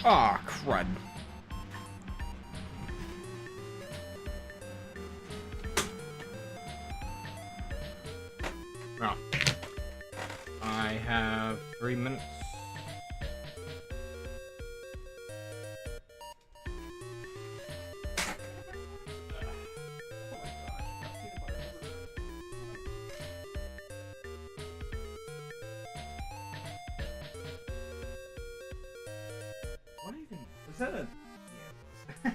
Aw, crud. Oh. I have 3 minutes. What even was that? A yeah.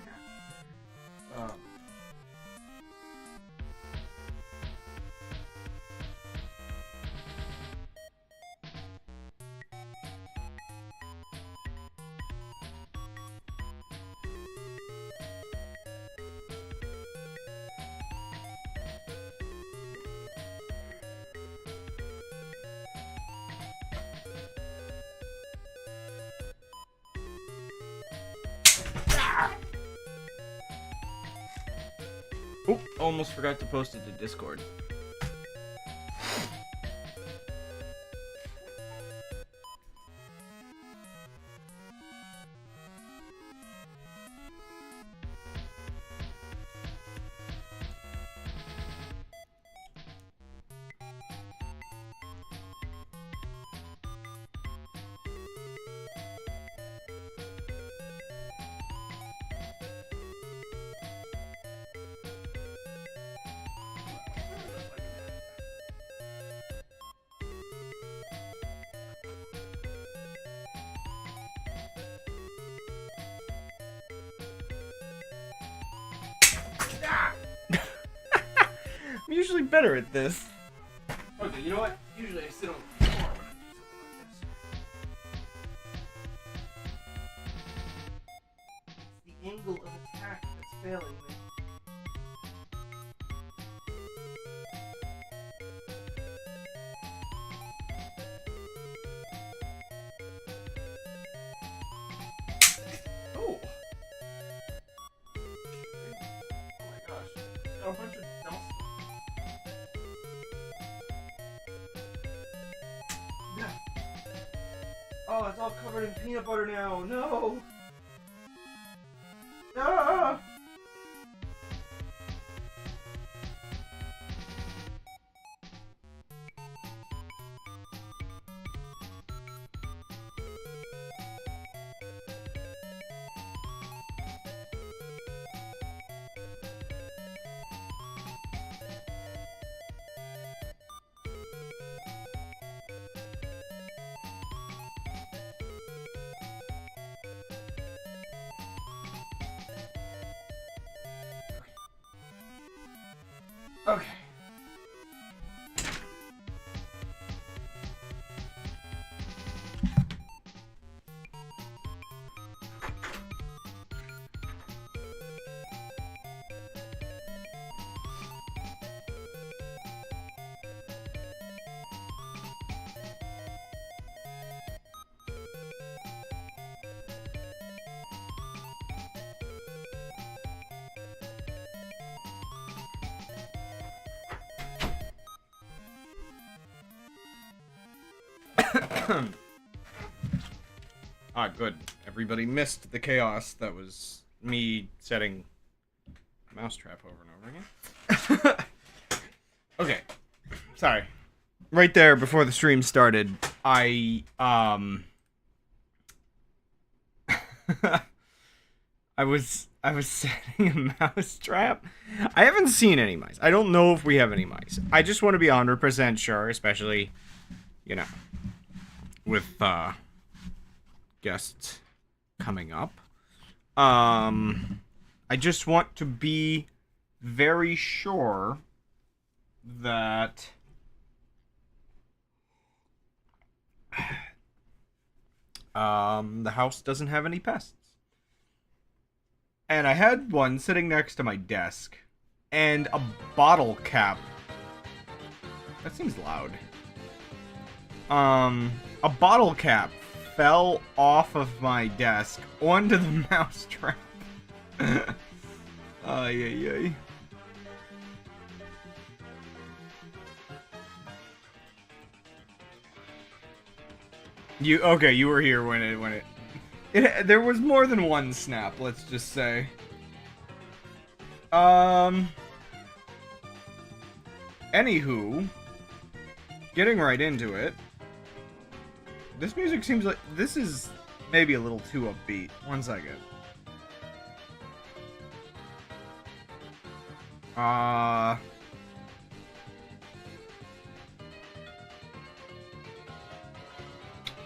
Oop, almost forgot to post it to Discord. I'm usually better at this. Okay, you know what? Usually I sit on the floor when I do something like this. It's the angle of attack that's failing me. Oh! Oh my gosh. Got a bunch of dust. Oh, it's all covered in peanut butter now. No! Ah! Okay. Ah, good. Everybody missed the chaos that was me setting mousetrap over and over again. Okay. Sorry. Right there before the stream started, I was setting a mousetrap. I haven't seen any mice. I don't know if we have any mice. I just want to be 100% sure, especially, you know, with guests coming up. I just want to be very sure that the house doesn't have any pests. And I had one sitting next to my desk, and a bottle cap. That seems loud. A bottle cap fell off of my desk onto the mousetrap. Ay, ay, ay. You were here when it There was more than one snap, let's just say. Anywho, getting right into it. This music seems like this is maybe a little too upbeat. 1 second.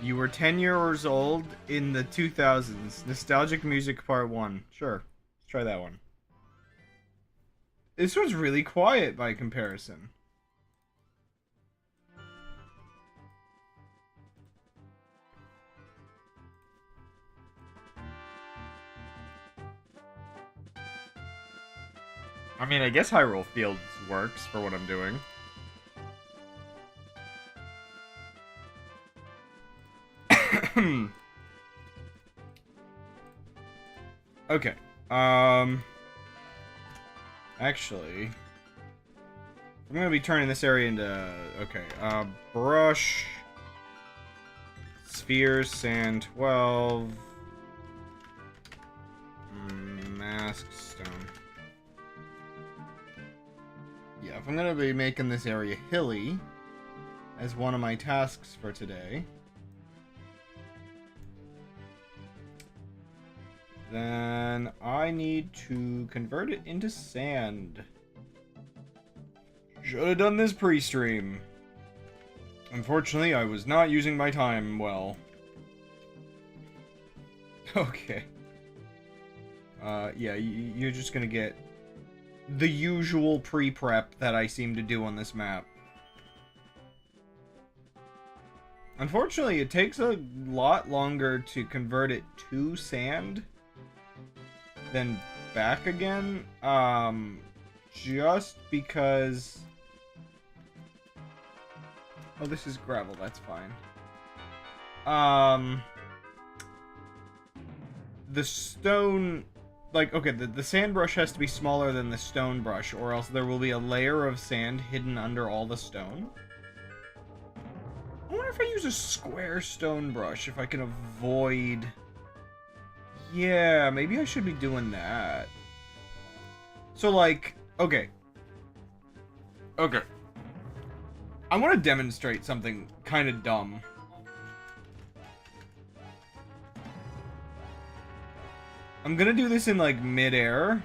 You were 10 years old in the 2000s. Nostalgic Music Part 1. Sure. Let's try that one. This was really quiet by comparison. I mean, I guess Hyrule Fields works for what I'm doing. Okay. Actually, I'm gonna be turning this area into brush, spheres, sand 12, mask, stone. Yeah, if I'm gonna be making this area hilly as one of my tasks for today, then I need to convert it into sand. Should have done this pre-stream. Unfortunately, I was not using my time well. Okay. Yeah, you're just gonna get the usual pre-prep that I seem to do on this map. Unfortunately, it takes a lot longer to convert it to sand than back again, just because... Oh, this is gravel, that's fine. The stone... Like, okay, the sand brush has to be smaller than the stone brush, or else there will be a layer of sand hidden under all the stone. I wonder if I use a square stone brush, if I can avoid... Yeah, maybe I should be doing that. So, like, okay. Okay. I want to demonstrate something kind of dumb. I'm gonna do this in, like, mid-air.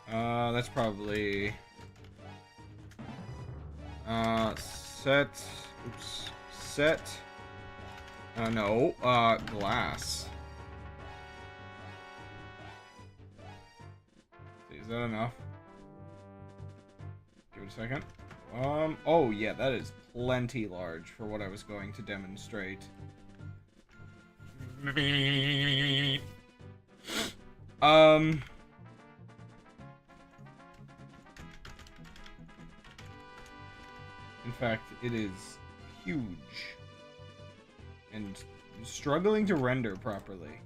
That's probably... set... Oops. Set... no, glass. Is that enough? Give it a second. Oh yeah, that is plenty large for what I was going to demonstrate. In fact, it is huge. And struggling to render properly.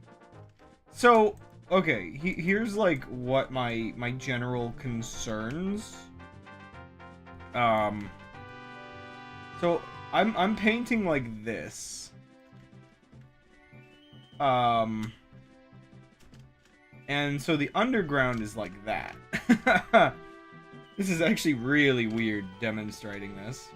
So, okay, here's like what my general concerns. So I'm painting like this. And so the underground is like that. This is actually really weird demonstrating this.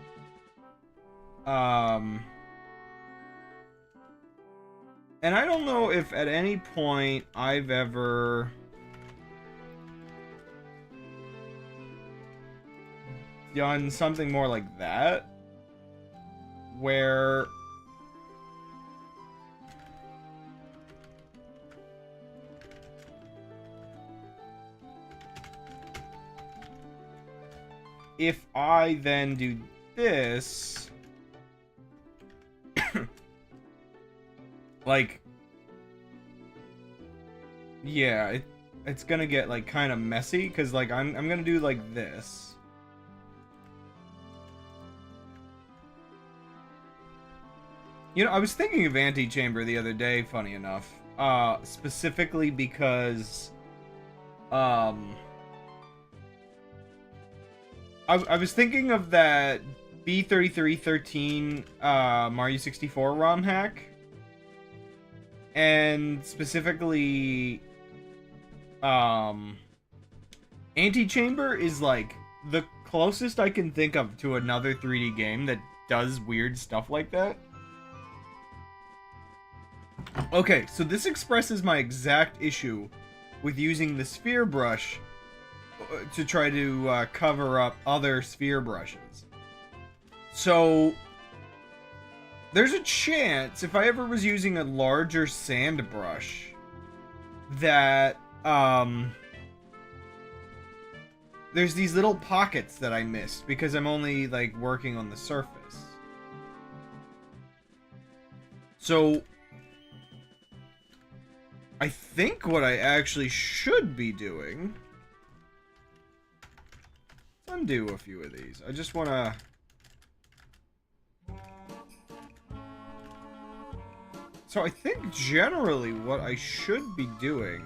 And I don't know if at any point I've ever done something more like that, where if I then do this, like, yeah, it's gonna get, like, kind of messy, because, like, I'm gonna do, like, this. You know, I was thinking of Antechamber the other day, funny enough, specifically because, I was thinking of that B3313 Mario 64 ROM hack. And specifically, Antichamber is like the closest I can think of to another 3D game that does weird stuff like that. Okay, so this expresses my exact issue with using the sphere brush to try to cover up other sphere brushes. So there's a chance if I ever was using a larger sand brush that there's these little pockets that I missed because I'm only like working on the surface. So I think what I actually should be doing, undo a few of these. I just want to so I think generally what I should be doing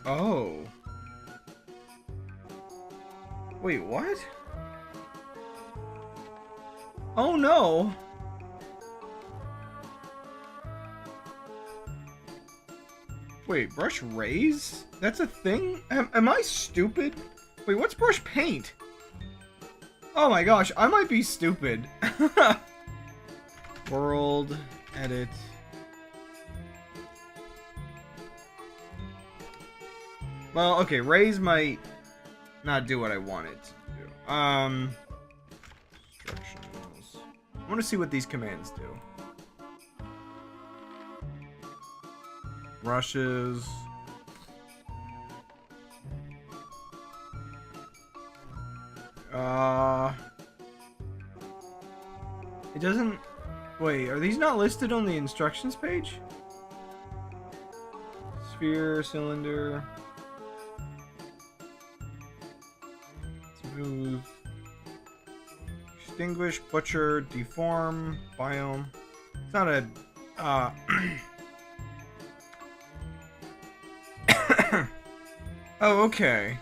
Oh. Wait, what? Oh no. Wait, brush raise? That's a thing? Am I stupid? Wait, what's brush paint? Oh my gosh, I might be stupid. World, edit. Well, okay, raise might not do what I want it to do. Instructions. I want to see what these commands do. Brushes. It doesn't... Wait, are these not listed on the instructions page? Sphere, cylinder... Smooth... Extinguish, butcher, deform, biome... It's not a... Oh, okay.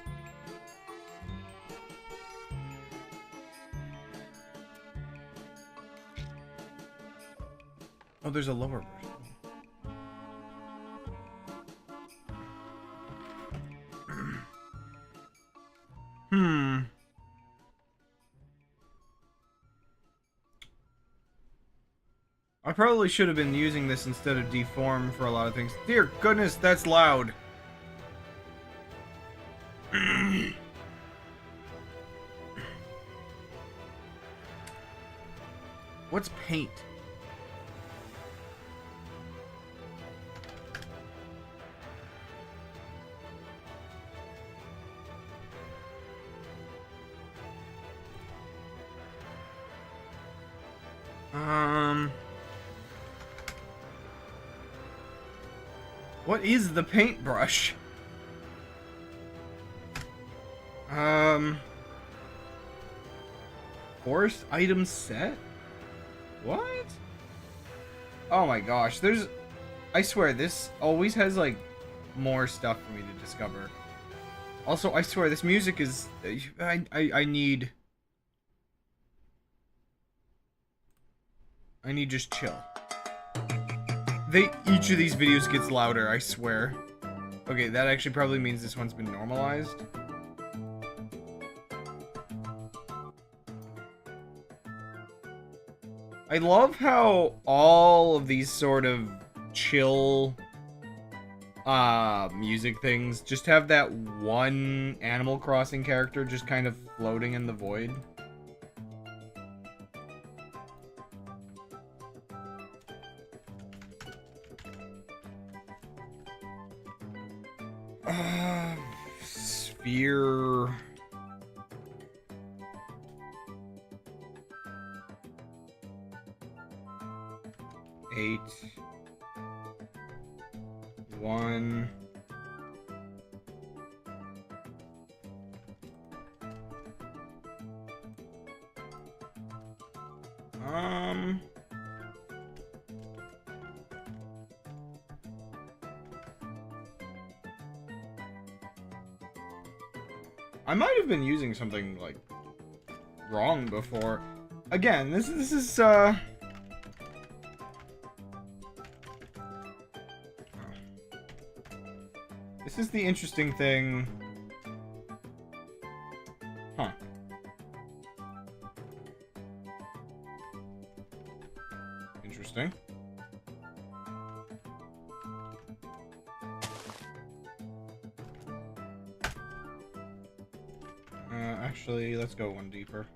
Oh, there's a lower version. I probably should have been using this instead of deform for a lot of things. Dear goodness, that's loud. What's paint? What is the paintbrush? Forest item set? What? Oh my gosh, there's... I swear, this always has, like, more stuff for me to discover. Also, I swear, this music is... I need... I need just chill. Each of these videos gets louder, I swear. Okay, that actually probably means this one's been normalized. I love how all of these sort of chill music things just have that one Animal Crossing character just kind of floating in the void. Sphere. Eight. One. I might have been using something, like, wrong before. Again, this is, this is the interesting thing. Huh. Interesting. Actually, let's go one deeper.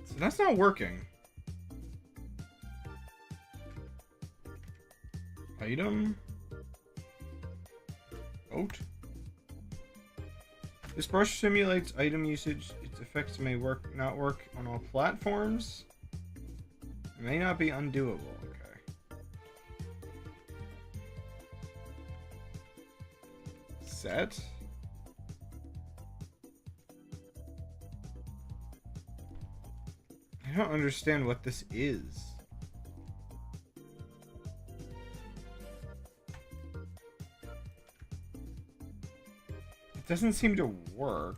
So that's not working. Item. Boat. This brush simulates item usage. Its effects may not work on all platforms. It may not be undoable. Okay. Set. I don't understand what this is. It doesn't seem to work.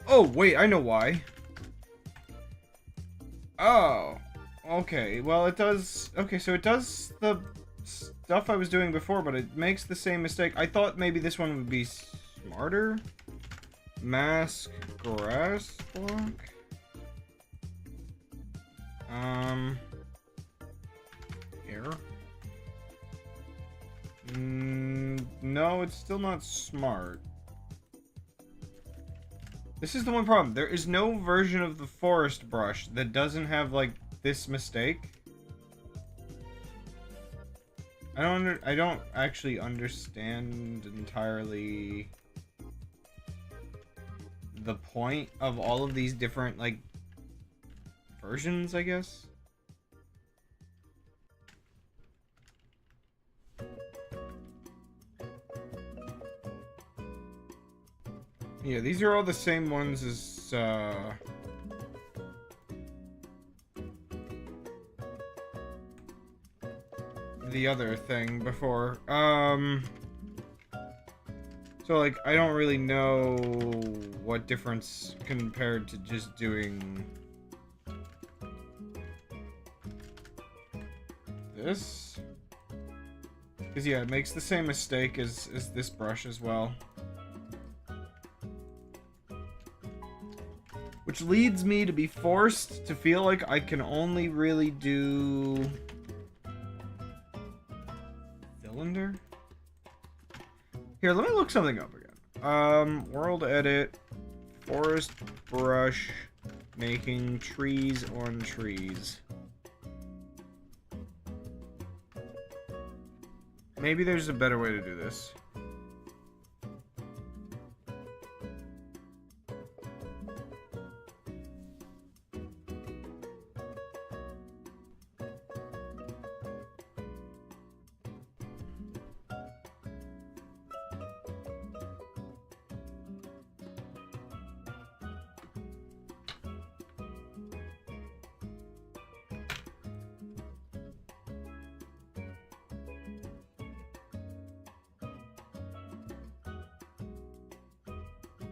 Oh, wait, I know why. Oh, okay. Well, it does... Okay, so it does the stuff I was doing before, but it makes the same mistake. I thought maybe this one would be smarter. Mask grass block. Error? No, it's still not smart. This is the one problem. There is no version of the forest brush that doesn't have, like, this mistake. I don't actually understand entirely the point of all of these different, like, versions, I guess. Yeah, these are all the same ones as, the other thing before. So, like, I don't really know what difference compared to just doing this. Because, yeah, it makes the same mistake as this brush as well. Which leads me to be forced to feel like I can only really do... cylinder? Here, let me look something up again. World edit, forest brush, making trees on trees. Maybe there's a better way to do this.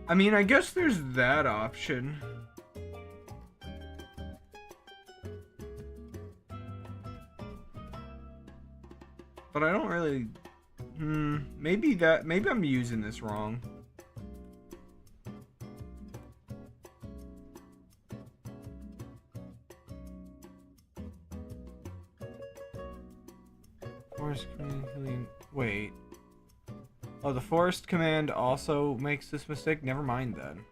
I mean, I guess there's that option. But I don't really... maybe I'm using this wrong. Forest command... Wait. Oh, the forest command also makes this mistake? Never mind then.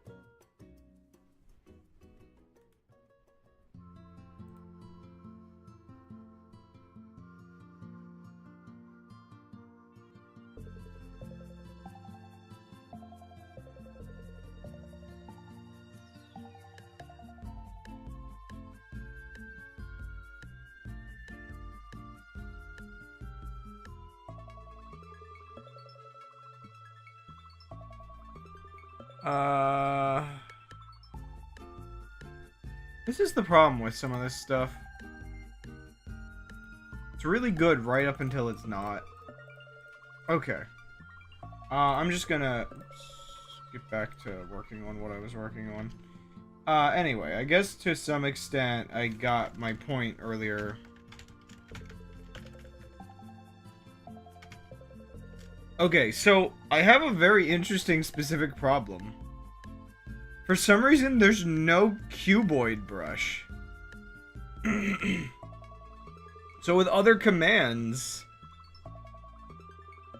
This is the problem with some of this stuff. It's really good right up until it's not. Okay. I'm just gonna get back to working on what I was working on. Anyway, I guess to some extent I got my point earlier. Okay, so I have a very interesting specific problem. For some reason, there's no cuboid brush. So with other commands,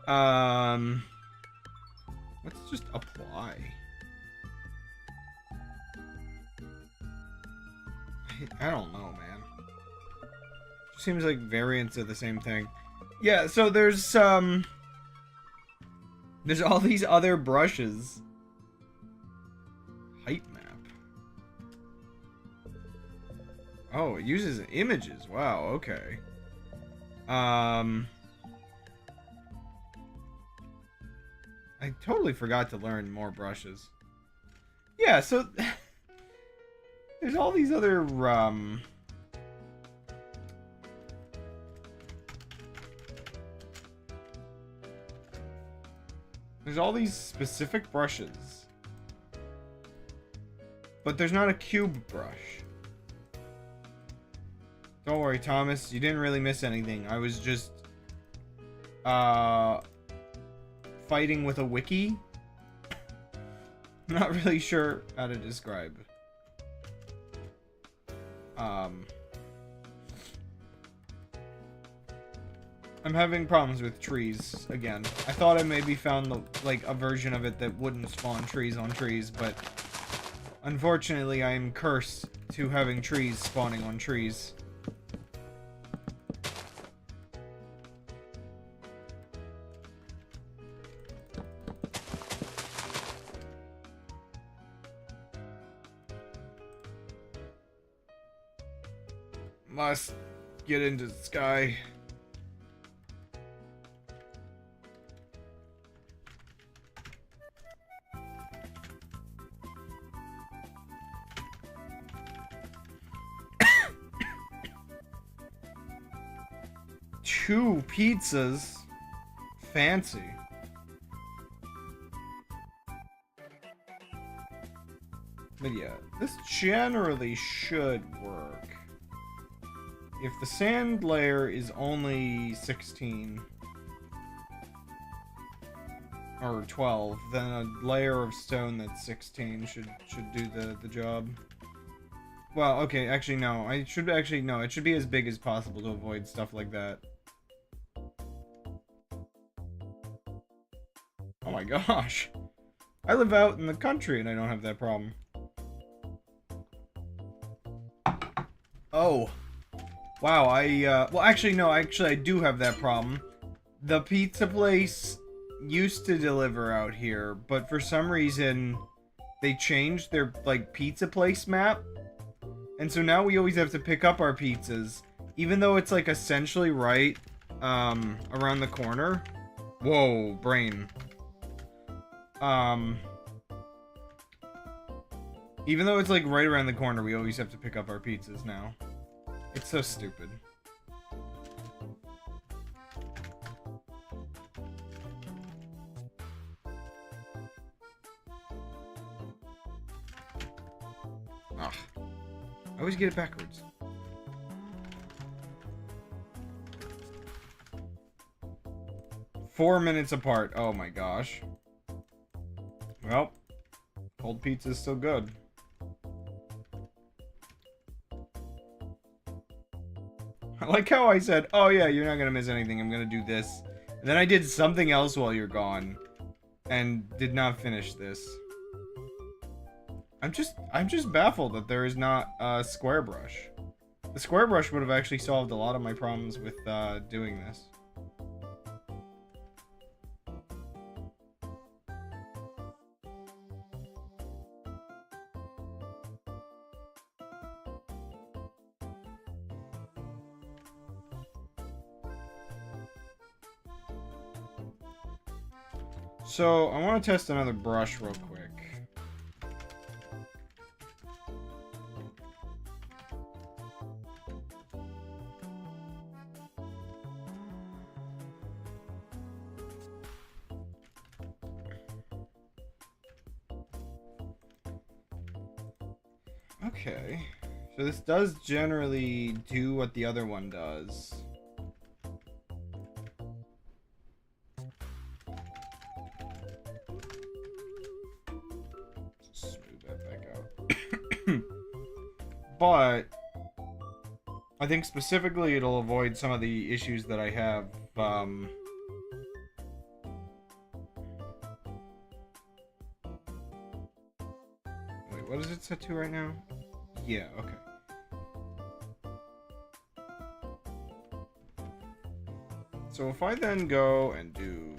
let's just apply. I don't know, man. Seems like variants of the same thing. Yeah, so there's all these other brushes. Height map. Oh, it uses images. Wow, okay. I totally forgot to learn more brushes. Yeah, so there's all these other there's all these specific brushes. But there's not a cube brush. Don't worry, Thomas. You didn't really miss anything. I was just fighting with a wiki. I'm not really sure how to describe. I'm having problems with trees again. I thought I maybe found like a version of it that wouldn't spawn trees on trees, but unfortunately I am cursed to having trees spawning on trees. Must get into the sky. Two pizzas. Fancy. But yeah, this generally should work. If the sand layer is only 16 or 12, then a layer of stone that's 16 should do the job. Well, okay, actually no. It should be as big as possible to avoid stuff like that. Oh my gosh. I live out in the country and I don't have that problem. Oh. Wow, well, actually, no, I do have that problem. The pizza place used to deliver out here, but for some reason, they changed their, like, pizza place map. And so now we always have to pick up our pizzas, even though it's, like, essentially right, around the corner. Whoa, brain. Even though it's, like, right around the corner, we always have to pick up our pizzas now. It's so stupid. Ugh. I always get it backwards. Four minutes apart. Oh my gosh. Well, cold pizza's still good. I like how I said, oh yeah, you're not gonna miss anything, I'm gonna do this. And then I did something else while you're gone. And did not finish this. I'm just baffled that there is not a square brush. The square brush would have actually solved a lot of my problems with doing this. So, I want to test another brush real quick. Okay. So this does generally do what the other one does. Smooth that back out. But I think specifically it'll avoid some of the issues that I have. Wait, what is it set to right now? Yeah, okay. So if I then go and do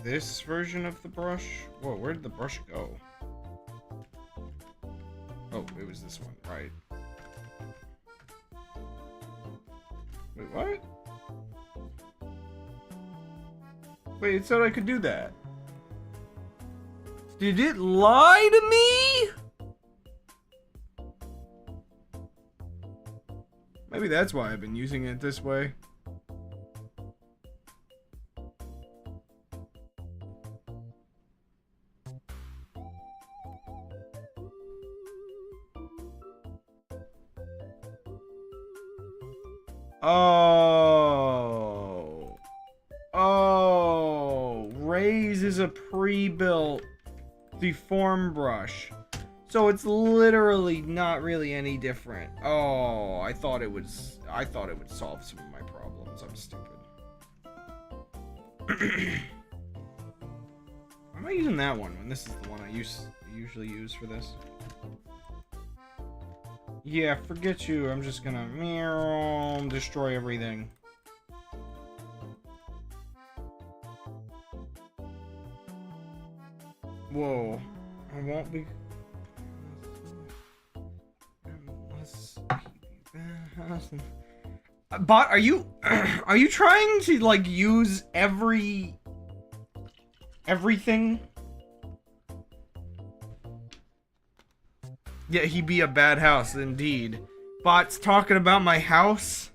this version of the brush... Whoa, where did the brush go? Oh, it was this one, right. Wait, what? Wait, it said I could do that. Did it lie to me? Maybe that's why I've been using it this way. Oh. Oh. Raise is a pre-built deform brush. So it's literally not really any different. Oh, I thought it would solve some of my problems. I'm stupid. Why am I using that one when this is the one I usually use for this? Yeah, forget you. I'm just gonna destroy everything. Whoa. I won't be... Bot, are you trying to like use everything? Yeah, he be a bad house indeed. Bot's talking about my house.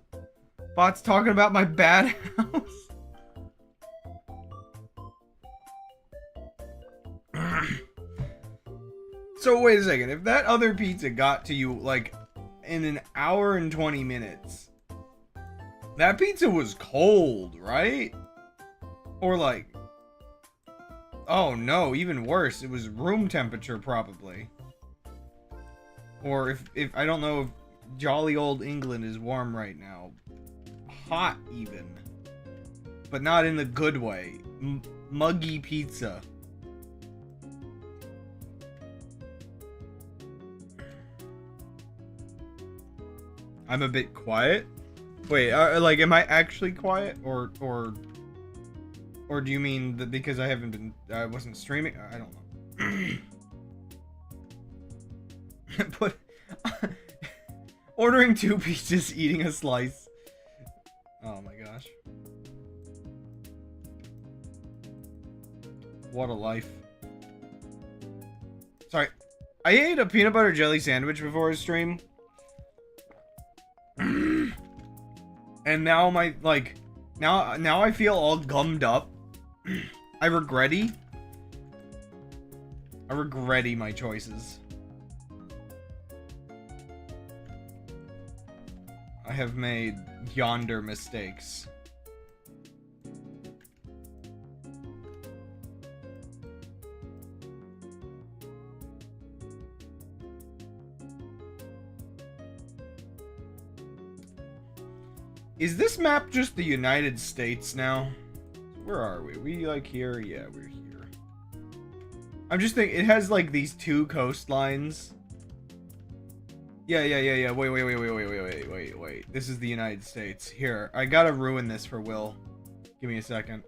Bot's talking about my bad house. So wait a second, if that other pizza got to you like in an hour and 20 minutes, that pizza was cold, right? Or like, oh no, even worse, it was room temperature probably. Or if I don't know if jolly old England is warm right now. Hot even. But not in the good way. Muggy pizza. I'm a bit quiet. Wait, like, am I actually quiet, or do you mean that because I wasn't streaming? I don't know. But ordering 2 pizzas, eating a slice. Oh my gosh. What a life. Sorry, I ate a peanut butter jelly sandwich before a stream. And now my, like, now I feel all gummed up. I regretty my choices. I have made yonder mistakes. Is this map just the United States now? Where are we? We like here? Yeah, we're here. I'm just thinking, it has like these 2 coastlines. Yeah. Wait. This is the United States. Here, I gotta ruin this for Will. Give me a second.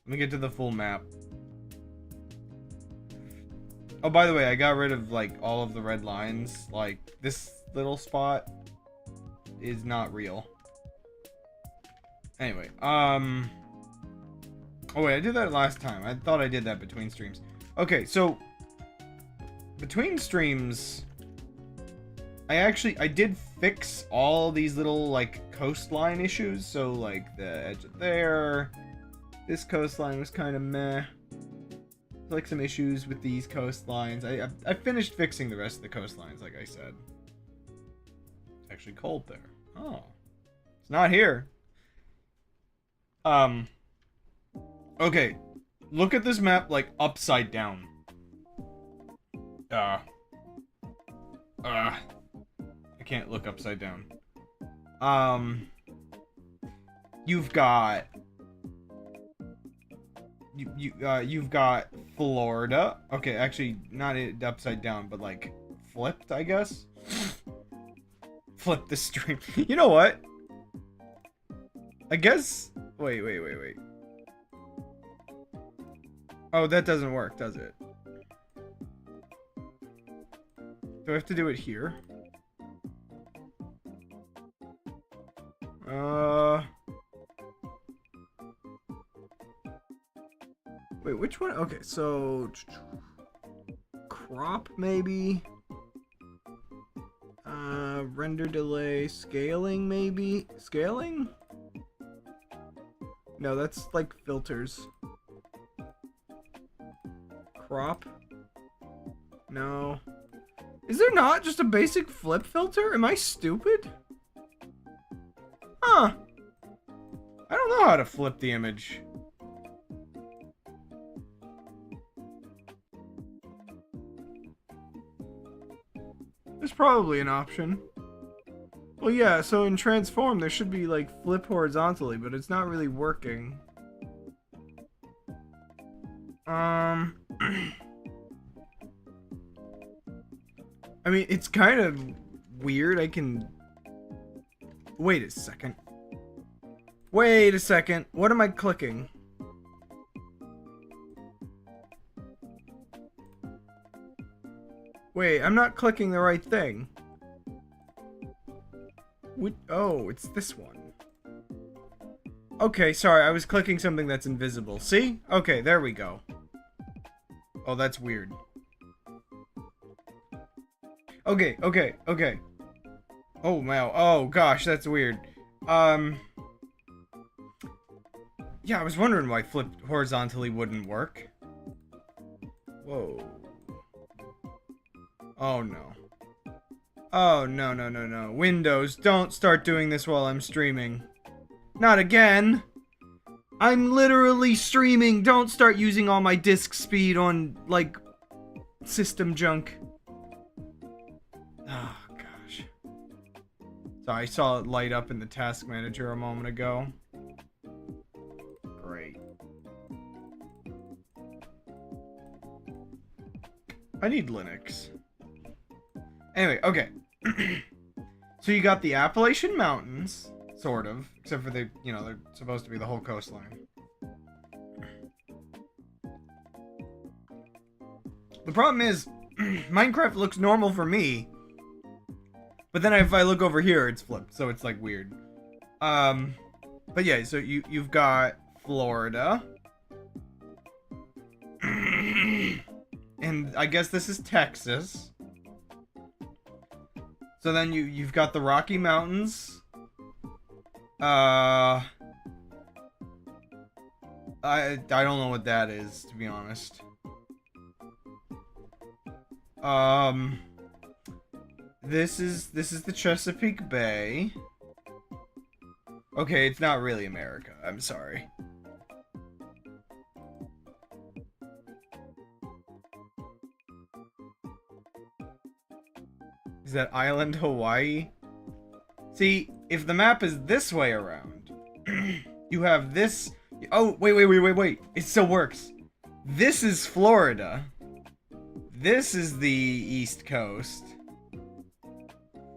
Let me get to the full map. Oh, by the way, I got rid of like all of the red lines. Like this little spot is not real. Anyway, oh wait, I did that last time. I thought I did that between streams. Okay, so between streams, I did fix all these little like coastline issues. So like the edge of there, this coastline was kind of meh. like some issues with these coastlines. I finished fixing the rest of the coastlines, like I said. It's actually cold there. Oh, it's not here. Okay, look at this map like upside down. I can't look upside down. You've got you've got Florida. Okay, actually not it upside down, but like flipped, I guess. Flip the stream. You know what? I guess. Wait. Oh, that doesn't work, does it? Do I have to do it here? Wait, which one? Okay, so crop maybe. Render delay, scaling maybe. Scaling? No, that's like filters. Crop? No. Is there not just a basic flip filter? Am I stupid? Huh. I don't know how to flip the image. There's probably an option. Well, yeah, so in transform there should be like flip horizontally, but it's not really working. I mean, it's kind of weird. I can... Wait a second. Wait a second. What am I clicking? Wait, I'm not clicking the right thing. Oh, it's this one. Okay, sorry, I was clicking something that's invisible. See? Okay, there we go. Oh, that's weird. Okay. Oh, wow. Oh, gosh, that's weird. Yeah, I was wondering why flipped horizontally wouldn't work. Whoa. Oh, no. Oh, no. Windows, don't start doing this while I'm streaming. Not again. I'm literally streaming. Don't start using all my disk speed on, like, system junk. Oh, gosh. So I saw it light up in the task manager a moment ago. Great. I need Linux. Anyway, okay. So you got the Appalachian Mountains, sort of, except for they're supposed to be the whole coastline. The problem is, Minecraft looks normal for me, but then if I look over here, it's flipped, so it's like weird. But yeah, so you've got Florida, and I guess this is Texas. So then you've got the Rocky Mountains. I don't know what that is, to be honest. This is the Chesapeake Bay. Okay, it's not really America. I'm sorry. Is that island Hawaii? See, if the map is this way around, you have this... Oh, wait. It still works. This is Florida. This is the East Coast.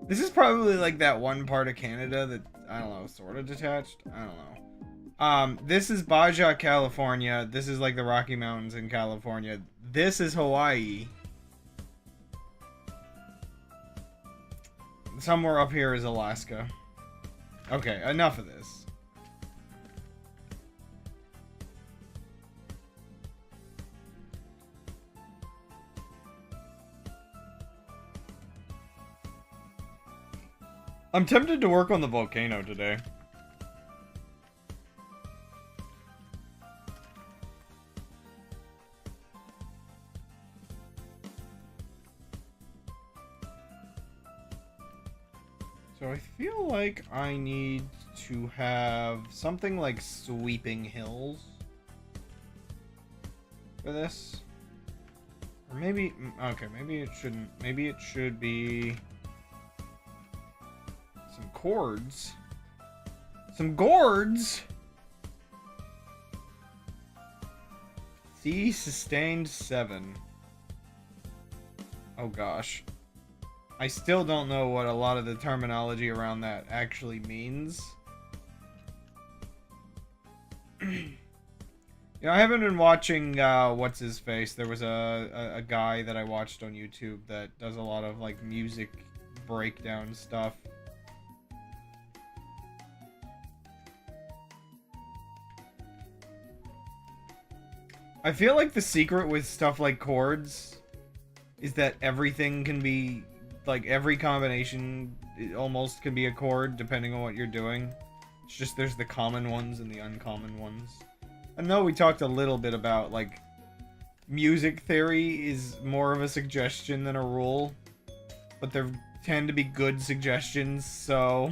This is probably like that one part of Canada that, I don't know, sort of detached? I don't know. This is Baja, California. This is like the Rocky Mountains in California. This is Hawaii. Somewhere up here is Alaska. Okay, enough of this. I'm tempted to work on the volcano today. So I feel like I need to have something like sweeping hills for this. Or maybe, okay, maybe it shouldn't. Maybe it should be some chords. Some gourds! C sustained 7. Oh gosh. I still don't know what a lot of the terminology around that actually means. You know, I haven't been watching, what's his face? There was a guy that I watched on YouTube that does a lot of, like, music breakdown stuff. I feel like the secret with stuff like chords is that everything can be, like, every combination almost can be a chord depending on what you're doing. It's just there's the common ones and the uncommon ones. I know we talked a little bit about, like, music theory is more of a suggestion than a rule, but there tend to be good suggestions, so...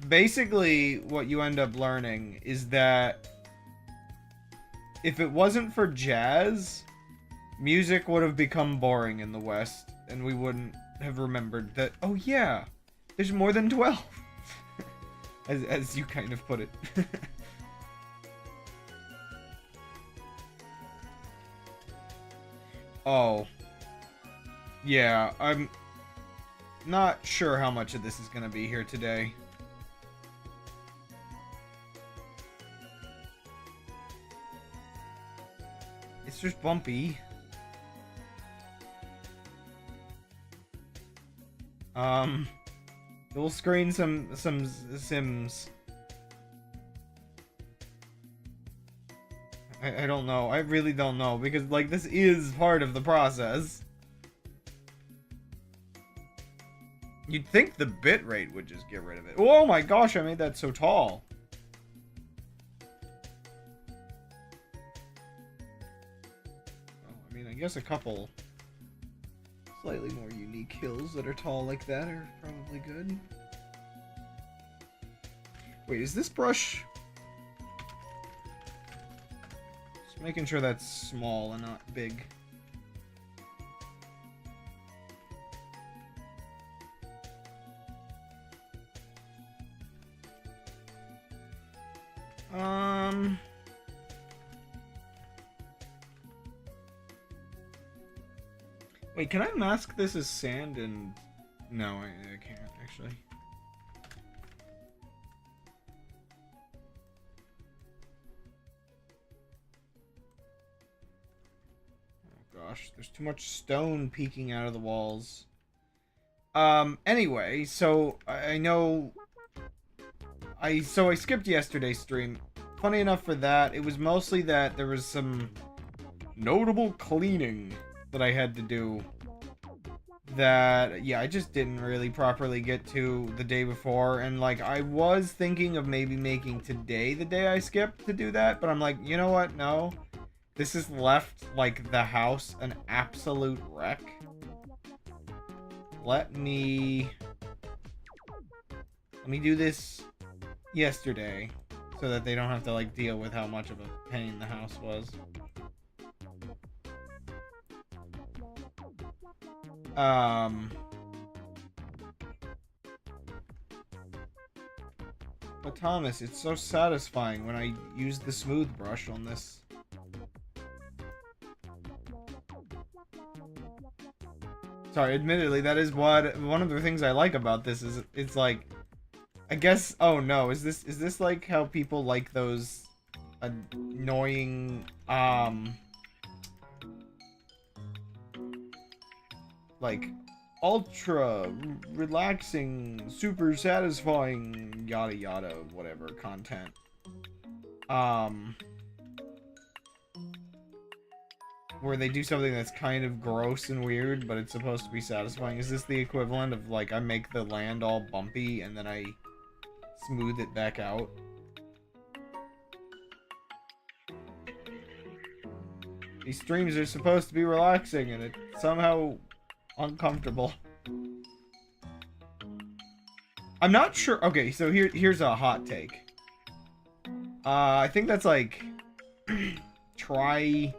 Basically, what you end up learning is that if it wasn't for jazz, music would have become boring in the West, and we wouldn't have remembered that, oh yeah, there's more than 12. as you kind of put it. Oh. Yeah, I'm not sure how much of this is going to be here today. It's just bumpy. We'll screen some Sims. I don't know. I really don't know because, like, this is part of the process. You'd think the bitrate would just get rid of it. Oh my gosh, I made that so tall. I mean, I guess a couple slightly more unique hills that are tall like that are probably good. Wait, is this brush... Just making sure that's small and not big. Wait, can I mask this as sand and... No, I can't, actually. Oh gosh, there's too much stone peeking out of the walls. Anyway, so I know... I skipped yesterday's stream. Funny enough for that, it was mostly that there was some notable cleaning that I had to do that, yeah, I just didn't really properly get to the day before, and, like, I was thinking of maybe making today the day I skipped to do that, but I'm like, you know what, no, this has left, like, the house an absolute wreck. Let me do this yesterday, so that they don't have to, like, deal with how much of a pain the house was. But Thomas, it's so satisfying when I use the smooth brush on this. Sorry, admittedly, that is one of the things I like about this is it's like, I guess, oh no, is this like how people like those annoying, like, ultra relaxing, super satisfying, yada yada, whatever content. Where they do something that's kind of gross and weird, but it's supposed to be satisfying. Is this the equivalent of, like, I make the land all bumpy and then I smooth it back out? These streams are supposed to be relaxing, and it's somehow uncomfortable. I'm not sure. Okay, so here's a hot take. I think that's like trypophobia.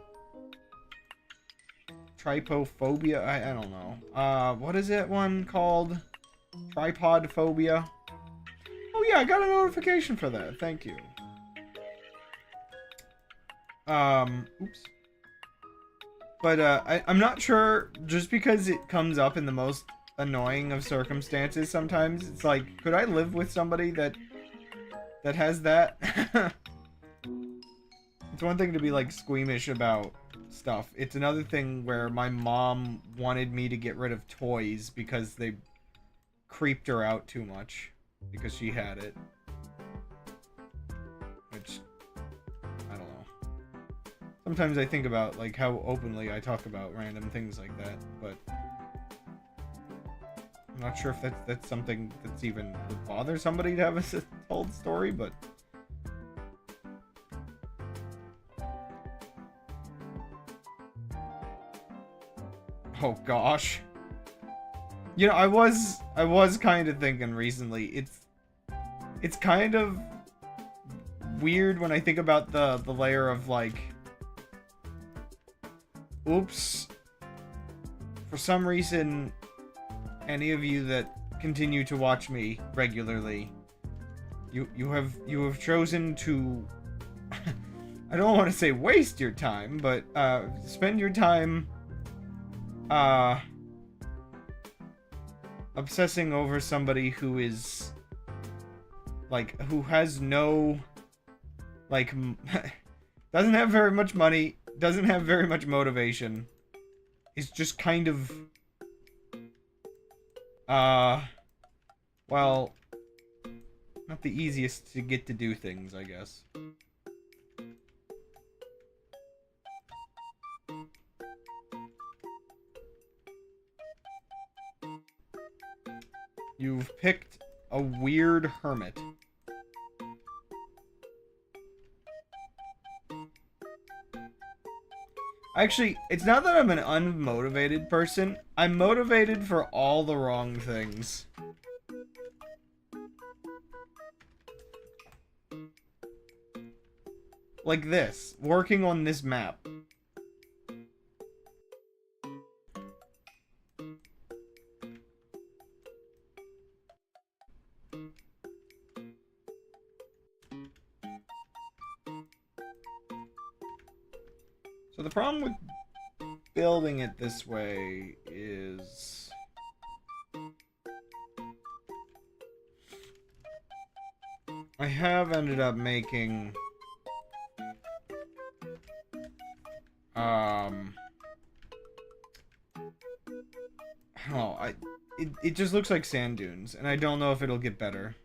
I don't know. What is that one called? Tripod phobia. Oh yeah, I got a notification for that. Thank you. Oops. But I'm not sure, just because it comes up in the most annoying of circumstances sometimes. It's like, could I live with somebody that has that? It's one thing to be like squeamish about stuff. It's another thing where my mom wanted me to get rid of toys because they creeped her out too much because she had it. Which, I don't know. Sometimes I think about like how openly I talk about random things like that, but I'm not sure if that's something that's even would bother somebody to have a told story, but oh gosh. You know, I was kind of thinking recently, it's kind of weird when I think about the layer of like, oops, for some reason, any of you that continue to watch me regularly, you have chosen to I don't want to say waste your time, but spend your time obsessing over somebody who is like, who has no like doesn't have very much money, doesn't have very much motivation, is just kind of well, not the easiest to get to do things, I guess. You've picked a weird hermit. Actually, it's not that I'm an unmotivated person. I'm motivated for all the wrong things. Like this, working on this map. So the problem with building it this way is I have ended up making I don't know, it just looks like sand dunes, and I don't know if it'll get better.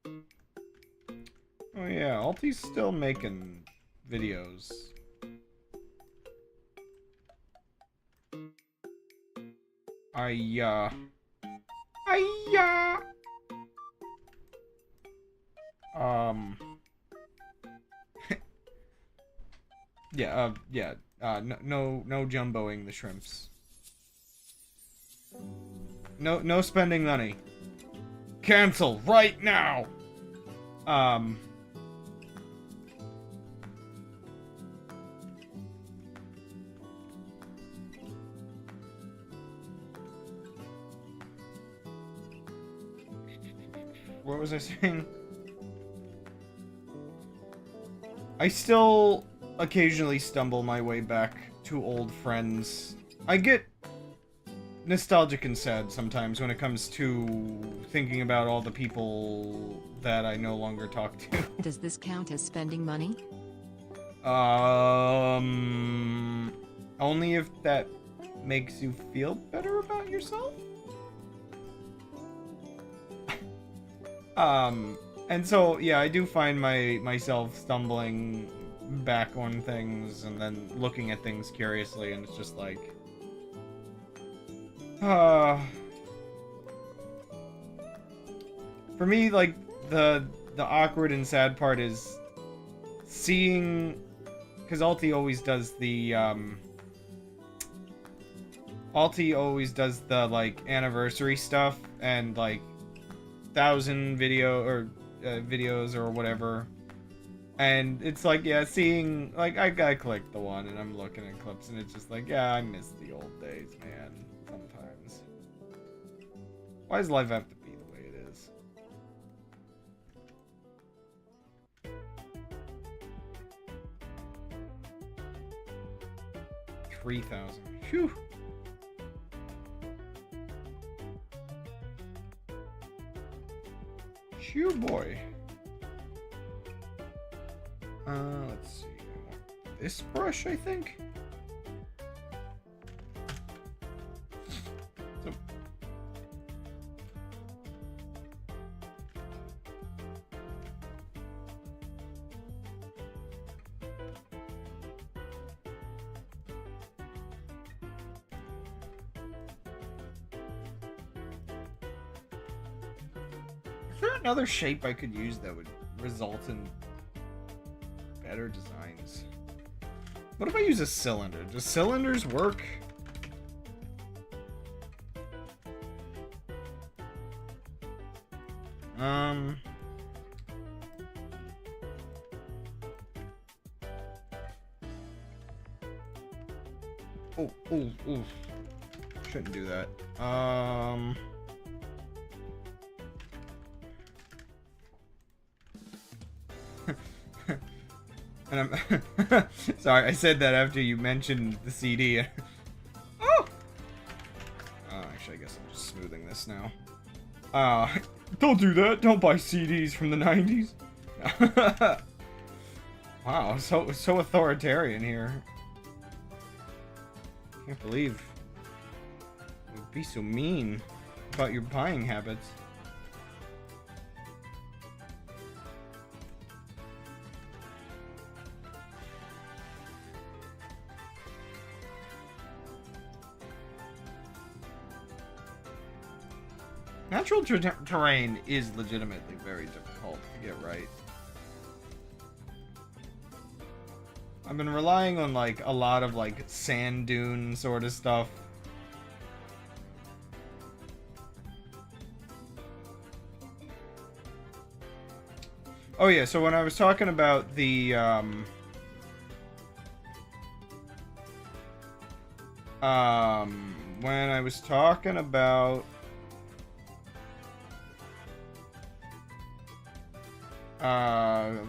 Oh yeah, Alti's still making videos. Yeah, no jumboing the shrimps. No spending money. Cancel right now. What was I saying? I still occasionally stumble my way back to old friends. I get nostalgic and sad sometimes when it comes to thinking about all the people that I no longer talk to. Does this count as spending money? Only if that makes you feel better about yourself? And so, yeah, I do find myself stumbling back on things and then looking at things curiously, and it's just like, for me, like, the awkward and sad part is seeing because Alti always does the like anniversary stuff and like 1,000 videos or whatever. And it's like, yeah, seeing, like, I clicked the one and I'm looking at clips and it's just like, yeah, I miss the old days, man, sometimes. Why does life have to be the way it is? $3,000. Phew. Phew, boy. Let's see. I want this brush, I think. So. Is there another shape I could use that would result in better designs? What if I use a cylinder? Does cylinders work? Oh. Shouldn't do that. And I'm sorry, I said that after you mentioned the CD. Oh! Actually, I guess I'm just smoothing this now. Don't do that. Don't buy CDs from the 90s. Wow, so authoritarian here. Can't believe you would be so mean about your buying habits. Natural terrain is legitimately very difficult to get right. I've been relying on like a lot of like sand dune sort of stuff. Oh yeah, so when I was talking about the when I was talking about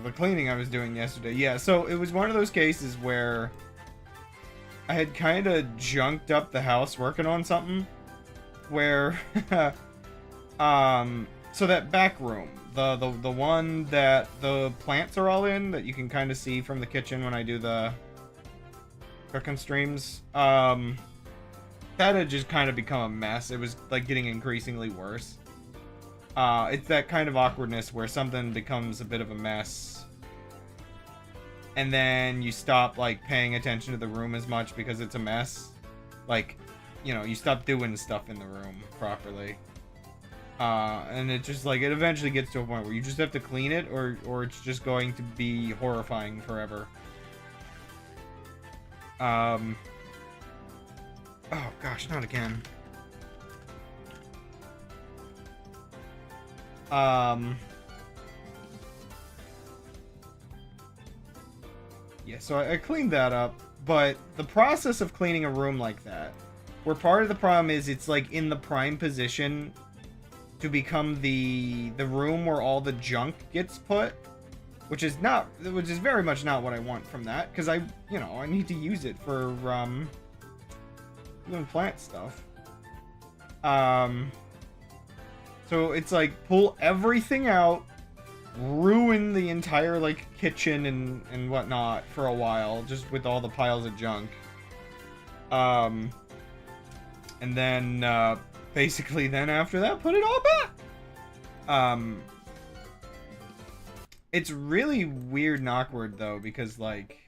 the cleaning I was doing yesterday. Yeah, so it was one of those cases where I had kind of junked up the house working on something where so that back room, the one that the plants are all in that you can kind of see from the kitchen when I do the cooking streams, that had just kind of become a mess. It was like getting increasingly worse. It's that kind of awkwardness where something becomes a bit of a mess and then you stop like paying attention to the room as much because it's a mess. Like, you know, you stop doing stuff in the room properly. And it just like, it eventually gets to a point where you just have to clean it or it's just going to be horrifying forever. Oh gosh, not again. Yeah, so I cleaned that up, but the process of cleaning a room like that, where part of the problem is it's like in the prime position to become the room where all the junk gets put, which is very much not what I want from that, because I need to use it for doing plant stuff. So it's like pull everything out, ruin the entire like kitchen and whatnot for a while, just with all the piles of junk. And then basically then after that, put it all back. It's really weird and awkward though, because like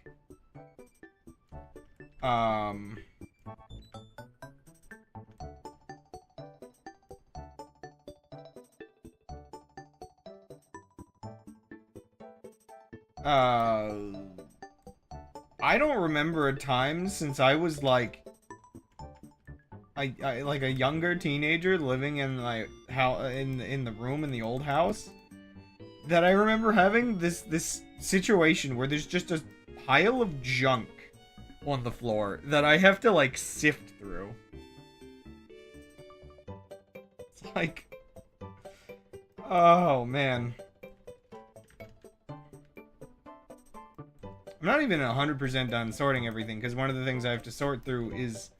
I don't remember a time since I was like like a younger teenager living in like how in the room in the old house that I remember having this situation where there's just a pile of junk on the floor that I have to like sift through. It's like, oh man. I'm not even 100% done sorting everything, because one of the things I have to sort through is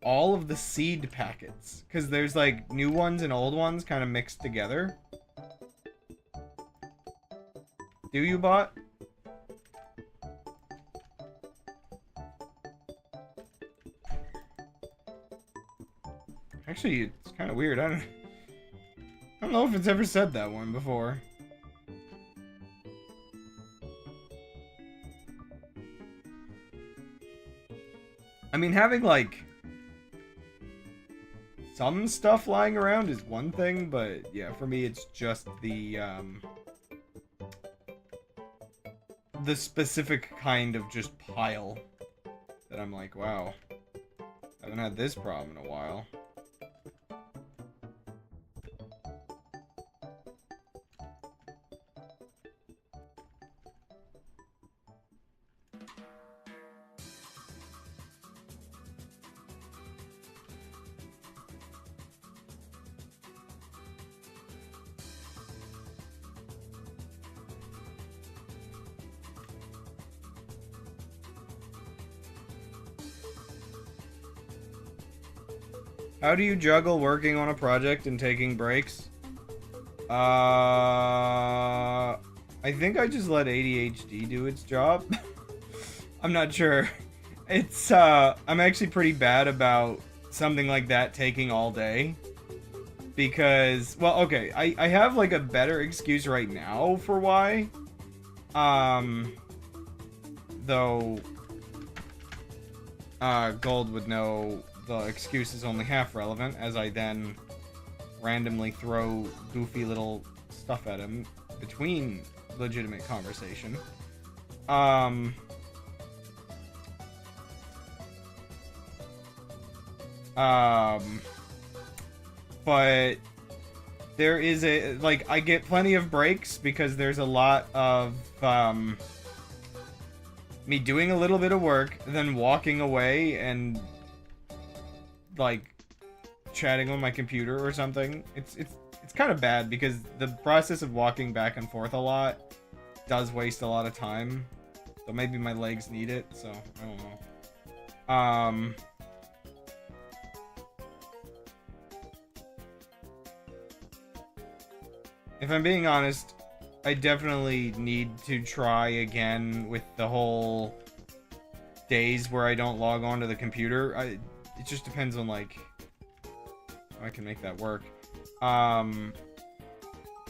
all of the seed packets. Because there's like new ones and old ones kind of mixed together. Do you, bot? Actually, it's kind of weird. I don't know if it's ever said that one before. I mean, having, like, some stuff lying around is one thing, but, yeah, for me, it's just the specific kind of just pile that I'm like, wow, I haven't had this problem in a while. How do you juggle working on a project and taking breaks? I think I just let ADHD do its job. I'm not sure. It's, I'm actually pretty bad about something like that taking all day. Because, well, okay, I have, like, a better excuse right now for why. Though, Gold would know the excuse is only half relevant, as I then randomly throw goofy little stuff at him between legitimate conversation. But there is a, like, I get plenty of breaks because there's a lot of, me doing a little bit of work, then walking away and, like, chatting on my computer or something. It's kind of bad because the process of walking back and forth a lot does waste a lot of time. So maybe my legs need it, so I don't know. If I'm being honest, I definitely need to try again with the whole days where I don't log on to the computer. It just depends on, like, how I can make that work.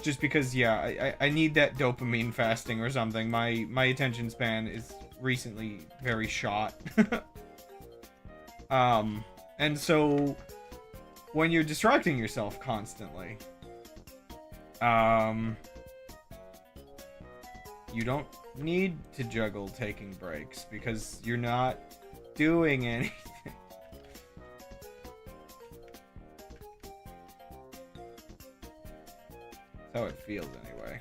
Just because, yeah, I need that dopamine fasting or something. My attention span is recently very shot. And so when you're distracting yourself constantly, you don't need to juggle taking breaks because you're not doing anything. That's how it feels anyway.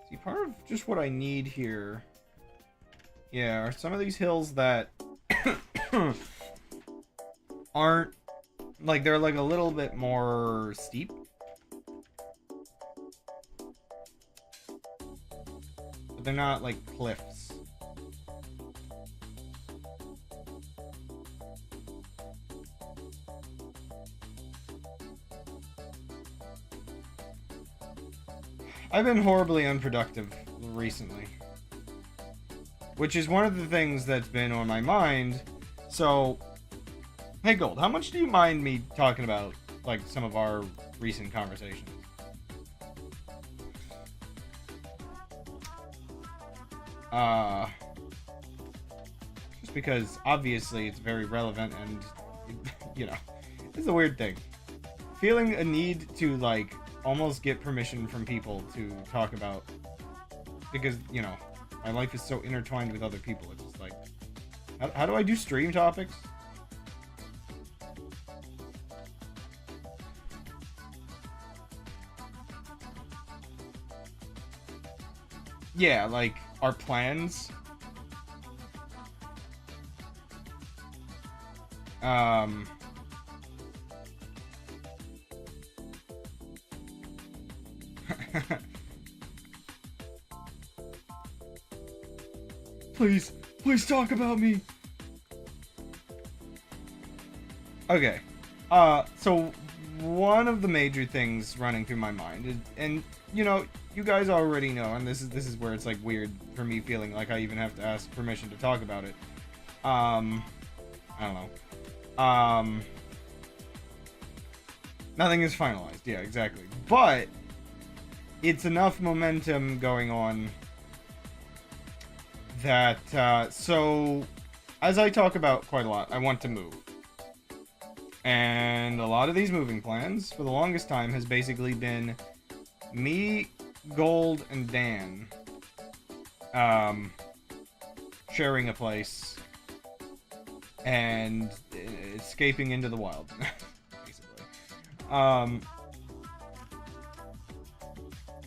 See, part of just what I need here, yeah, are some of these hills that aren't, like, they're like a little bit more steep. But they're not like cliffs. I've been horribly unproductive recently. Which is one of the things that's been on my mind. So, hey Gold, how much do you mind me talking about, like, some of our recent conversations? Just because obviously it's very relevant and, you know, it's a weird thing. Feeling a need to, like, almost get permission from people to talk about, because, you know, my life is so intertwined with other people. It's just like, how do I do stream topics? Yeah, like, our plans. Please talk about me. Okay. So one of the major things running through my mind is, and you know, you guys already know, and this is where it's like weird for me feeling like I even have to ask permission to talk about it. I don't know. Nothing is finalized. Yeah, exactly. But it's enough momentum going on that, so, as I talk about quite a lot, I want to move. And a lot of these moving plans, for the longest time, has basically been me, Gold, and Dan, sharing a place and escaping into the wild, basically.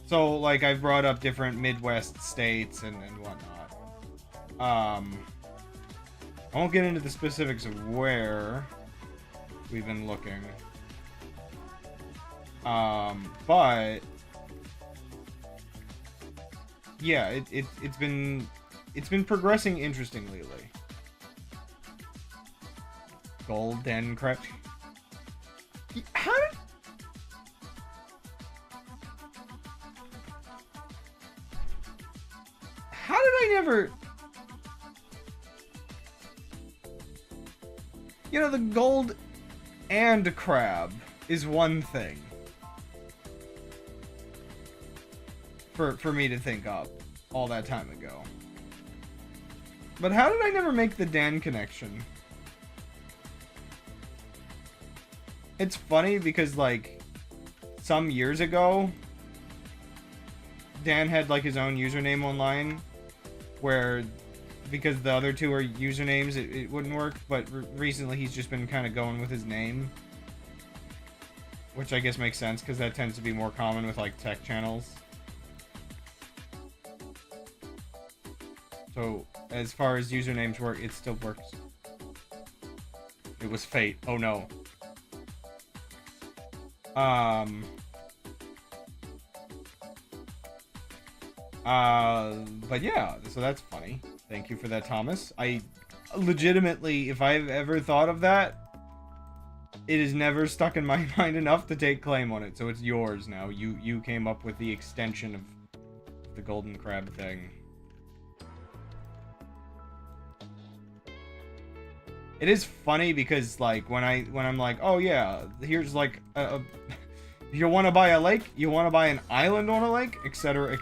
So, like, I've brought up different Midwest states and whatnot. I won't get into the specifics of where we've been looking. But yeah, it's been progressing interestingly lately. Golden crap. How did I never... You know, the gold and crab is one thing for me to think of all that time ago. But how did I never make the Dan connection? It's funny because, like, some years ago, Dan had, like, his own username online where, because the other two are usernames, it wouldn't work, but recently he's just been kind of going with his name. Which I guess makes sense, because that tends to be more common with, like, tech channels. So, as far as usernames work, it still works. It was fate. Oh no. But yeah, so that's funny. Thank you for that, Thomas. I legitimately, if I've ever thought of that, it has never stuck in my mind enough to take claim on it. So it's yours now. You came up with the extension of the golden crab thing. It is funny because, like, when I'm like, oh yeah, here's like you want to buy a lake, you want to buy an island on a lake, etc.,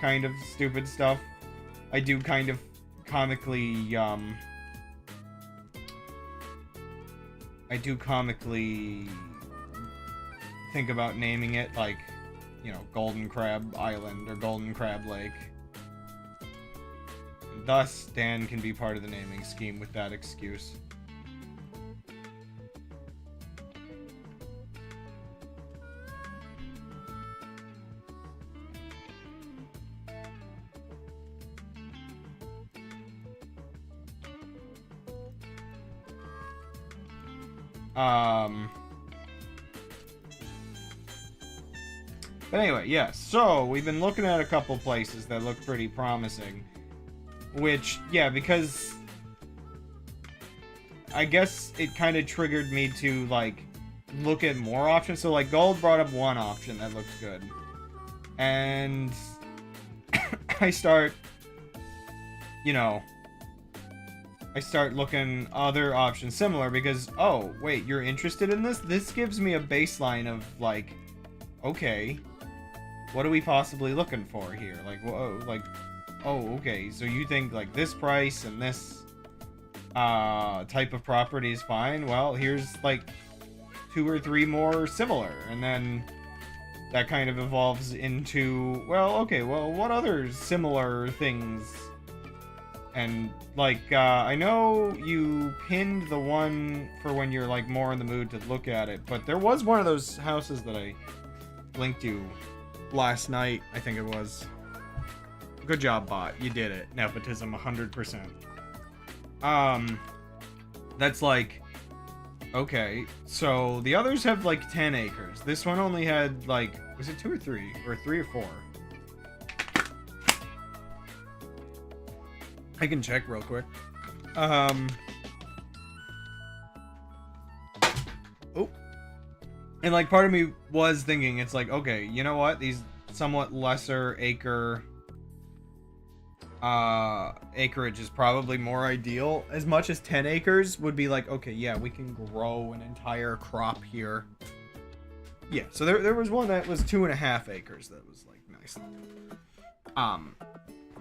kind of stupid stuff. I do kind of comically think about naming it, like, you know, Golden Crab Island or Golden Crab Lake. And thus, Dan can be part of the naming scheme with that excuse. But anyway, yeah, so we've been looking at a couple places that look pretty promising. Which, yeah, because I guess it kind of triggered me to, like, look at more options. So, like, Gold brought up one option that looks good. And I start, you know, I start looking other options similar because, oh, wait, you're interested in this? This gives me a baseline of, like, okay, what are we possibly looking for here? Like, whoa, like, oh, okay, so you think like this price and this type of property is fine? Well, here's like 2 or 3 more similar, and then that kind of evolves into, well, okay, well, what other similar things? And like, I know you pinned the one for when you're like more in the mood to look at it, but there was one of those houses that I linked you last night, I think it was. Good job, bot. You did it. Nepotism 100%. That's like, okay, so the others have like 10 acres. This one only had like, was it 2 or 3? Or 3 or 4? I can check real quick. Oh. And like part of me was thinking, it's like, okay, you know what? These somewhat lesser acreage is probably more ideal. As much as 10 acres would be like, okay, yeah, we can grow an entire crop here. Yeah, so there was one that was 2.5 acres that was like nice.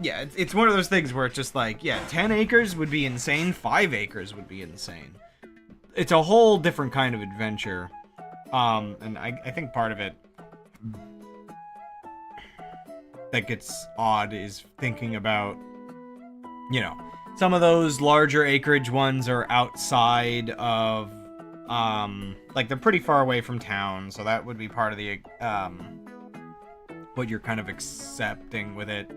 Yeah, it's one of those things where it's just like, yeah, 10 acres would be insane, 5 acres would be insane. It's a whole different kind of adventure. And I think part of it that gets odd is thinking about, you know, some of those larger acreage ones are outside of, like they're pretty far away from town, so that would be part of the, what you're kind of accepting with it.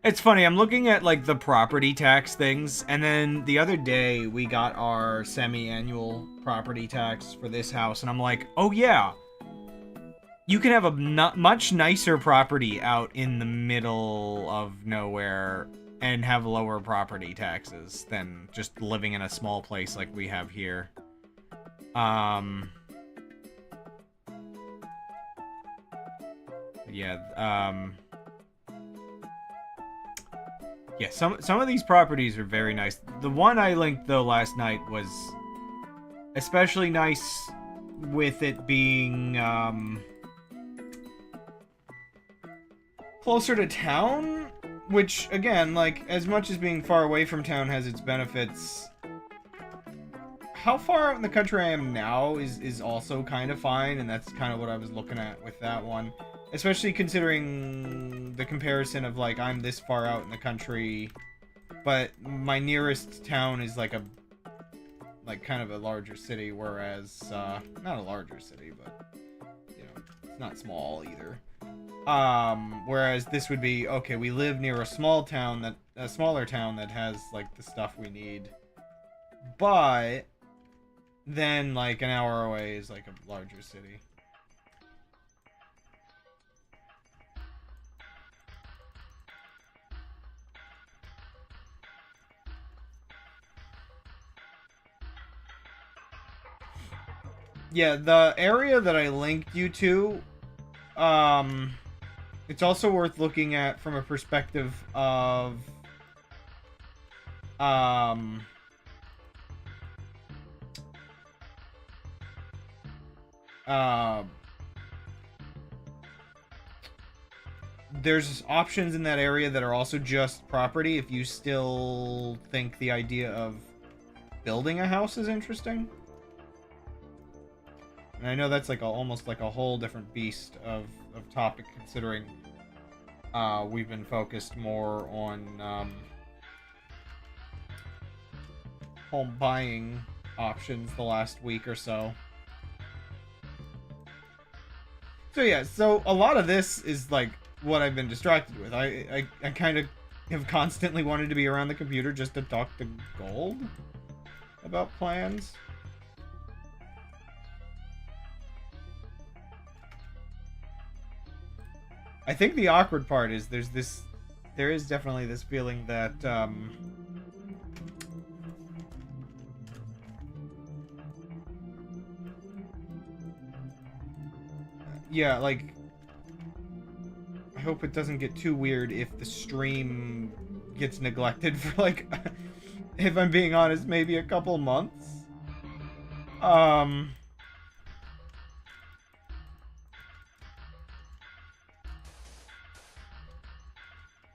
It's funny, I'm looking at like the property tax things, and then the other day we got our semi-annual property tax for this house, and I'm like, oh yeah, you can have a much nicer property out in the middle of nowhere and have lower property taxes than just living in a small place like we have here. Yeah, some of these properties are very nice. The one I linked though last night was especially nice with it being closer to town, which again, like as much as being far away from town has its benefits, how far out in the country I am now is also kind of fine, and that's kind of what I was looking at with that one. Especially considering the comparison of, like, I'm this far out in the country, but my nearest town is, like, kind of a larger city, whereas, not a larger city, but, you know, it's not small either. Whereas this would be, okay, we live near a smaller town that has, like, the stuff we need, but then, like, an hour away is, like, a larger city. Yeah, the area that I linked you to, it's also worth looking at from a perspective of, there's options in that area that are also just property if you still think the idea of building a house is interesting. And I know that's like almost like a whole different beast of topic, considering we've been focused more on home buying options the last week or so. So yeah, so a lot of this is like what I've been distracted with. I kind of have constantly wanted to be around the computer just to talk to Gold about plans. I think the awkward part is there is definitely this feeling that, yeah, like, I hope it doesn't get too weird if the stream gets neglected for, like, if I'm being honest, maybe a couple months.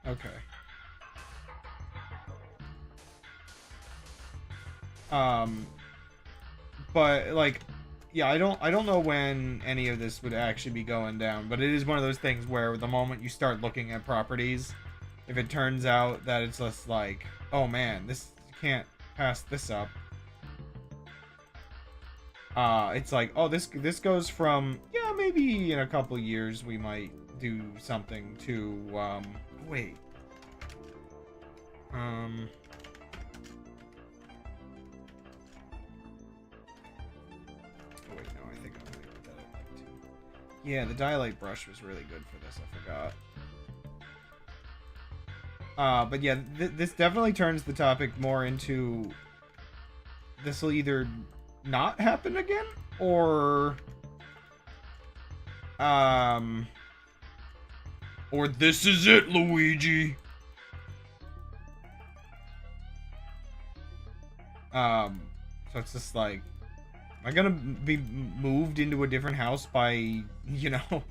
Okay. But like, yeah, I don't know when any of this would actually be going down, but it is one of those things where the moment you start looking at properties, if it turns out that it's just like, oh man, this you can't pass this up. It's like, oh, this goes from, yeah, maybe in a couple years we might do something to wait. Oh, wait, no, I think I'm gonna put that in like too. Yeah, the dialight brush was really good for this, I forgot. But yeah, this definitely turns the topic more into, this will either not happen again, or this is it, Luigi. So it's just like, am I gonna be moved into a different house by, you know,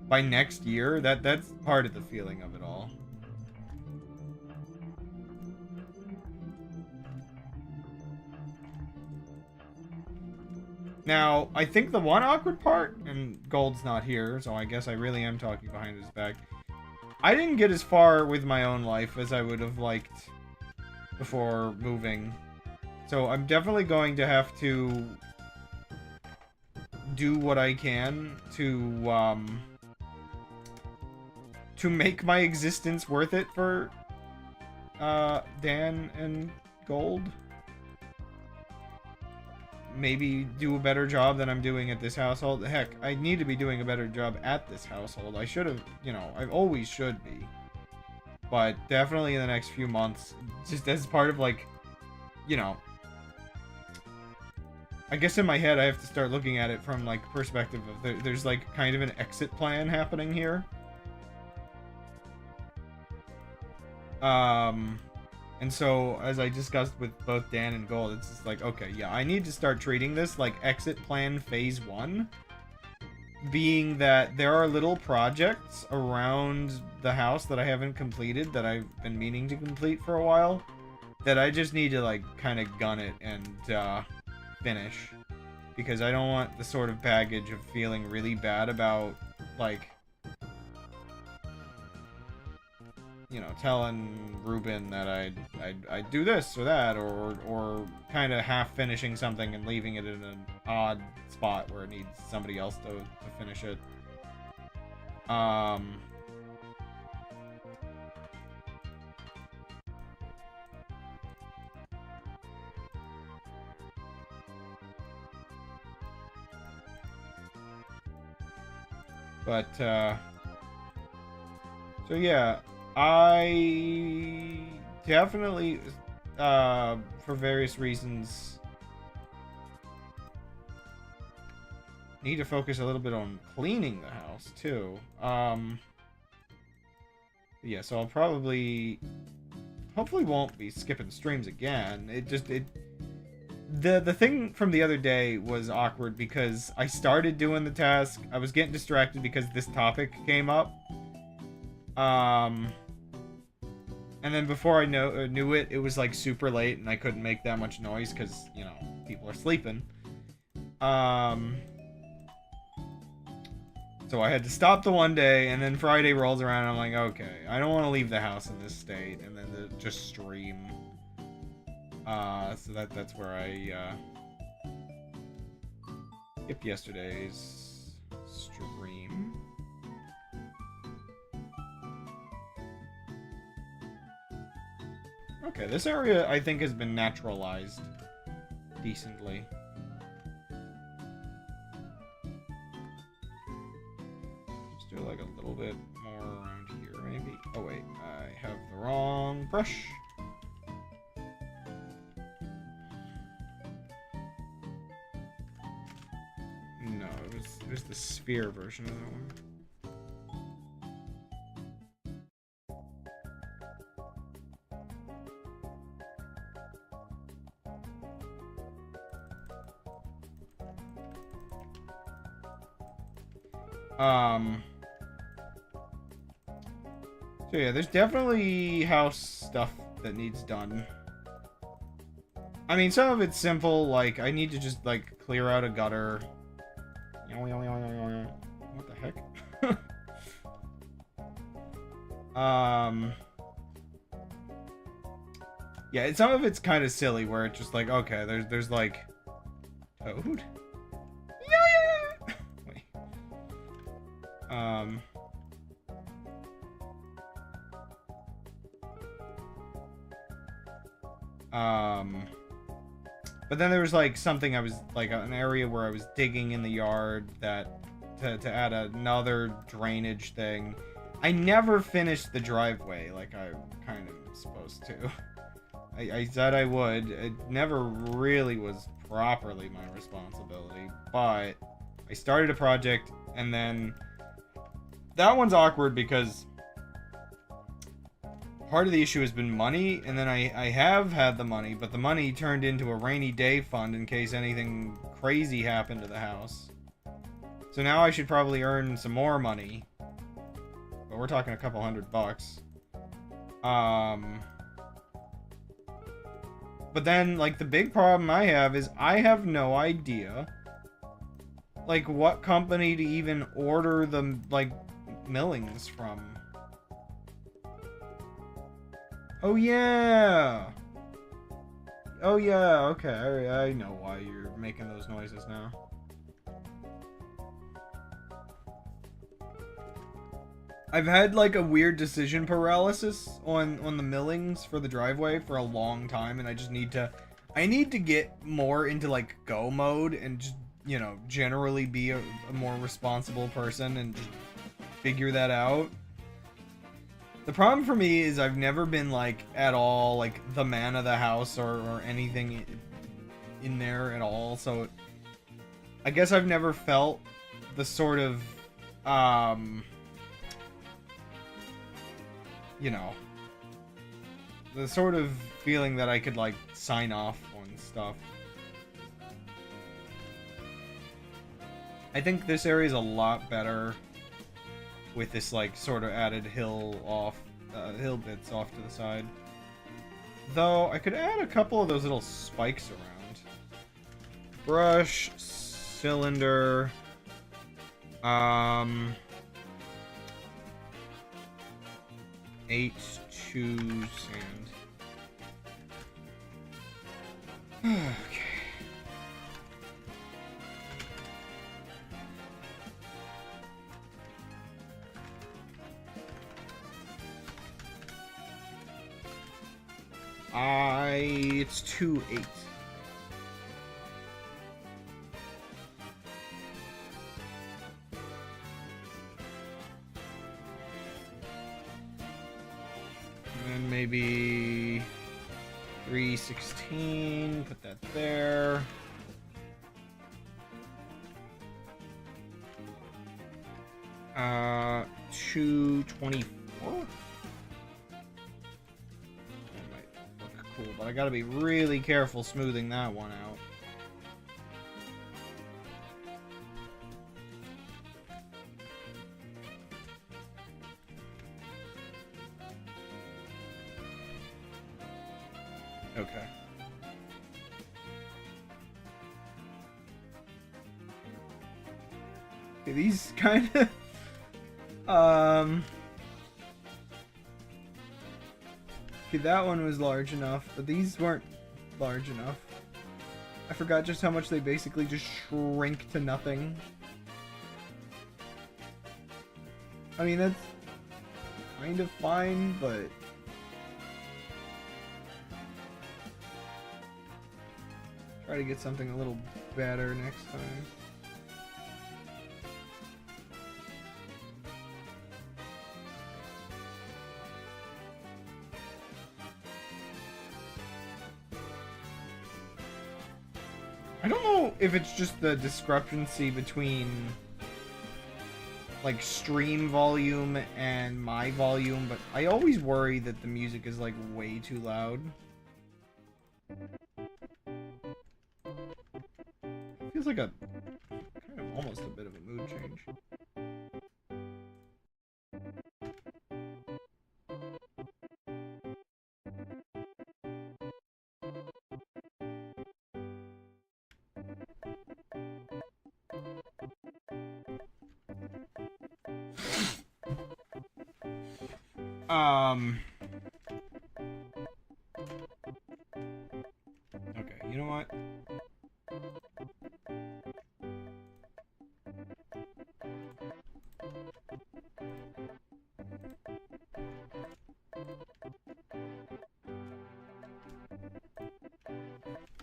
by next year? That's part of the feeling of it all. Now, I think the one awkward part, and Gold's not here, so I guess I really am talking behind his back. I didn't get as far with my own life as I would have liked before moving. So I'm definitely going to have to do what I can to make my existence worth it for Dan and Gold. Maybe do a better job than I'm doing at this household. Heck, I need to be doing a better job at this household. I should have, you know, I always should be. But definitely in the next few months, just as part of, like, you know, I guess in my head I have to start looking at it from, like, perspective of there's like kind of an exit plan happening here. And so, as I discussed with both Dan and Gold, it's just like, okay, yeah, I need to start treating this like exit plan phase 1. Being that there are little projects around the house that I haven't completed, that I've been meaning to complete for a while, that I just need to, like, kind of gun it and, finish. Because I don't want the sort of baggage of feeling really bad about, like, you know, telling Ruben that I'd do this or that, or kind of half finishing something and leaving it in an odd spot where it needs somebody else to finish it. But, so yeah, I definitely, for various reasons, need to focus a little bit on cleaning the house, too. Yeah, so I'll hopefully won't be skipping streams again. The thing from the other day was awkward because I started doing the task, I was getting distracted because this topic came up. And then before I knew it, it was like super late and I couldn't make that much noise because, you know, people are sleeping. So I had to stop the one day, and then Friday rolls around and I'm like, okay, I don't want to leave the house in this state, and then just stream. So that's where I skipped yesterday's stream. Okay, this area I think has been naturalized decently. Just do like a little bit more around here, maybe. Oh wait, I have the wrong brush. No, it was the sphere version of that one. So yeah, there's definitely house stuff that needs done. I mean, some of it's simple, like, I need to just, like, clear out a gutter. What the heck? Yeah, some of it's kind of silly, where it's just like, okay, there's like... Toad? Yeah! Wait. But then there was like something I was like an area where I was digging in the yard that to add another drainage thing. I never finished the driveway like I kind of supposed to. I said I would. It never really was properly my responsibility, but I started a project and then that one's awkward because part of the issue has been money, and then I have had the money, but the money turned into a rainy day fund in case anything crazy happened to the house. So now I should probably earn some more money. But we're talking a couple $100. But then, like, the big problem I have is I have no idea, like, what company to even order the, like, millings from. Oh, yeah! Oh, yeah, okay, I know why you're making those noises now. I've had, like, a weird decision paralysis on the millings for the driveway for a long time, and I just need to... I need to get more into, like, go mode and just, you know, generally be a more responsible person and just figure that out. The problem for me is I've never been, like, at all, like, the man of the house or anything in there at all, so I guess I've never felt the sort of, you know, the sort of feeling that I could, like, sign off on stuff. I think this area is a lot better with this, like, sort of added hill bits off to the side. Though, I could add a couple of those little spikes around. Brush, cylinder, H2 sand. Okay. It's 2-8. And then maybe 316, put that there. Uh, 224? Cool, but I gotta be really careful smoothing that one out. Okay. Okay, these kind of... Okay, that one was large enough, but these weren't large enough. I forgot just how much they basically just shrink to nothing. I mean, that's kind of fine, but... Try to get something a little better next time. I don't know if it's just the discrepancy between, like, stream volume and my volume, but I always worry that the music is, like, way too loud. It feels like a, kind of almost a bit of a mood change. Okay, you know what?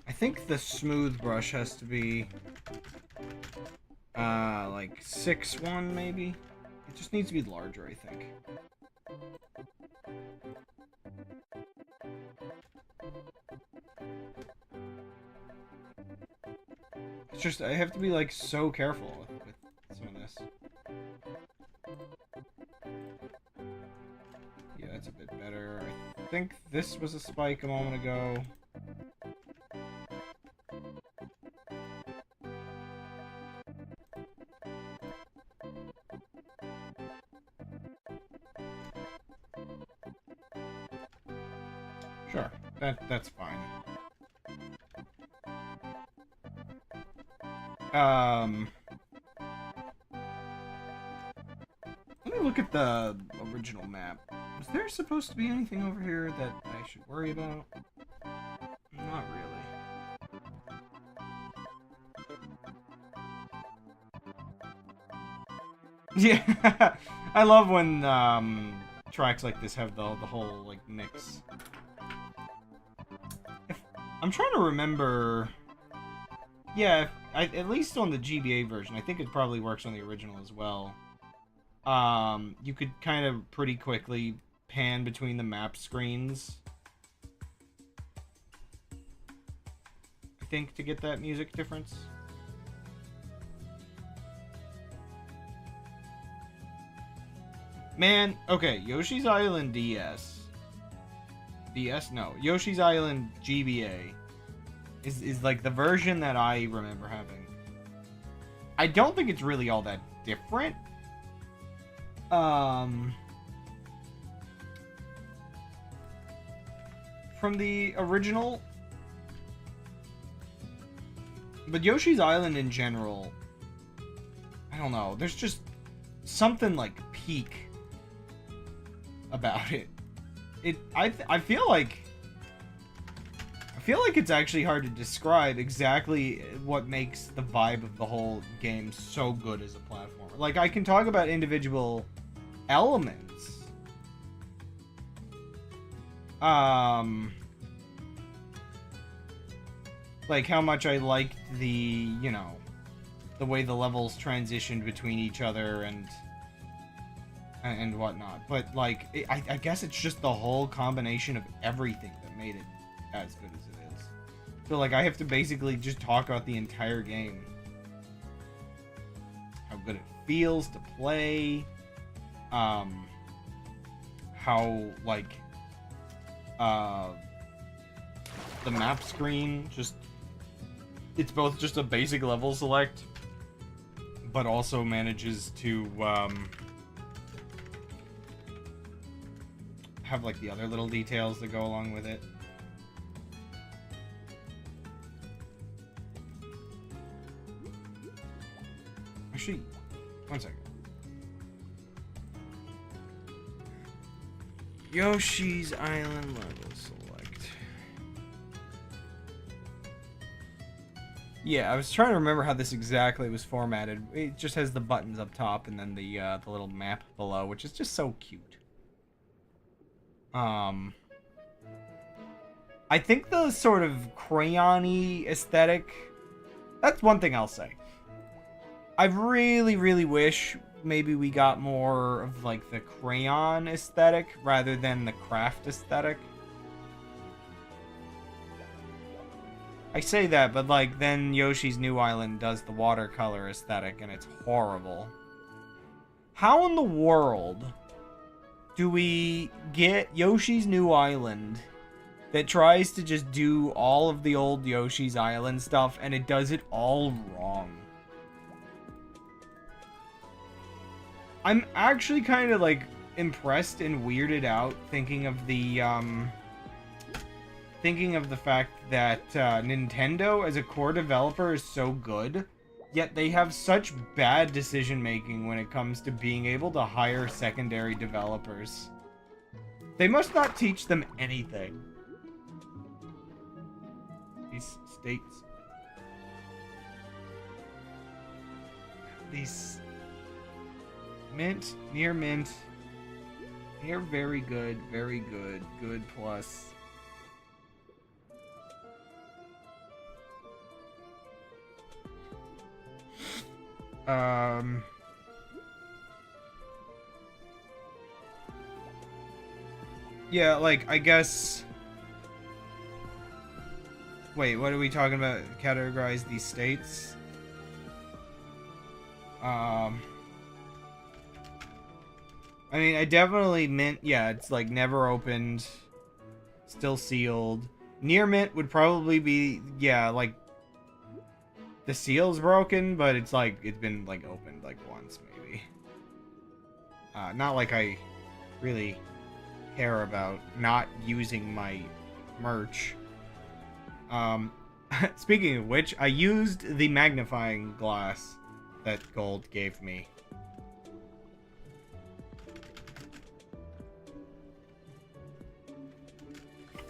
I think the smooth brush has to be like 6'1" maybe. It just needs to be larger, I think. It's just I have to be like so careful with some of this. Yeah, that's a bit better. I think this was a spike a moment ago. Sure, that's fine. Let me look at the original map. Was there supposed to be anything over here that I should worry about? Not really. Yeah, I love when tracks like this have the whole like mix. I'm trying to remember. Yeah, at least on the GBA version, I think it probably works on the original as well. You could kind of pretty quickly pan between the map screens, I think, to get that music difference. Man, okay, Yoshi's Island DS. DS? No, Yoshi's Island GBA is like the version that I remember having. I don't think it's really all that different. From the original. But Yoshi's Island in general, I don't know, there's just something like peak about it. I feel like it's actually hard to describe exactly what makes the vibe of the whole game so good as a platformer. Like, I can talk about individual elements. Like how much I liked the, you know, the way the levels transitioned between each other and whatnot. But, like, I guess it's just the whole combination of everything that made it as good as it is. So, like, I have to basically just talk about the entire game. How good it feels to play. How, like, the map screen just... It's both just a basic level select, but also manages to, have, like, the other little details that go along with it. Actually, one second. Yoshi's Island level select. Yeah, I was trying to remember how this exactly was formatted. It just has the buttons up top and then the little map below, which is just so cute. I think the sort of crayon-y aesthetic, that's one thing I'll say. I really, really wish maybe we got more of, like, the crayon aesthetic rather than the craft aesthetic. I say that, but, like, then Yoshi's New Island does the watercolor aesthetic, and it's horrible. How in the world do we get Yoshi's New Island that tries to just do all of the old Yoshi's Island stuff, and it does it all wrong? I'm actually kind of, like, impressed and weirded out thinking of the fact that Nintendo as a core developer is so good, yet they have such bad decision making when it comes to being able to hire secondary developers. They must not teach them anything. These states. These... Mint, near mint. Near very good, good plus. Yeah, like, I guess... Wait, what are we talking about? Categorize these states? I mean, I definitely mint... Yeah, it's, like, never opened. Still sealed. Near mint would probably be... Yeah, like... The seal's broken, but it's, like, it's been, like, opened, like, once, maybe. Not like I really care about not using my merch. Speaking of which, I used the magnifying glass that Gold gave me.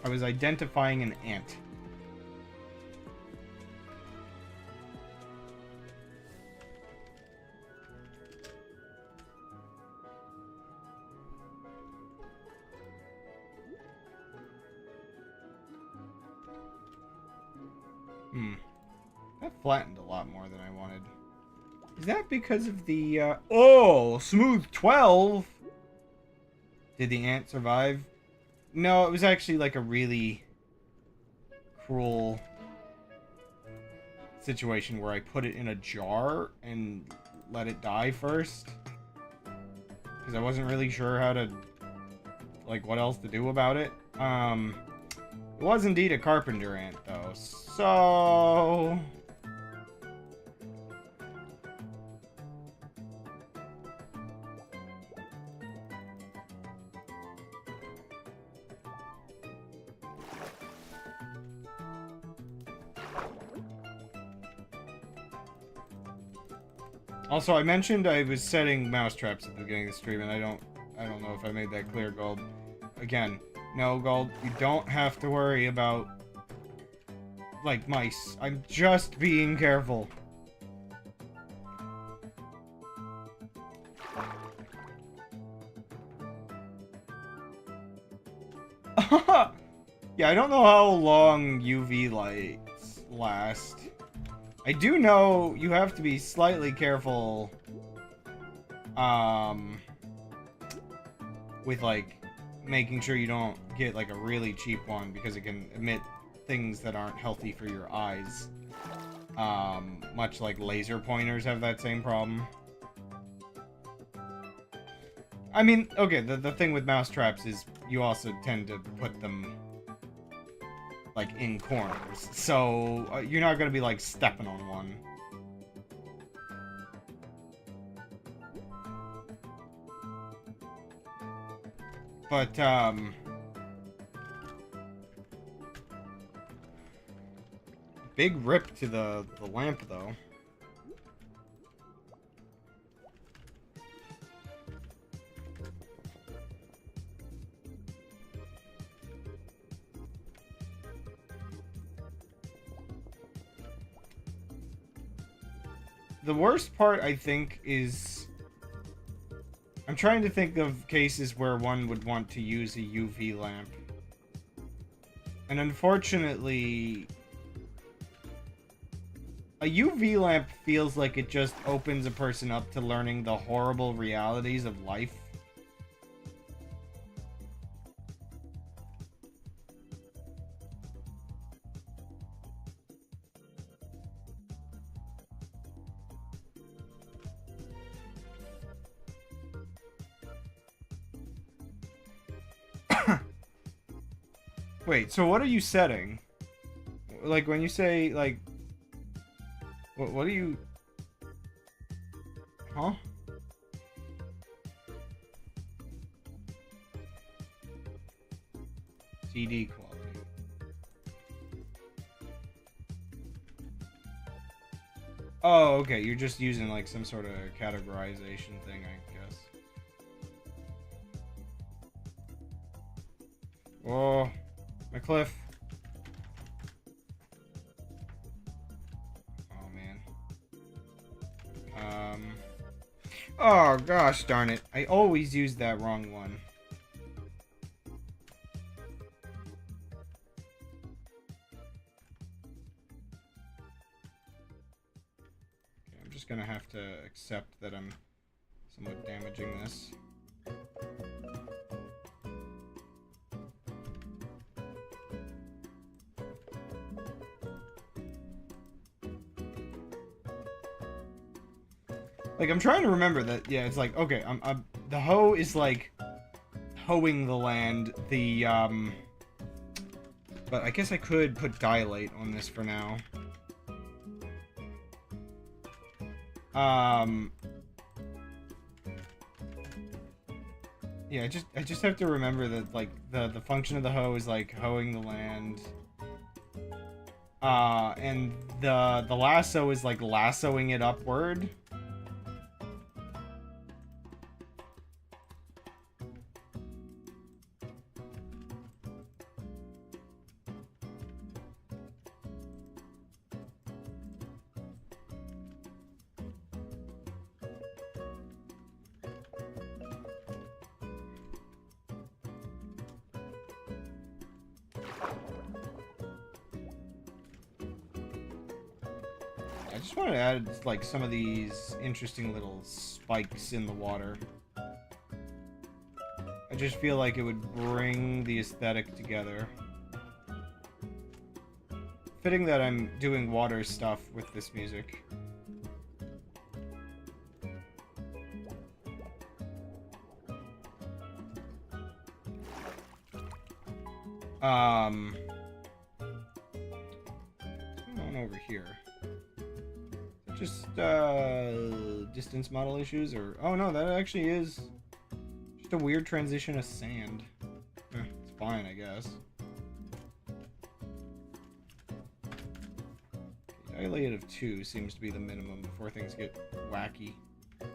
I was identifying an ant. That flattened a lot more than I wanted. Is that because of the, Oh! Smooth 12! Did the ant survive? No, it was actually, like, a really cruel situation where I put it in a jar and let it die first. Because I wasn't really sure how to... Like, what else to do about it. It was indeed a carpenter ant, though, so... Also, I mentioned I was setting mouse traps at the beginning of the stream, and I don't know if I made that clear, Gold. Again, no, Gold, you don't have to worry about, like, mice. I'm just being careful. Yeah, I don't know how long UV lights last. I do know you have to be slightly careful, with, like, making sure you don't get, like, a really cheap one, because it can emit things that aren't healthy for your eyes. Much like laser pointers have that same problem. I mean, okay, the thing with mouse traps is you also tend to put them, like, in corners, so you're not gonna be, like, stepping on one. But, big rip to the lamp, though. The worst part, I think, is... I'm trying to think of cases where one would want to use a UV lamp. And unfortunately... A UV lamp feels like it just opens a person up to learning the horrible realities of life. Wait, so what are you setting? Like, when you say, like... What are you... Huh? CD quality. Oh, okay, you're just using, like, some sort of categorization thing, I guess. Oh, my cliff. Oh, man. Oh, gosh darn it. I always use that wrong one. Okay, I'm just gonna have to accept that I'm somewhat damaging this. Like, I'm trying to remember that, yeah, it's like, okay, the hoe is, like, hoeing the land, but I guess I could put dilate on this for now. Yeah, I just have to remember that, like, the function of the hoe is, like, hoeing the land. And the lasso is, like, lassoing it upward. I just wanted to add, like, some of these interesting little spikes in the water. I just feel like it would bring the aesthetic together. Fitting that I'm doing water stuff with this music. What's going on over here? Just distance model issues, or oh no, that actually is just a weird transition of sand. It's fine, I guess. Dilate of 2 seems to be the minimum before things get wacky. Okay,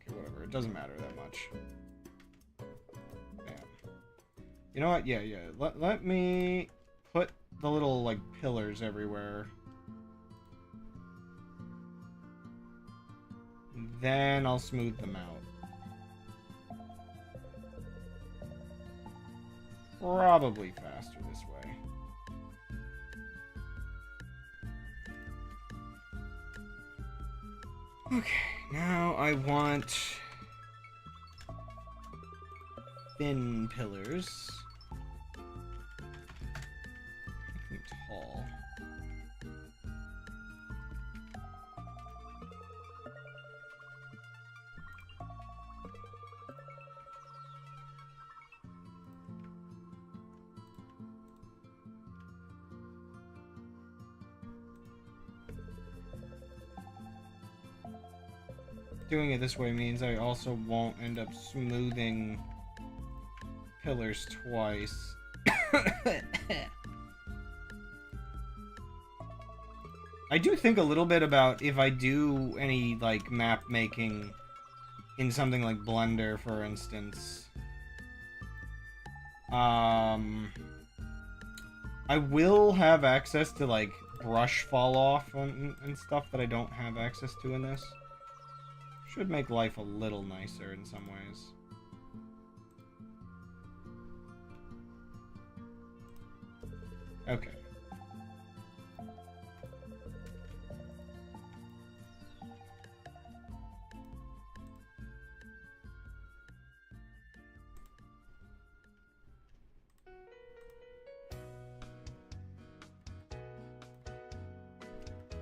whatever. It doesn't matter that much. Bam. You know what? Yeah. Let me put the little, like, pillars everywhere. Then I'll smooth them out. Probably faster this way. Okay, now I want thin pillars. Make them tall. Doing it this way means I also won't end up smoothing pillars twice. I do think a little bit about if I do any, like, map making in something like Blender, for instance. I will have access to, like, brush fall off and stuff that I don't have access to in this. Should make life a little nicer in some ways. Okay.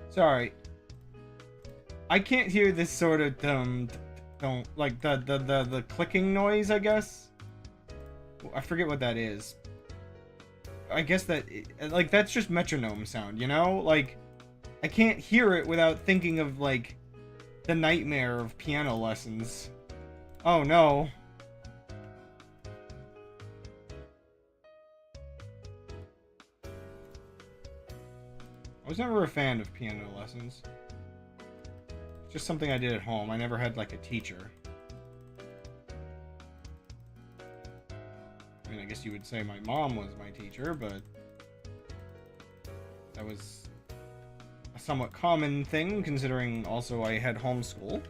Sorry. I can't hear this sort of like the clicking noise, I guess. I forget what that is. I guess that, like, that's just metronome sound, you know? Like, I can't hear it without thinking of, like, the nightmare of piano lessons. Oh no. I was never a fan of piano lessons. Just something I did at home. I never had, like, a teacher. guess you would say my mom was my teacher, but that was a somewhat common thing, considering also I had homeschool.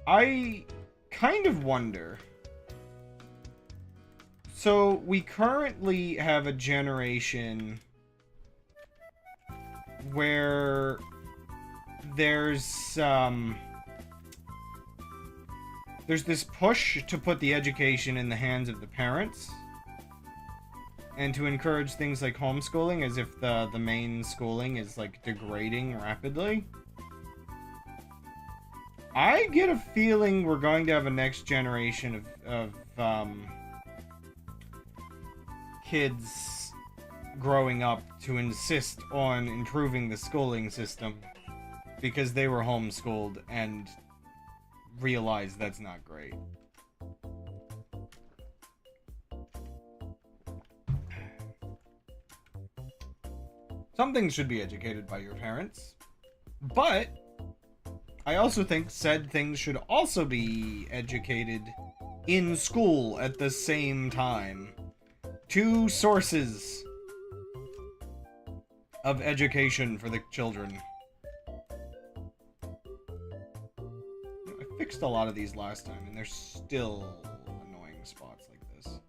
I kind of wonder. So, we currently have a generation where there's this push to put the education in the hands of the parents and to encourage things like homeschooling, as if the main schooling is like degrading rapidly. I get a feeling we're going to have a next generation of kids growing up to insist on improving the schooling system because they were homeschooled and realized that's not great. Some things should be educated by your parents, but I also think said things should also be educated in school at the same time. Two sources of education for the children. I fixed a lot of these last time, and there's still annoying spots like this.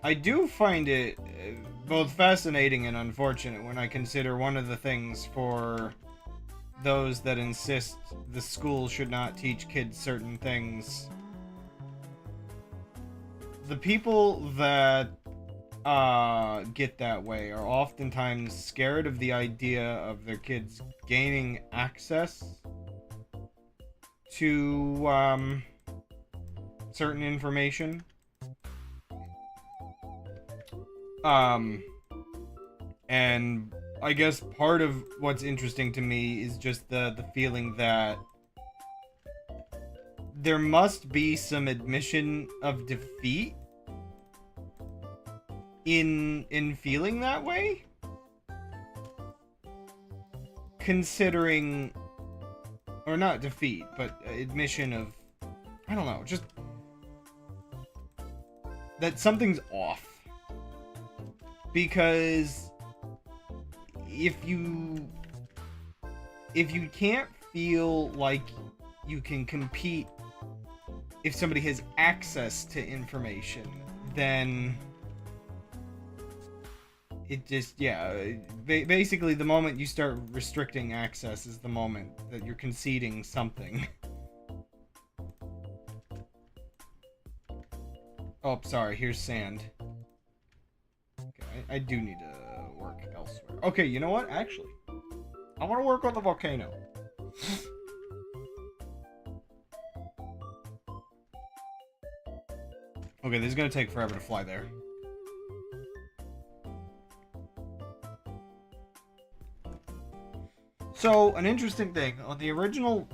I do find it both fascinating and unfortunate when I consider one of the things for those that insist the school should not teach kids certain things. The people that get that way are oftentimes scared of the idea of their kids gaining access to certain information. And I guess part of what's interesting to me is just the feeling that there must be some admission of defeat in feeling that way, considering, or not defeat, but admission of, I don't know, just that something's off. Because if you can't feel like you can compete if somebody has access to information, then it just, basically the moment you start restricting access is the moment that you're conceding something. Oh, sorry, here's sand. Okay, I do need to work elsewhere. Okay, you know what? Actually, I want to work on the volcano. Okay, this is going to take forever to fly there. So, an interesting thing, on the original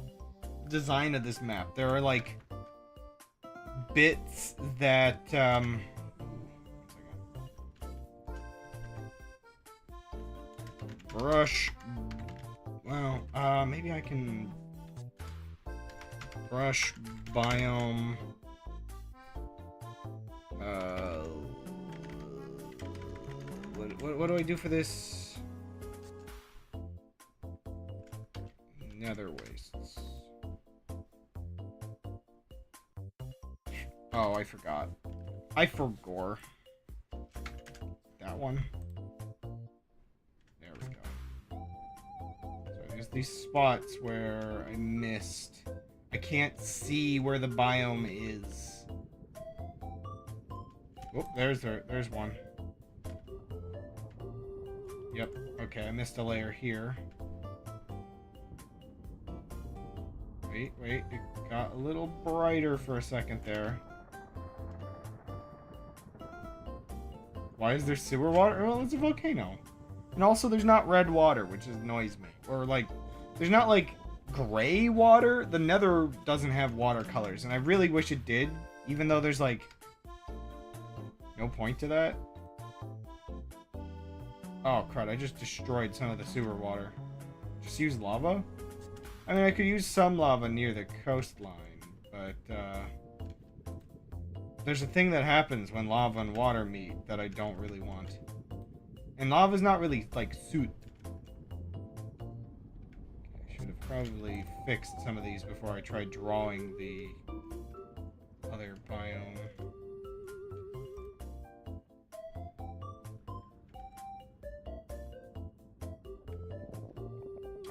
design of this map, there are, like, bits that, brush, well, maybe I can brush biome, what do I do for this? Nether wastes. Oh, I forgot. I forgot. That one. There we go. So there's these spots where I missed. I can't see where the biome is. Oh, there's one. Yep. Okay, I missed a layer here. Wait, it got a little brighter for a second there. Why is there sewer water? Well, it's a volcano. And also there's not red water, which annoys me. Or like There's not like gray water. The Nether doesn't have watercolors, and I really wish it did, even though there's like no point to that. Oh crud, I just destroyed some of the sewer water. Just use lava? I mean, I could use some lava near the coastline, but there's a thing that happens when lava and water meet that I don't really want. And lava's not really like suit. I should have probably fixed some of these before I tried drawing the other biome.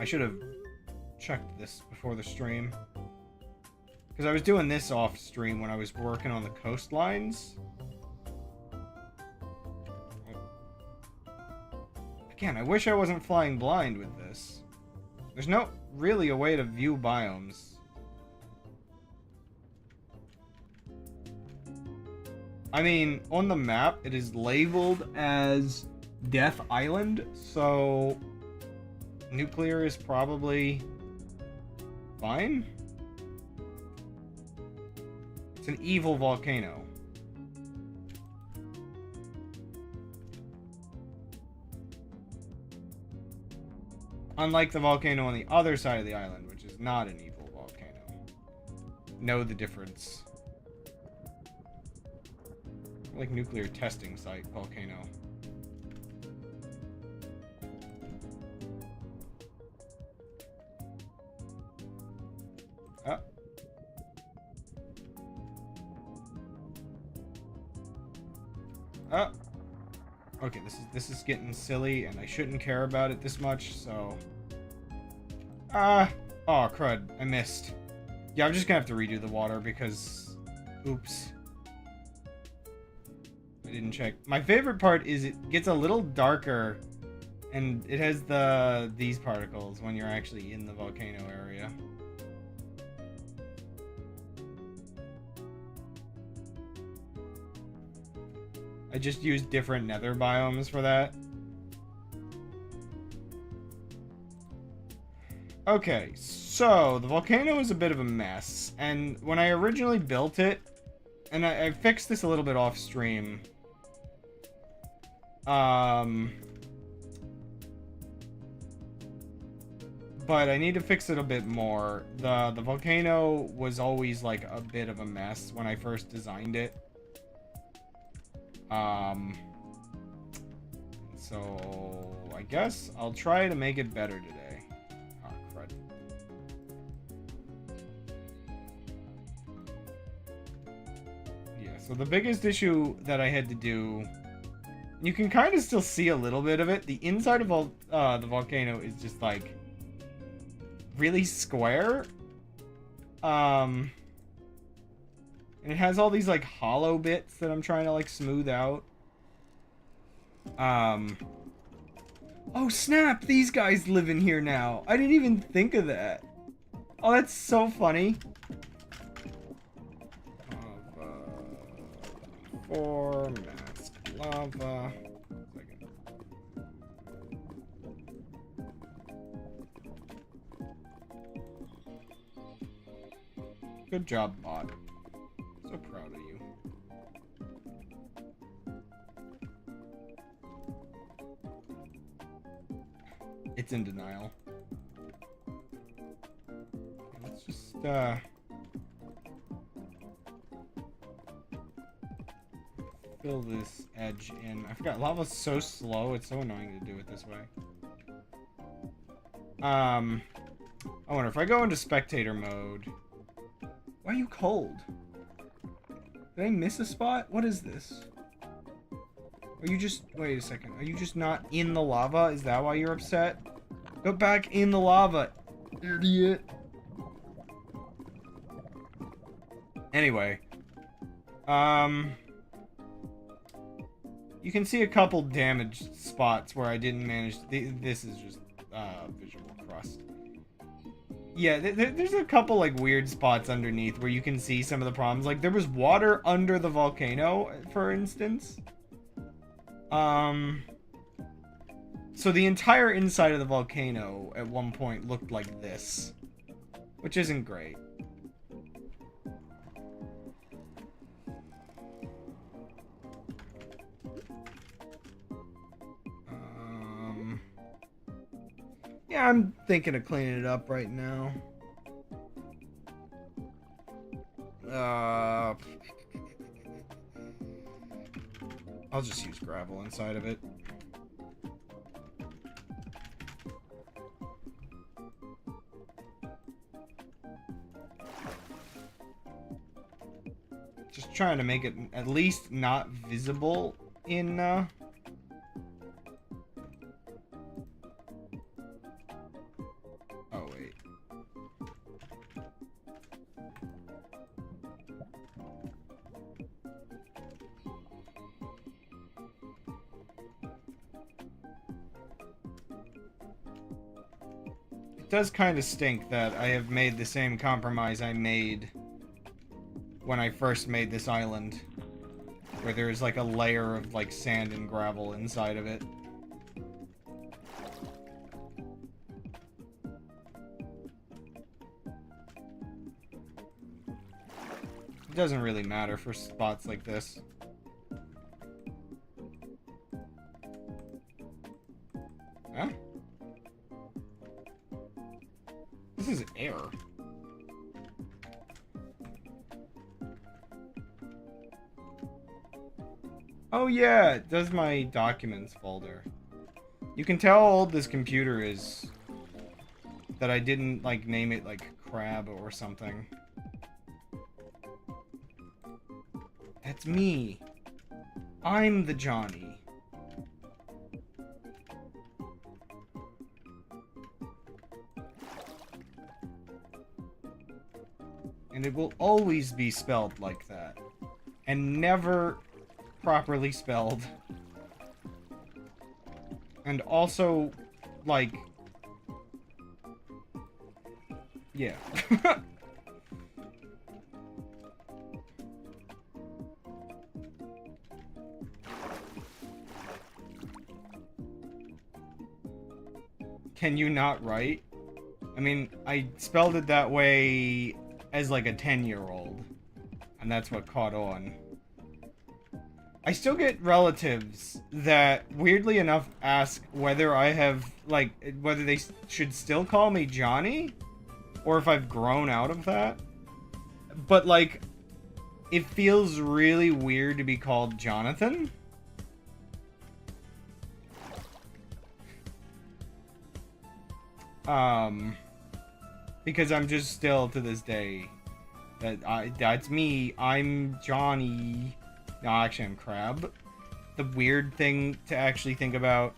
I should have checked this before the stream. Because I was doing this off stream when I was working on the coastlines. Again, I wish I wasn't flying blind with this. There's no really a way to view biomes. I mean, on the map, it is labeled as Death Island, so nuclear is probably fine. It's an evil volcano. Unlike the volcano on the other side of the island, which is not an evil volcano. Know the difference. Like nuclear testing site volcano. Okay, this is getting silly, and I shouldn't care about it this much, so... oh, crud. I missed. Yeah, I'm just gonna have to redo the water, because... Oops. I didn't check. My favorite part is it gets a little darker, and it has these particles when you're actually in the volcano area. I just used different nether biomes for that. Okay, so the volcano is a bit of a mess, and when I originally built it, and I fixed this a little bit off stream, but I need to fix it a bit more. The volcano was always like a bit of a mess when I first designed it. So I guess I'll try to make it better today. Oh, crud. Yeah, so the biggest issue that I had to do, you can kind of still see a little bit of it. The inside of the volcano is just like really square. And it has all these like hollow bits that I'm trying to like smooth out. Oh snap, these guys live in here now. I didn't even think of that. Oh, that's so funny. Four mask lava. Good job, bot. So proud of you. It's in denial. Let's just fill this edge in. I forgot, lava's so slow, it's so annoying to do it this way. I wonder if I go into spectator mode. Why are you cold? Did I miss a spot? What is this? Are you just... Wait a second. Are you just not in the lava? Is that why you're upset? Go back in the lava, idiot. Anyway. You can see a couple damaged spots where I didn't manage... This is just visual crust. Yeah, there's a couple like weird spots underneath where you can see some of the problems. Like there was water under the volcano, for instance. So the entire inside of the volcano at one point looked like this, which isn't great. Yeah, I'm thinking of cleaning it up right now. I'll just use gravel inside of it. Just trying to make it at least not visible in, Oh, wait. It does kind of stink that I have made the same compromise I made when I first made this island, where there's like a layer of like sand and gravel inside of it. It doesn't really matter for spots like this. Huh? This is air. Oh yeah, it does my documents folder. You can tell how old this computer is. That I didn't, like, name it, like, Crab or something. That's me. I'm the Johnny. And it will always be spelled like that. And never properly spelled. And also, like... yeah. Can you not write? I mean, I spelled it that way as like a 10-year-old. And that's what caught on. I still get relatives that, weirdly enough, ask whether I have, like, whether they should still call me Johnny? Or if I've grown out of that. But, like, it feels really weird to be called Jonathan. Because I'm just still, to this day, that's me, I'm Johnny. No, actually, I'm Crab. The weird thing to actually think about.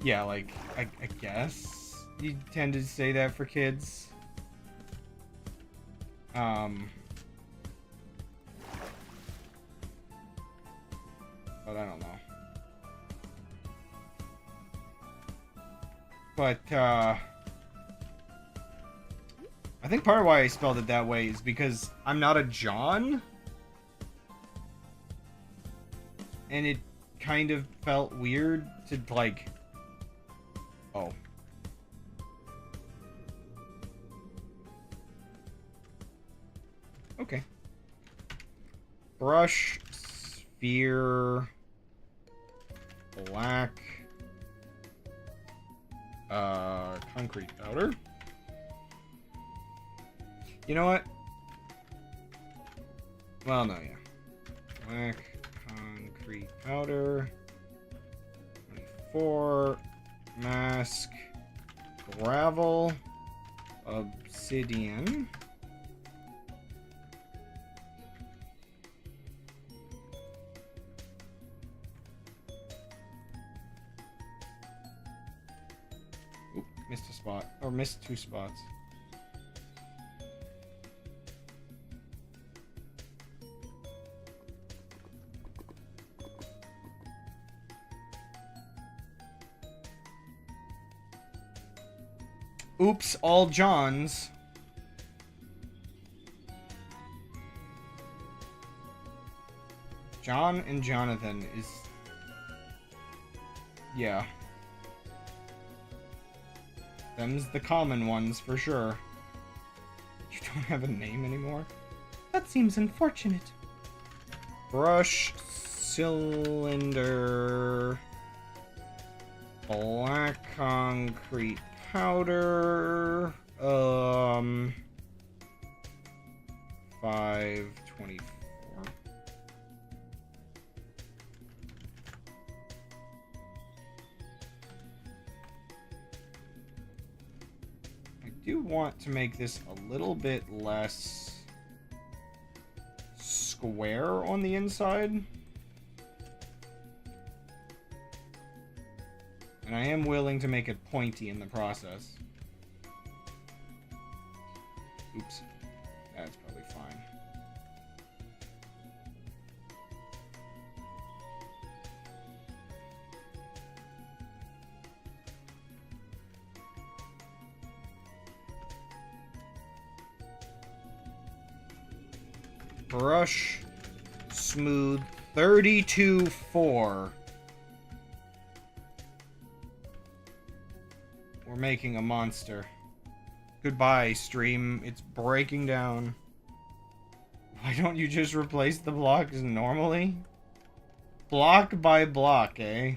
Yeah, like, I guess you tend to say that for kids. But I don't know. But, I think part of why I spelled it that way is because I'm not a John. And it kind of felt weird to, like... Oh. Okay. Brush, sphere, black, concrete powder. You know what? Well, no, yeah. Black, concrete powder, 24, mask, gravel, obsidian. Oop, missed a spot. Or missed 2 spots. Oops, all Johns. John and Jonathan is... Yeah. Them's the common ones, for sure. You don't have a name anymore? That seems unfortunate. Brush, cylinder, black concrete powder, 524. I do want to make this a little bit less square on the inside. And I am willing to make it pointy in the process. Oops. That's probably fine. Brush smooth 32-4. We're making a monster. Goodbye, stream. It's breaking down. Why don't you just replace the blocks normally? Block by block, eh?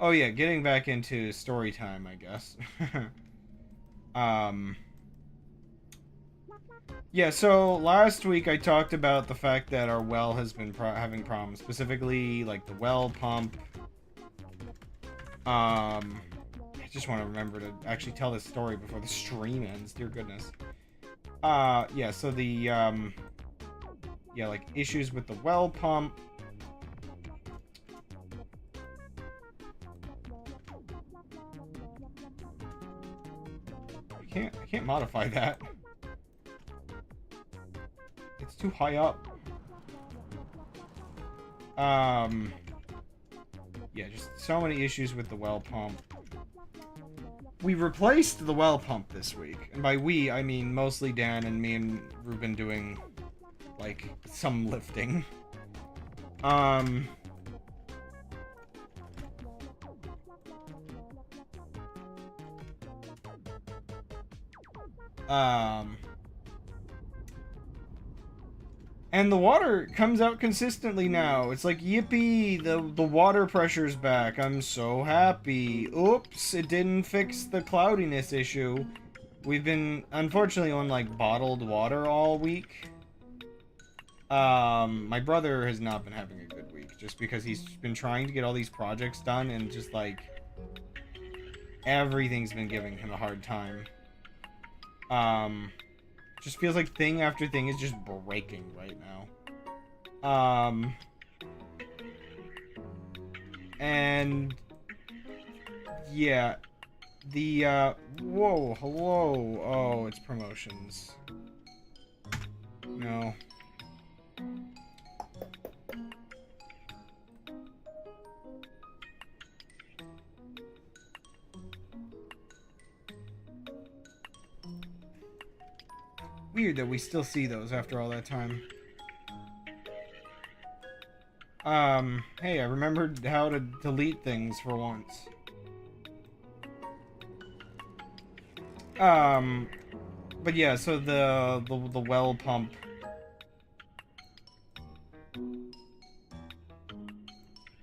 Oh yeah, getting back into story time, I guess. Yeah, so last week I talked about the fact that our well has been having problems, specifically like the well pump. I just want to remember to actually tell this story before the stream ends, dear goodness. Yeah, so the, yeah, like issues with the well pump. I can't modify that. It's too high up. Yeah, just so many issues with the well pump. We replaced the well pump this week. And by we, I mean mostly Dan and me and Ruben doing, like, some lifting. And the water comes out consistently now. It's like, yippee, the water pressure's back. I'm so happy. Oops, it didn't fix the cloudiness issue. We've been, unfortunately, on, like, bottled water all week. My brother has not been having a good week, just because he's been trying to get all these projects done, and just, like, everything's been giving him a hard time. Just feels like thing after thing is just breaking right now. And yeah, the whoa, hello. Oh, it's promotions. No. Weird that we still see those after all that time. Hey, I remembered how to delete things for once. But yeah, so the well pump.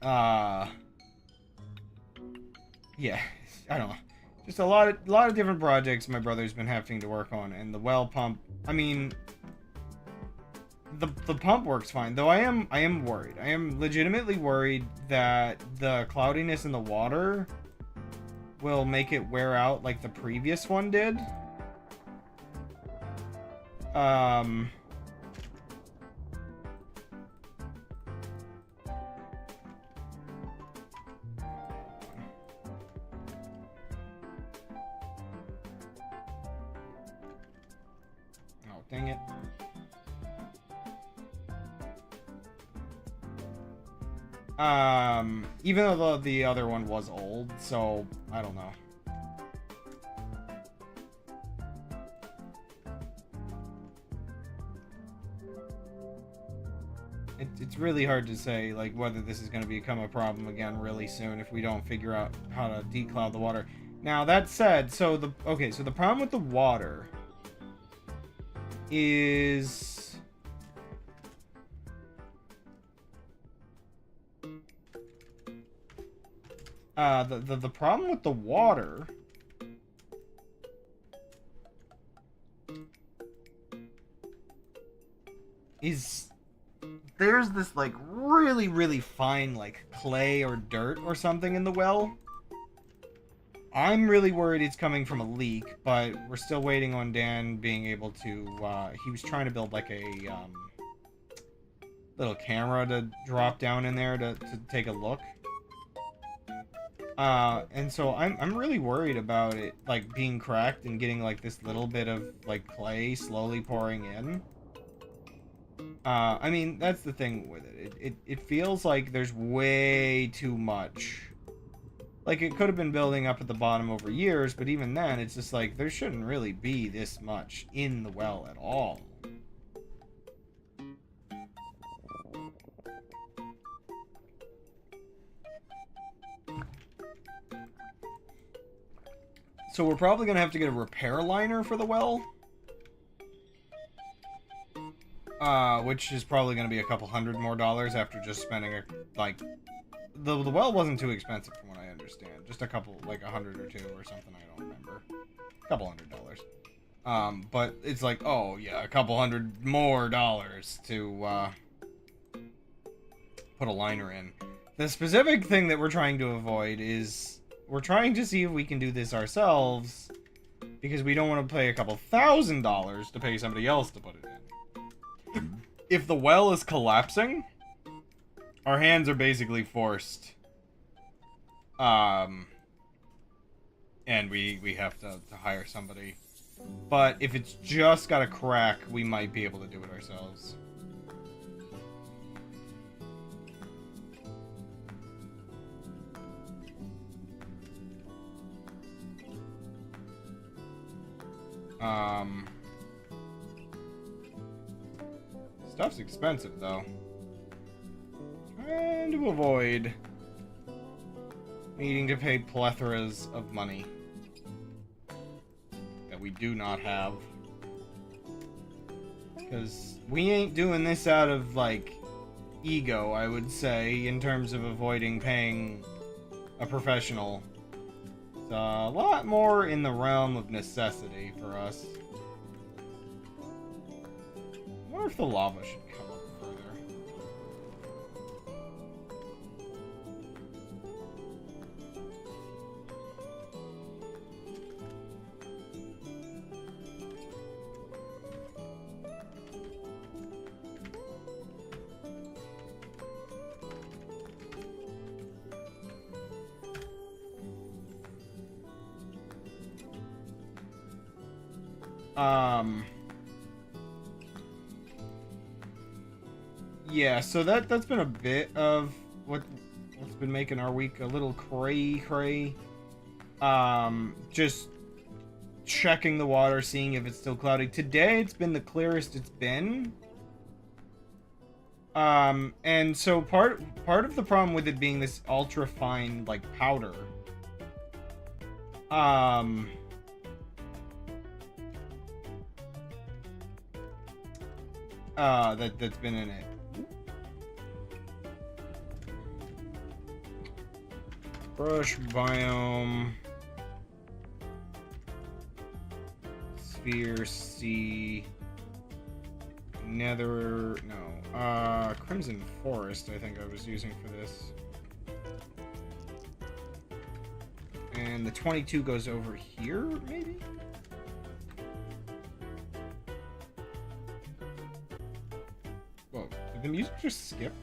Yeah, I don't know. Just a lot of different projects my brother's been having to work on, and the well pump. I mean, the pump works fine, though I am worried. I am legitimately worried that the cloudiness in the water will make it wear out like the previous one did. Dang it. Even though the other one was old, so I don't know. It's really hard to say, like, whether this is going to become a problem again really soon if we don't figure out how to decloud the water. Now, that said, so the problem with the water is... the problem with the water is there's this like really fine like clay or dirt or something in the well. I'm really worried it's coming from a leak, but we're still waiting on Dan being able to he was trying to build like a little camera to drop down in there to take a look. And so I'm really worried about it like being cracked and getting like this little bit of like clay slowly pouring in. I mean, that's the thing with it. It feels like there's way too much. Like, it could have been building up at the bottom over years, but even then, it's just like, there shouldn't really be this much in the well at all. So we're probably going to have to get a repair liner for the well. Which is probably going to be a couple $100 more after just spending the well wasn't too expensive from what I understand. Just a couple, like $100 or $2 or something, I don't remember. A couple $100. But it's like, oh yeah, a couple $100 more to put a liner in. The specific thing that we're trying to avoid is we're trying to see if we can do this ourselves because we don't want to pay a couple $1,000 to pay somebody else to put it in. If the well is collapsing, our hands are basically forced. And we have to hire somebody. But if it's just got a crack, we might be able to do it ourselves. Stuff's expensive, though. Trying to avoid needing to pay plethoras of money that we do not have. Because we ain't doing this out of, like, ego, I would say, in terms of avoiding paying a professional. It's a lot more in the realm of necessity for us. I wonder if the lava should come up further. Yeah, so that's been a bit of what's been making our week a little cray. Just checking the water, seeing if it's still cloudy. Today it's been the clearest it's been. And so part of the problem with it being this ultra fine like powder, that's been in it. Brush biome. Sphere C. Nether. No. Crimson Forest, I think I was using for this. And the 22 goes over here, maybe? Whoa. Did the music just skip?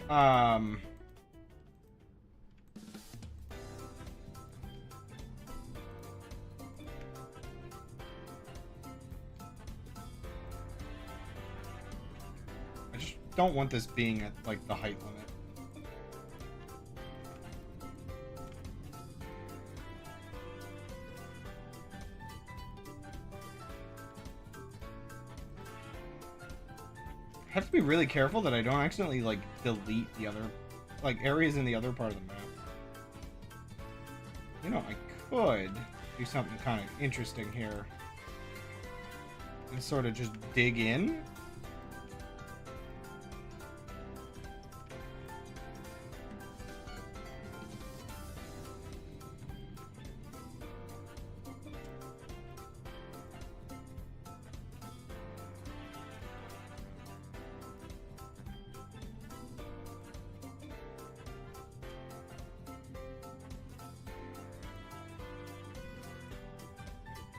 I just don't want this being at, like, the height limit. have to be really careful that I don't accidentally, like, delete the other, like, areas in the other part of the map. You know, I could do something kind of interesting here. And sort of just dig in.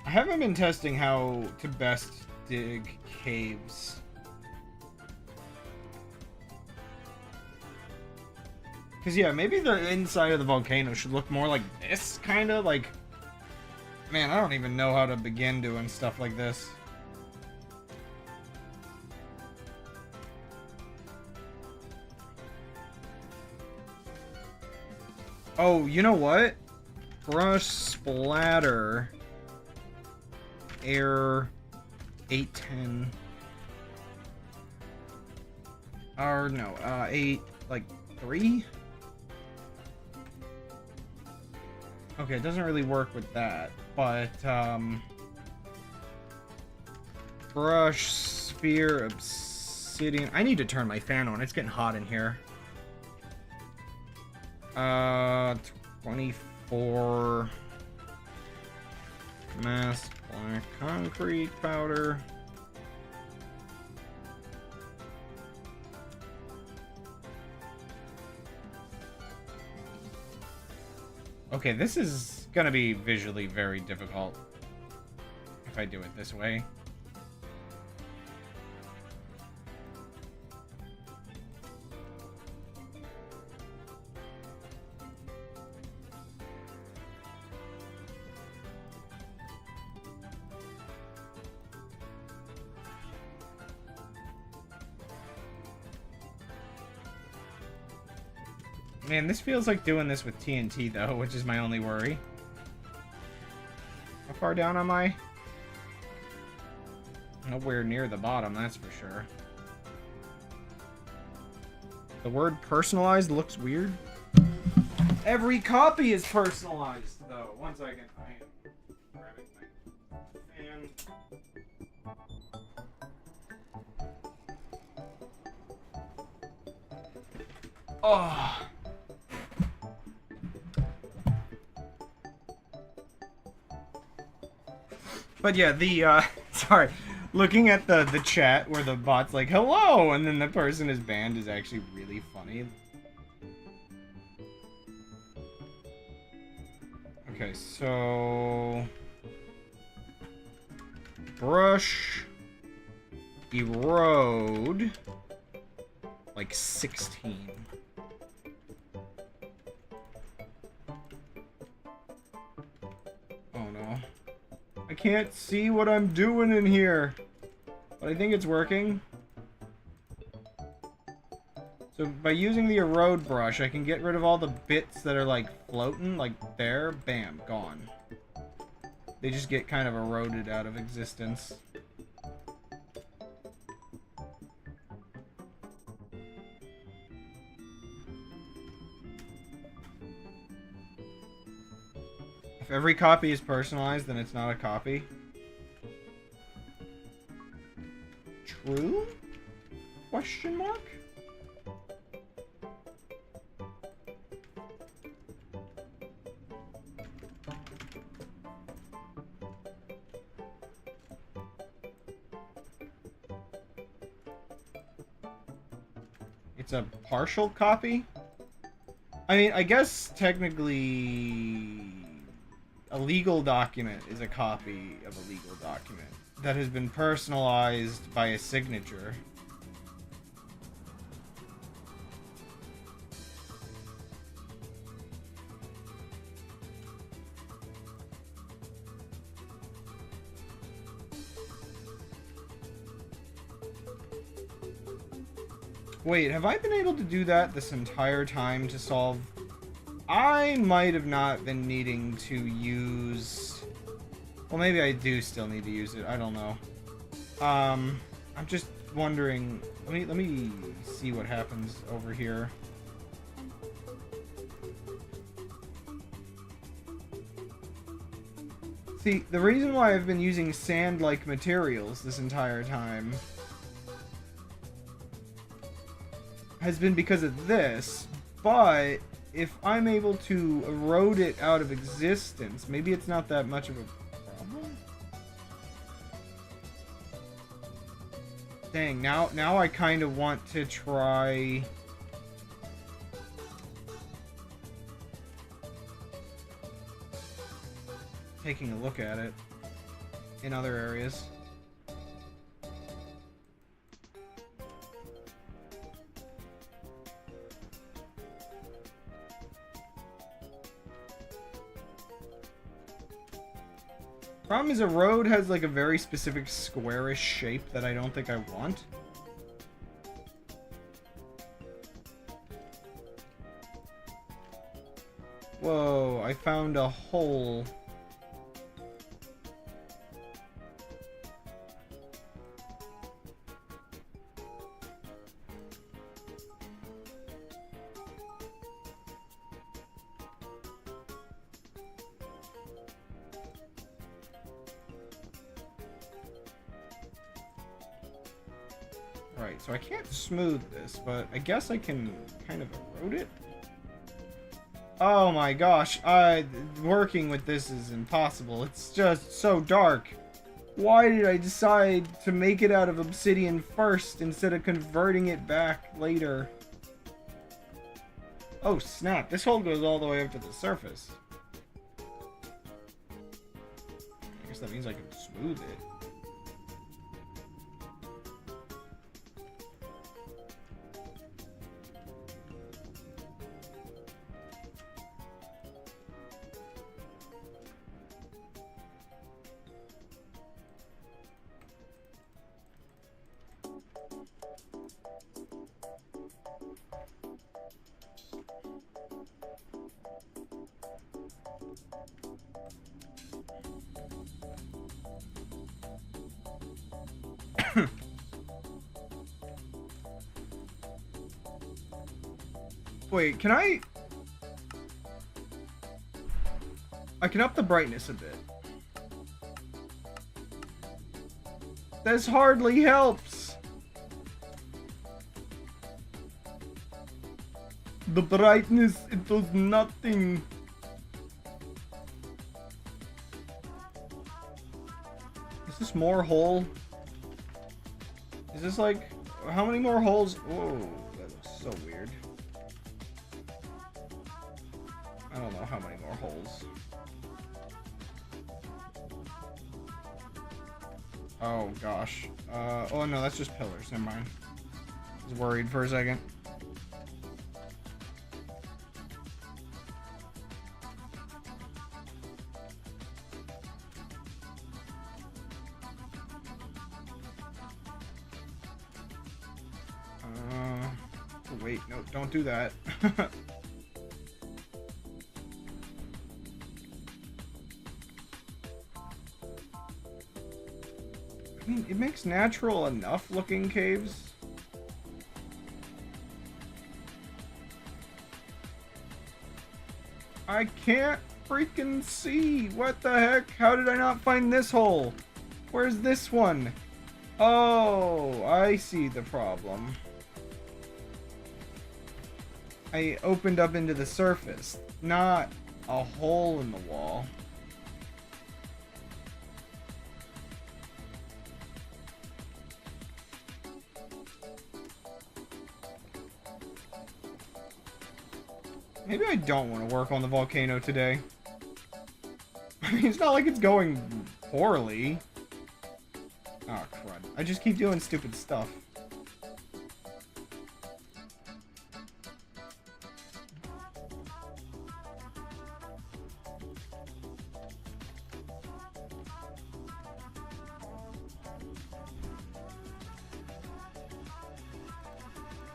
I haven't been testing how to best dig caves. Because, yeah, maybe the inside of the volcano should look more like this, kind of. Like, man, I don't even know how to begin doing stuff like this. Oh, you know what? Brush splatter. Air 810 or no 8 like 3. Okay, it doesn't really work with that, but brush sphere obsidian. I need to turn my fan on, it's getting hot in here. 24 mass black concrete powder. Okay, this is gonna be visually very difficult if I do it this way. Man, this feels like doing this with TNT, though, which is my only worry. How far down am I? Nowhere near the bottom, that's for sure. The word personalized looks weird. Every copy is personalized, though. One second. I am grabbing my fan. Oh. But yeah, the, sorry, looking at the chat where the bot's like, hello, and then the person is banned is actually really funny. Okay, so... brush... erode... like 16. Oh no. I can't see what I'm doing in here. But I think it's working. So by using the erode brush, I can get rid of all the bits that are like floating, like there, bam, gone. They just get kind of eroded out of existence. If every copy is personalized, then it's not a copy. True? Question mark? It's a partial copy? I mean, I guess technically a legal document is a copy of a legal document that has been personalized by a signature. Wait, have I been able to do that this entire time to solve... I might have not been needing to use... Well, maybe I do still need to use it. I don't know. I'm just wondering Let me see what happens over here. See, the reason why I've been using sand-like materials this entire time has been because of this, but if I'm able to erode it out of existence, maybe it's not that much of a problem? Dang, now I kind of want to try... taking a look at it in other areas. Problem is, a road has like a very specific squarish shape that I don't think I want. Whoa, I found a hole. Right, so I can't smooth this, but I guess I can kind of erode it. Oh my gosh, working with this is impossible. It's just so dark. Why did I decide to make it out of obsidian first instead of converting it back later? Oh snap, this hole goes all the way up to the surface. I guess that means I can smooth it. Wait, can I can up the brightness a bit. This hardly helps. The brightness, it does nothing. Is this more hole? Is this like, how many more holes? Whoa, that looks so weird. I don't know how many more holes. Oh gosh. Oh no, that's just pillars. Never mind. I was worried for a second. Oh, wait, no, don't do that. I mean, it makes natural enough looking caves. I can't freaking see. What the heck? How did I not find this hole? Where's this one? Oh, I see the problem. I opened up into the surface, not a hole in the wall. Maybe I don't want to work on the volcano today. I mean, it's not like it's going poorly. Oh, crud. I just keep doing stupid stuff.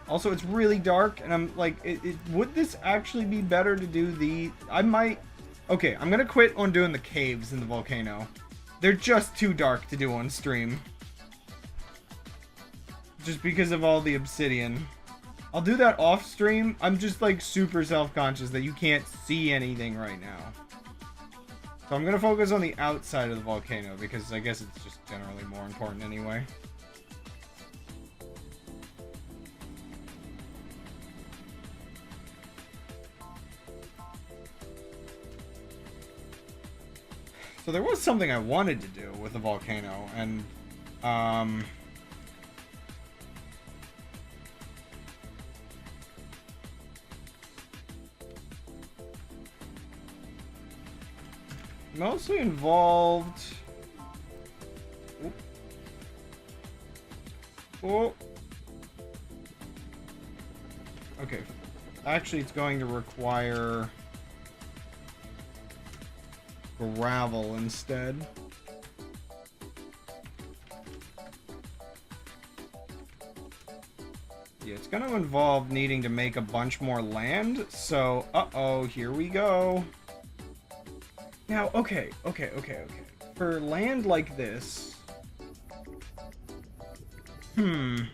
Also, it's really dark, and I'm like, would this actually be better to do the... I might... Okay, I'm gonna quit on doing the caves in the volcano. They're just too dark to do on stream. just because of all the obsidian. I'll do that off stream. I'm just like super self-conscious that you can't see anything right now. So I'm gonna focus on the outside of the volcano because I guess it's just generally more important anyway. So there was something I wanted to do with the volcano, and mostly involved. Oh. Okay. Actually, it's going to require gravel instead. Yeah, it's going to involve needing to make a bunch more land. So, uh-oh, here we go. Now, okay. For land like this... No,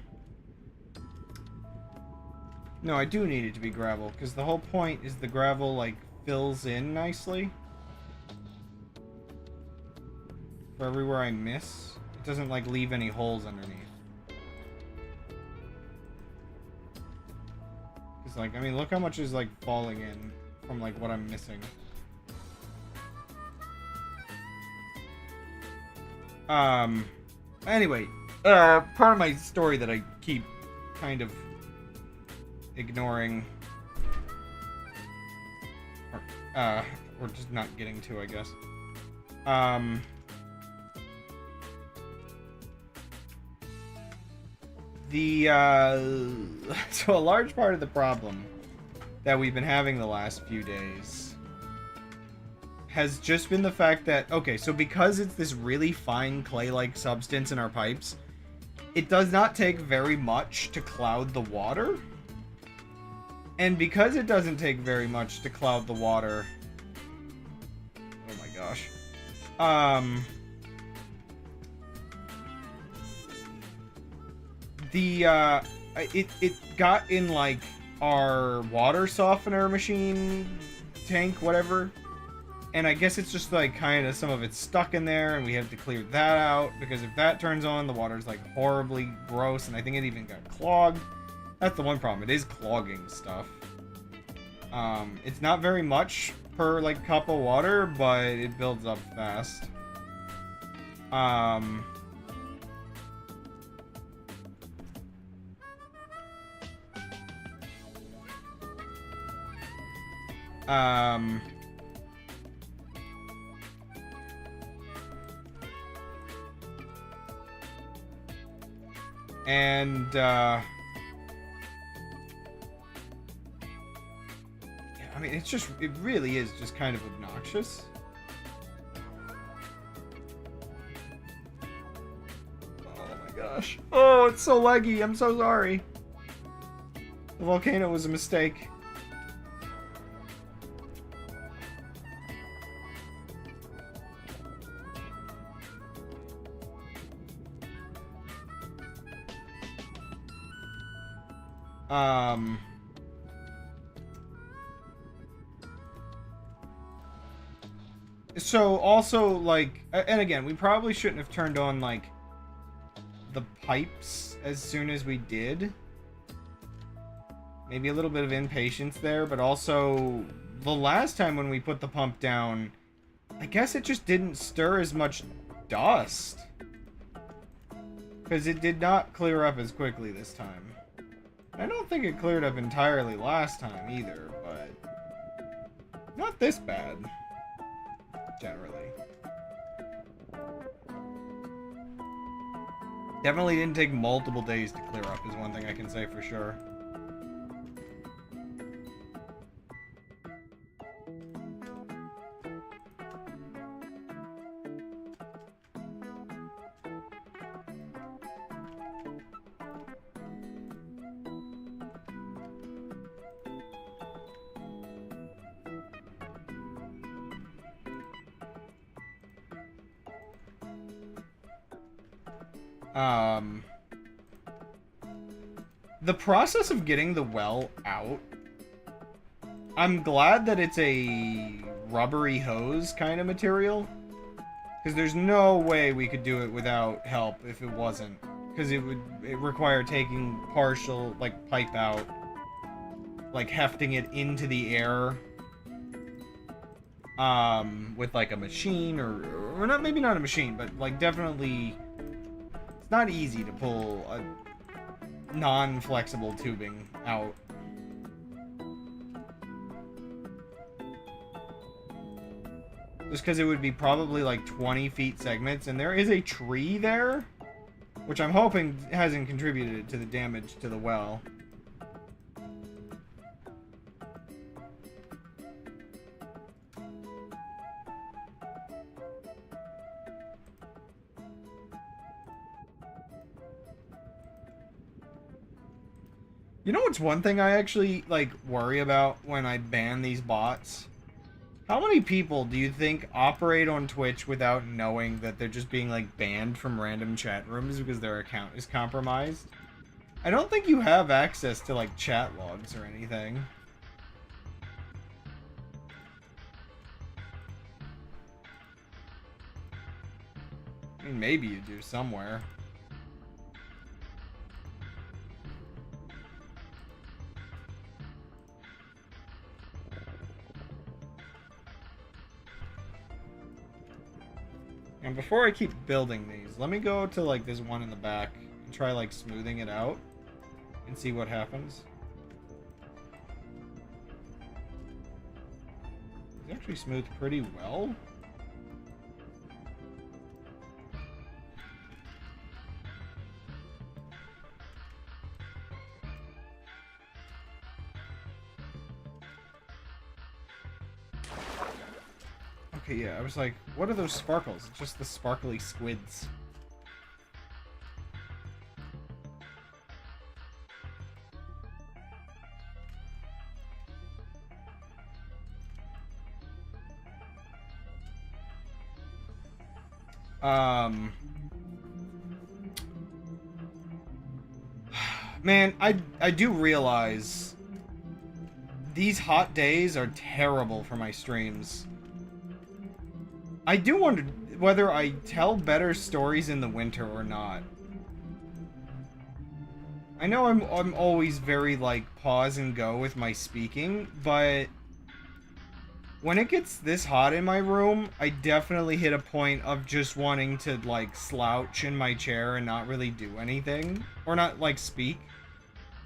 I do need it to be gravel, because the whole point is the gravel, like, fills in nicely. For everywhere I miss. It doesn't, like, leave any holes underneath. Because, like, I mean, look how much is, like, falling in from, like, what I'm missing. Anyway, part of my story that I keep kind of ignoring, or just not getting to, I guess. So a large part of the problem that we've been having the last few days has just been the fact that, okay, so because it's this really fine clay-like substance in our pipes, it does not take very much to cloud the water. And because it doesn't take very much to cloud the water... Oh my gosh. It got in, like, our water softener machine tank, whatever. And I guess it's just, like, kind of some of it's stuck in there, and we have to clear that out, because if that turns on, the water's, like, horribly gross, and I think it even got clogged. That's the one problem. It is clogging stuff. It's not very much per, like, cup of water, but it builds up fast. And, yeah, I mean, it's just, it really is just kind of obnoxious. Oh my gosh. Oh, it's so laggy. I'm so sorry. The volcano was a mistake. So also, like, and again, we probably shouldn't have turned on, like, the pipes as soon as we did. Maybe a little bit of impatience there, but also the last time when we put the pump down, I guess it just didn't stir as much dust. Because it did not clear up as quickly this time. I don't think it cleared up entirely last time either, but not this bad, generally. Definitely didn't take multiple days to clear up is one thing I can say for sure. the process of getting the well out, I'm glad that it's a rubbery hose kind of material. Because there's no way we could do it without help if it wasn't. Because it require taking partial, like, pipe out, like, hefting it into the air, with, like, a machine, or not, maybe not a machine, but, like, definitely, it's not easy to pull a non-flexible tubing out. Just because it would be probably, like, 20 feet segments, and there is a tree there, which I'm hoping hasn't contributed to the damage to the well. You know what's one thing I actually, like, worry about when I ban these bots? How many people do you think operate on Twitch without knowing that they're just being, like, banned from random chat rooms because their account is compromised? I don't think you have access to, like, chat logs or anything. I mean, maybe you do somewhere. And before I keep building these, let me go to, like, this one in the back and try, like, smoothing it out and see what happens. It's actually smoothed pretty well. Okay, yeah, I was like, what are those sparkles? It's just the sparkly squids. Man, I do realize these hot days are terrible for my streams. I do wonder whether I tell better stories in the winter or not. I know I'm always very, like, pause and go with my speaking, but when it gets this hot in my room, I definitely hit a point of just wanting to, like, slouch in my chair and not really do anything. Or not, like, speak.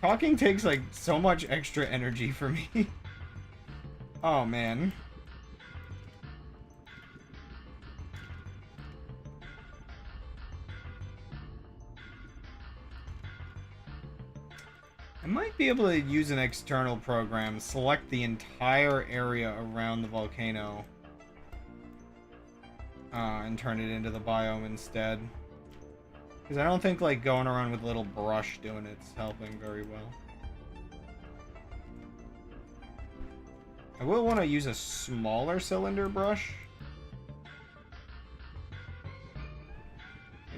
Talking takes, like, so much extra energy for me. Oh, man. I might be able to use an external program, select the entire area around the volcano, and turn it into the biome instead. Because I don't think, like, going around with a little brush doing it's helping very well. I will want to use a smaller cylinder brush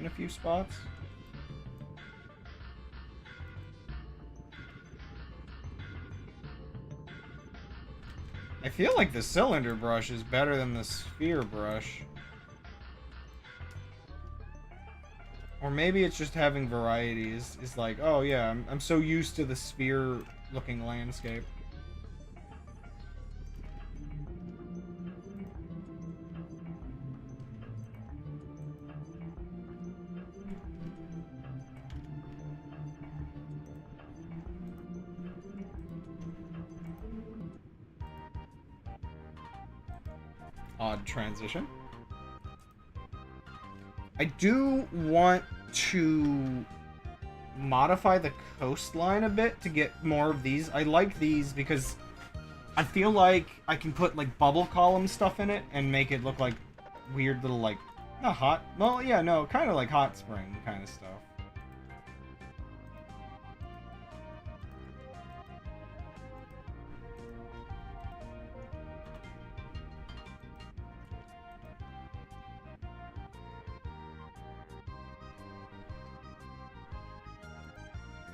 in a few spots. I feel like the cylinder brush is better than the sphere brush. Or maybe it's just having varieties. It's like, oh yeah, I'm so used to the sphere-looking landscape. Odd transition. I do want to modify the coastline a bit to get more of these. I like these because I feel like I can put, like, bubble column stuff in it and make it look like weird little, like, not hot, well, yeah, no, kind of like hot spring kind of stuff.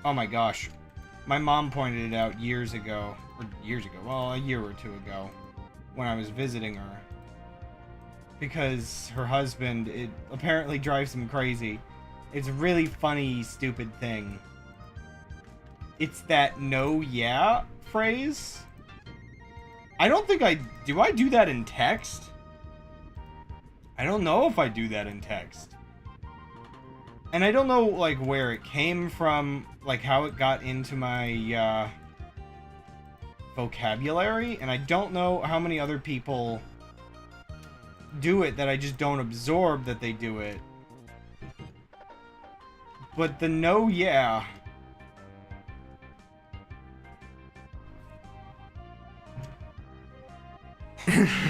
Oh my gosh. My mom pointed it out years ago, well, a year or two ago, when I was visiting her. Because her husband, it apparently drives him crazy. It's a really funny, stupid thing. It's that no yeah phrase. I don't think do I do that in text? I don't know if I do that in text. And I don't know, like, where it came from, like, how it got into my, vocabulary, and I don't know how many other people do it that I just don't absorb that they do it. But the no yeah...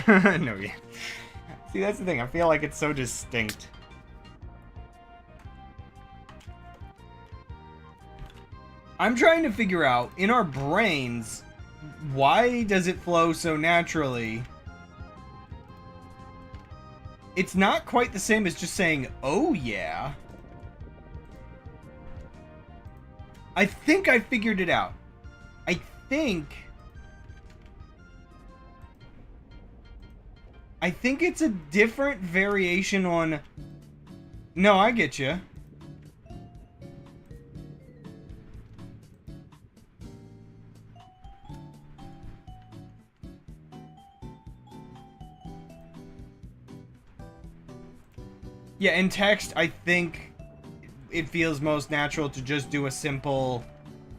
no yeah. See, that's the thing, I feel like it's so distinct. I'm trying to figure out, in our brains, why does it flow so naturally? It's not quite the same as just saying, oh yeah. I think I figured it out. I think it's a different variation on... No, I get you. Yeah, in text, I think it feels most natural to just do a simple,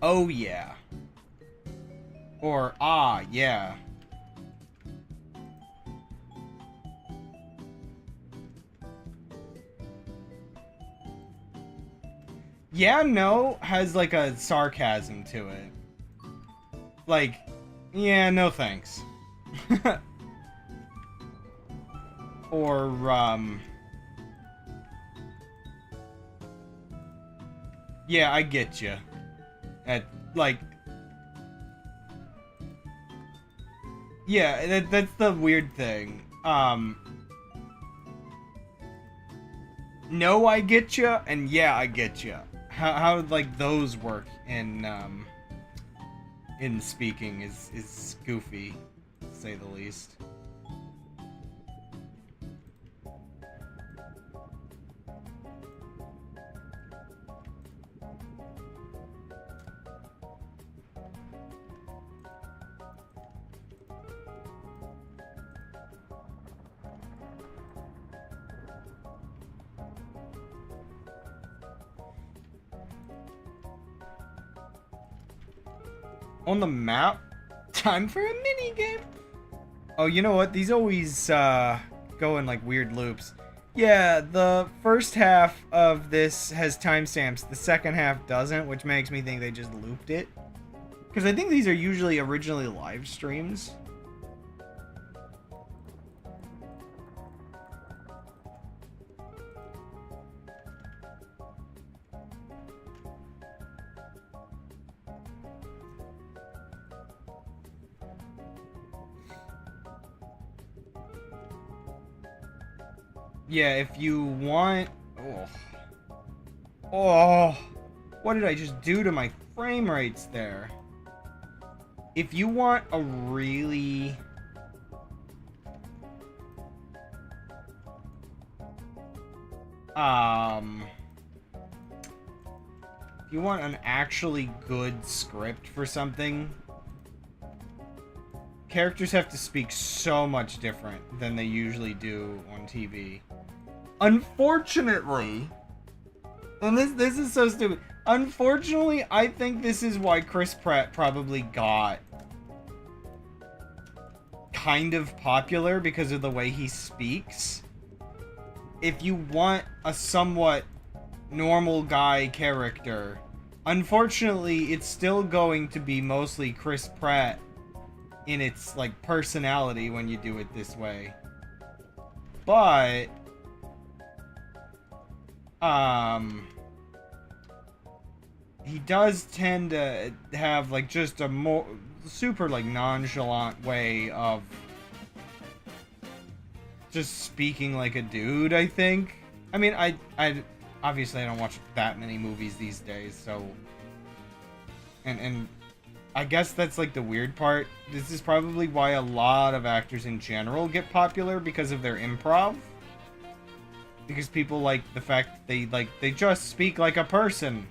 oh yeah. Or, ah, yeah. Yeah, no has like a sarcasm to it. Like, yeah, no thanks. Or, yeah, I get you. Like... Yeah, that's the weird thing. No, I get you, and yeah, I get you. How like those work in speaking is goofy, to say the least. On the map? Time for a mini game. Oh, you know what? These always go in like weird loops. Yeah, the first half of this has timestamps. The second half doesn't, which makes me think they just looped it. Because I think these are usually originally live streams. Yeah, if you want... Oh, what did I just do to my frame rates there? If you want a really... If you want an actually good script for something, characters have to speak so much different than they usually do on TV. Unfortunately, and this is so stupid. Unfortunately, I think this is why Chris Pratt probably got kind of popular, because of the way he speaks. If you want a somewhat normal guy character, unfortunately, it's still going to be mostly Chris Pratt in its like personality when you do it this way. But he does tend to have like just a more super like nonchalant way of just speaking like a dude, I think. I mean, I obviously I don't watch that many movies these days, so And I guess that's like the weird part. This is probably why a lot of actors in general get popular, because of their improv. Because people like the fact that they just speak like a person.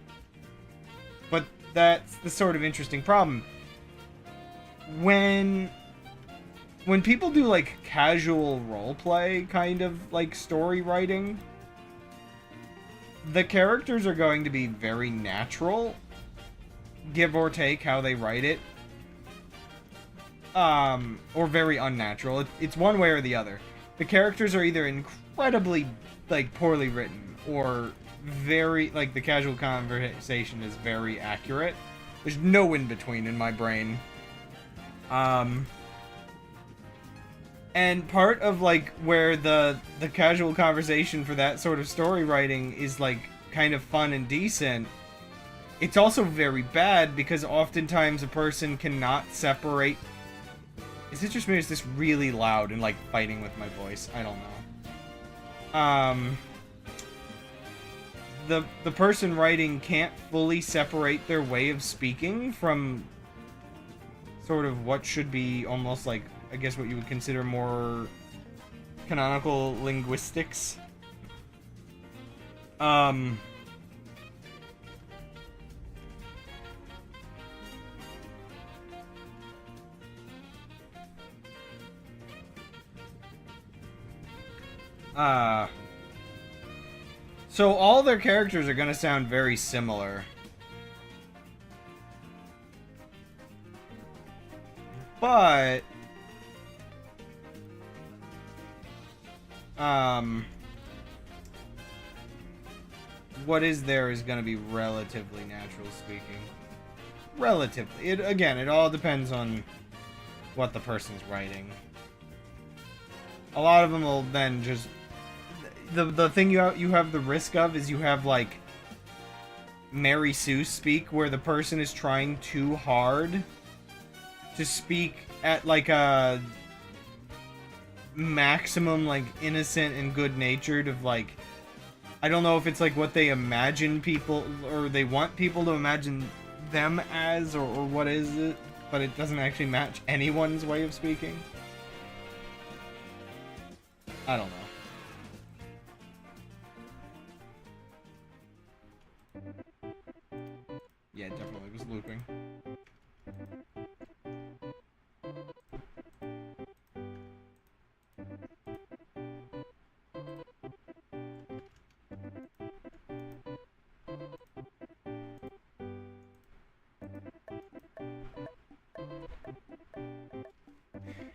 But that's the sort of interesting problem. When people do like casual roleplay kind of like story writing, the characters are going to be very natural, give or take how they write it. Or very unnatural. It's one way or the other. The characters are either incredibly like poorly written, or very like the casual conversation is very accurate. There's no in between in my brain. And part of like where the casual conversation for that sort of story writing is like kind of fun and decent, it's also very bad because oftentimes a person cannot separate. Is it just me or is this really loud and like fighting with my voice? I don't know. The person writing can't fully separate their way of speaking from sort of what should be almost like, I guess, what you would consider more canonical linguistics. So all their characters are gonna sound very similar. But what is there is gonna be relatively natural speaking. Relatively. It all depends on what the person's writing. A lot of them will then just... The thing you have the risk of is you have, like, Mary Sue speak, where the person is trying too hard to speak at, like, a maximum, like, innocent and good-natured of, like... I don't know if it's, like, what they imagine people... or they want people to imagine them as, or what is it, but it doesn't actually match anyone's way of speaking. I don't know. Yeah, it definitely was looping.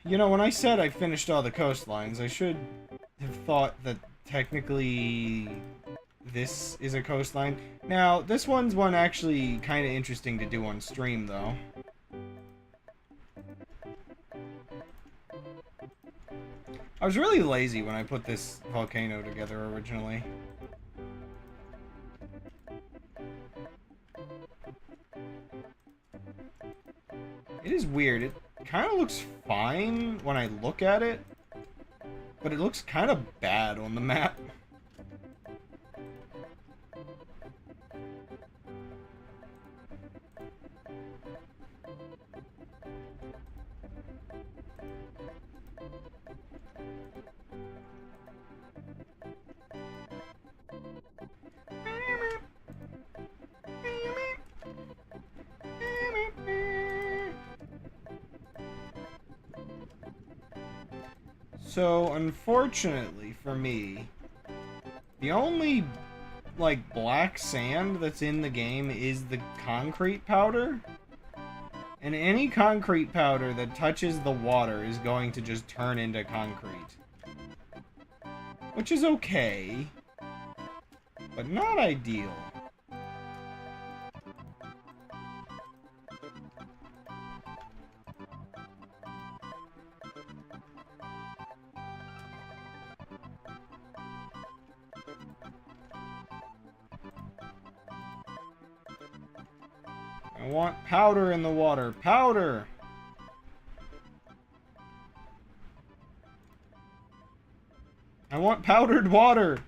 You know, when I said I finished all the coastlines, I should have thought that technically this is a coastline. Now, this one's one actually kind of interesting to do on stream, though. I was really lazy when I put this volcano together originally. It is weird. It kind of looks fine when I look at it, but it looks kind of bad on the map. So, unfortunately for me, the only, like, black sand that's in the game is the concrete powder. And any concrete powder that touches the water is going to just turn into concrete. Which is okay, but not ideal. I want powder in the water. Powder! I want powdered water!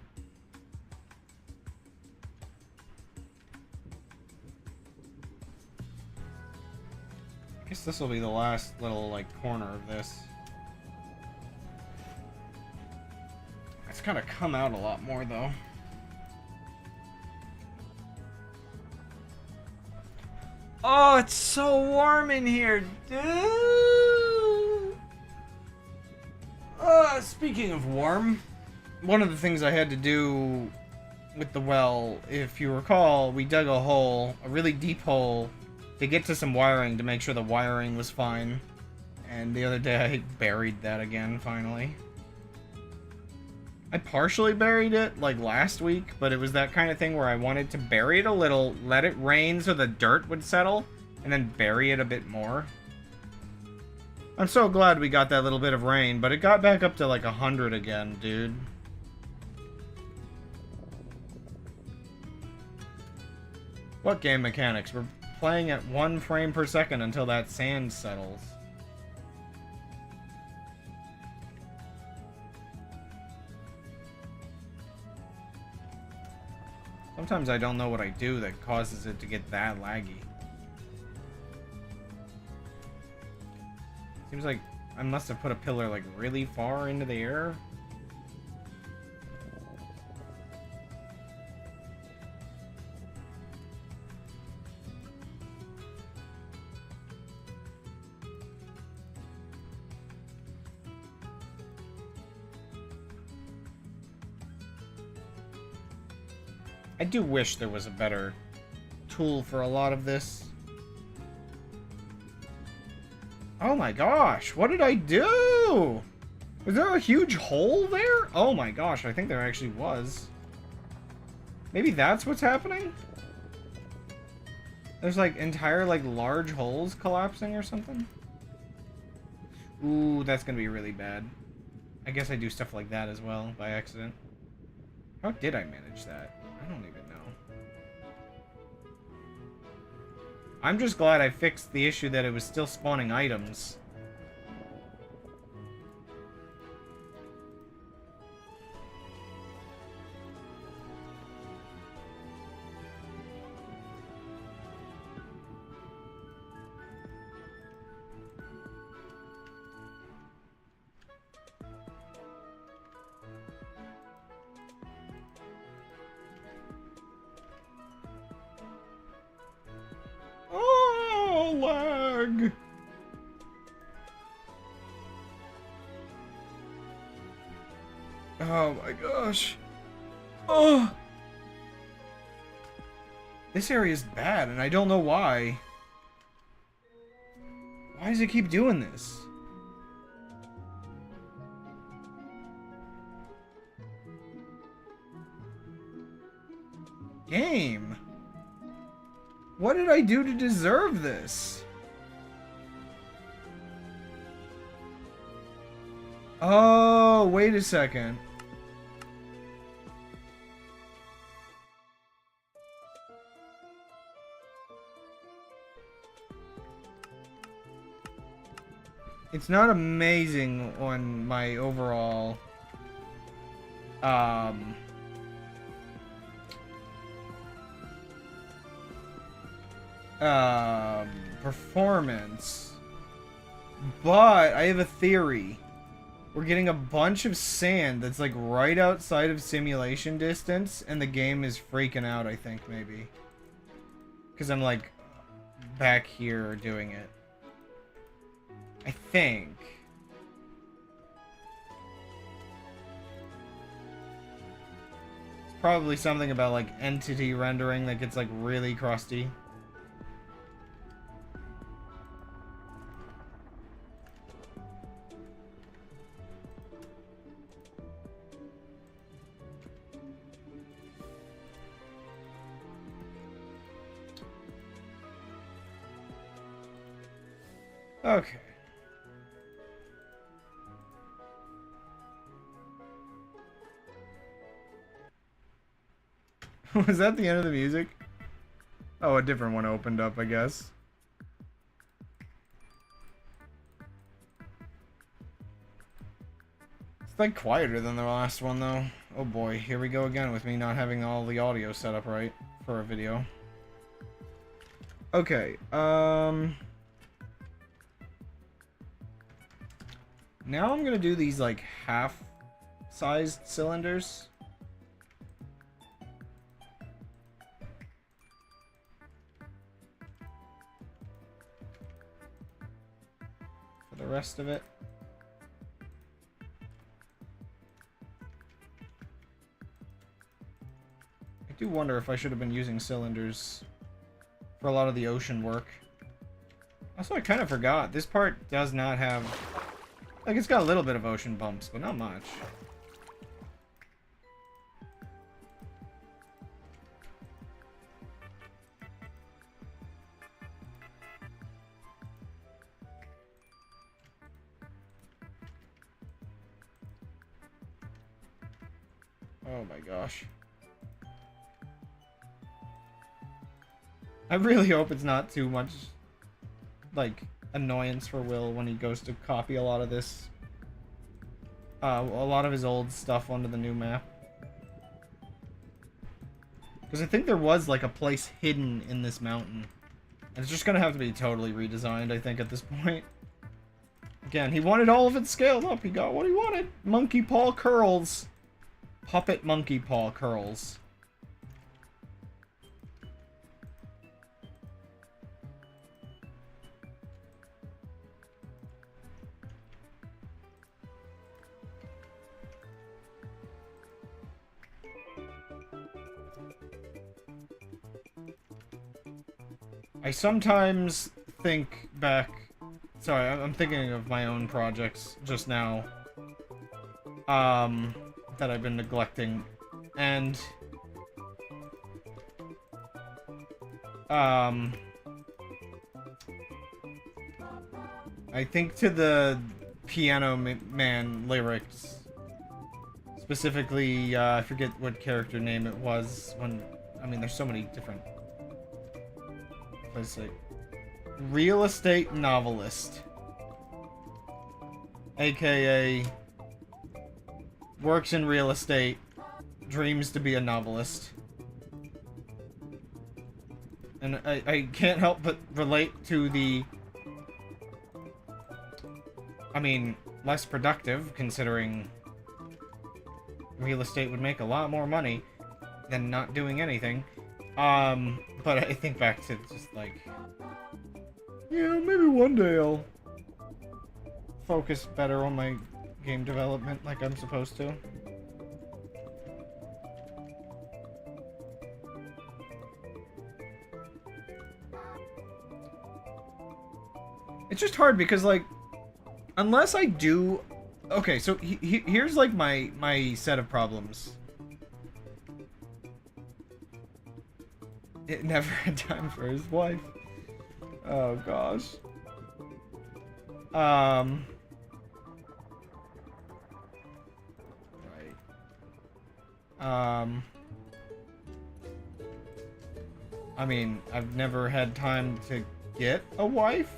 this will be the last little, like, corner of this. It's kind of come out a lot more, though. Oh, it's so warm in here, dude! Speaking of warm, one of the things I had to do with the well, if you recall, we dug a hole, a really deep hole, to get to some wiring to make sure the wiring was fine. And the other day I buried that again, finally. I partially buried it, like, last week, but it was that kind of thing where I wanted to bury it a little, let it rain so the dirt would settle, and then bury it a bit more. I'm so glad we got that little bit of rain, but it got back up to, like, 100 again, dude. What game mechanics? We're playing at 1 frame per second until that sand settles. Sometimes I don't know what I do that causes it to get that laggy. Seems like I must have put a pillar like really far into the air. I do wish there was a better tool for a lot of this. Oh my gosh, what did I do? Was there a huge hole there? Oh my gosh, I think there actually was. Maybe that's what's happening? There's like entire like large holes collapsing or something? Ooh, that's gonna be really bad. I guess I do stuff like that as well by accident. How did I manage that? I don't even know. I'm just glad I fixed the issue that it was still spawning items. Oh, lag! Oh my gosh. Oh! This area is bad, and I don't know why. Why does it keep doing this? Game. What did I do to deserve this? Oh, wait a second. It's not amazing on my overall performance, but I have a theory. We're getting a bunch of sand that's like right outside of simulation distance, and the game is freaking out, I think, maybe. Because I'm like back here doing it. I think. It's probably something about like entity rendering that gets like really crusty. Okay. Was that the end of the music? Oh, a different one opened up, I guess. It's like quieter than the last one, though. Oh boy, here we go again with me not having all the audio set up right for a video. Okay, Now I'm gonna do these like half-sized cylinders. For the rest of it. I do wonder if I should have been using cylinders for a lot of the ocean work. Also, I kind of forgot. This part does not have... Like, it's got a little bit of ocean bumps, but not much. Oh my gosh. I really hope it's not too much, like, annoyance for Will when he goes to copy a lot of this. A lot of his old stuff onto the new map. Because I think there was, like, a place hidden in this mountain. And it's just gonna have to be totally redesigned, I think, at this point. Again, he wanted all of it scaled up. He got what he wanted. Monkey paw curls. Puppet monkey paw curls. I sometimes think back... Sorry, I'm thinking of my own projects just now. That I've been neglecting. And... I think to the Piano Man lyrics. Specifically, I forget what character name it was when... I mean, there's so many different... Let's see. Real estate novelist. AKA... works in real estate, dreams to be a novelist. And I can't help but relate to the... I mean, less productive, considering real estate would make a lot more money than not doing anything. But I think back to just like... Yeah, maybe one day I'll focus better on my game development like I'm supposed to. It's just hard because, like, unless I do... Okay, so here's, like, my set of problems. It never had time for his wife. Oh, gosh. I mean, I've never had time to get a wife.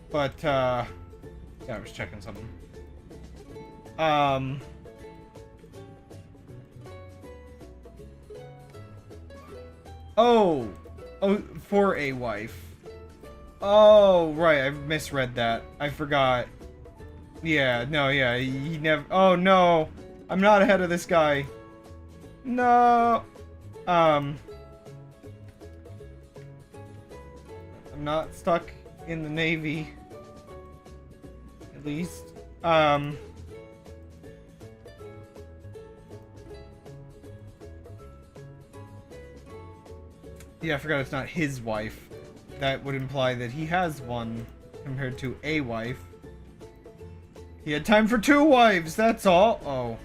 But, yeah, I was checking something. Oh, for a wife. Oh, right, I misread that. I forgot. Yeah, no, yeah, he never... Oh, no. I'm not ahead of this guy. No. I'm not stuck in the Navy. At least. Yeah, I forgot it's not his wife. That would imply that he has one compared to a wife. He had time for 2 wives, that's all. Oh.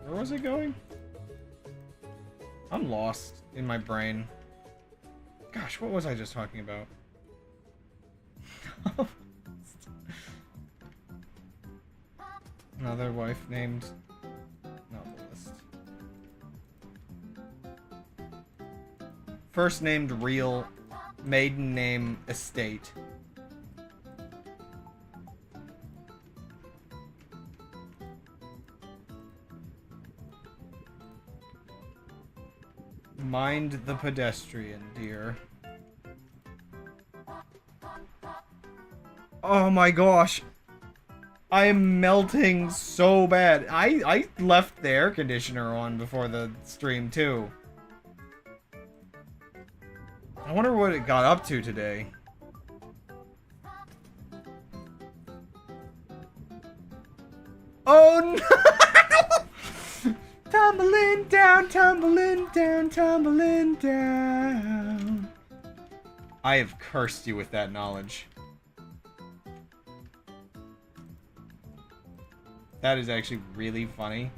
Where was it going? I'm lost in my brain. Gosh, what was I just talking about? Another wife named novelist. First named real, maiden name estate. Mind the pedestrian, dear. Oh my gosh. I am melting so bad. I left the air conditioner on before the stream too. I wonder what it got up to today. Oh no! Tumbling down, tumbling down, tumbling down. I have cursed you with that knowledge. That is actually really funny.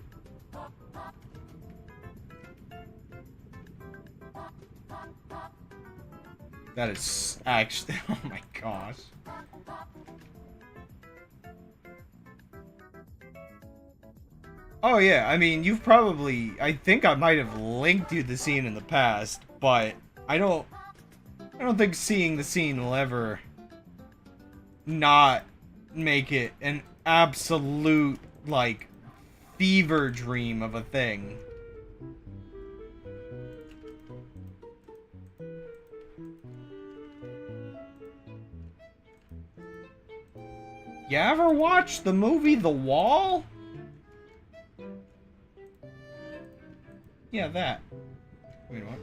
That is actually... Oh my gosh. Oh yeah, I mean, you've probably... I think I might have linked you the scene in the past, but I don't think seeing the scene will ever not make it an absolute, like, fever dream of a thing. You ever watch the movie The Wall? Yeah, that. Wait, what?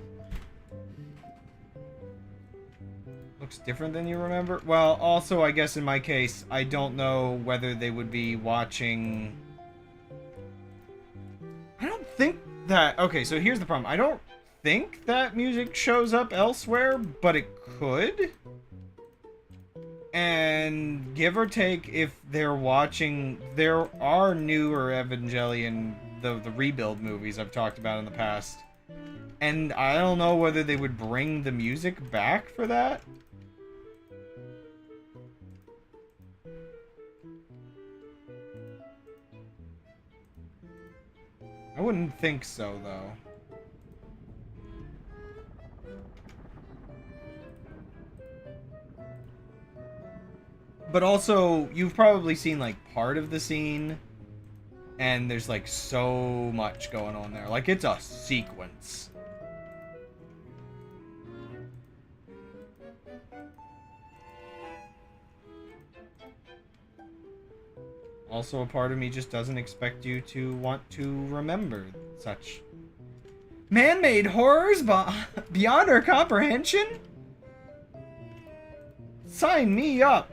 Looks different than you remember? Well, also, I guess in my case, I don't know whether they would be watching... I don't think that... Okay, so here's the problem. I don't think that music shows up elsewhere, but it could. And give or take, if they're watching... There are newer Evangelion, the rebuild movies I've talked about in the past. And I don't know whether they would bring the music back for that. I wouldn't think so, though. But also, you've probably seen, like, part of the scene, and there's, like, so much going on there. Like, it's a sequence. Also, a part of me just doesn't expect you to want to remember such man-made horrors beyond our comprehension? Sign me up!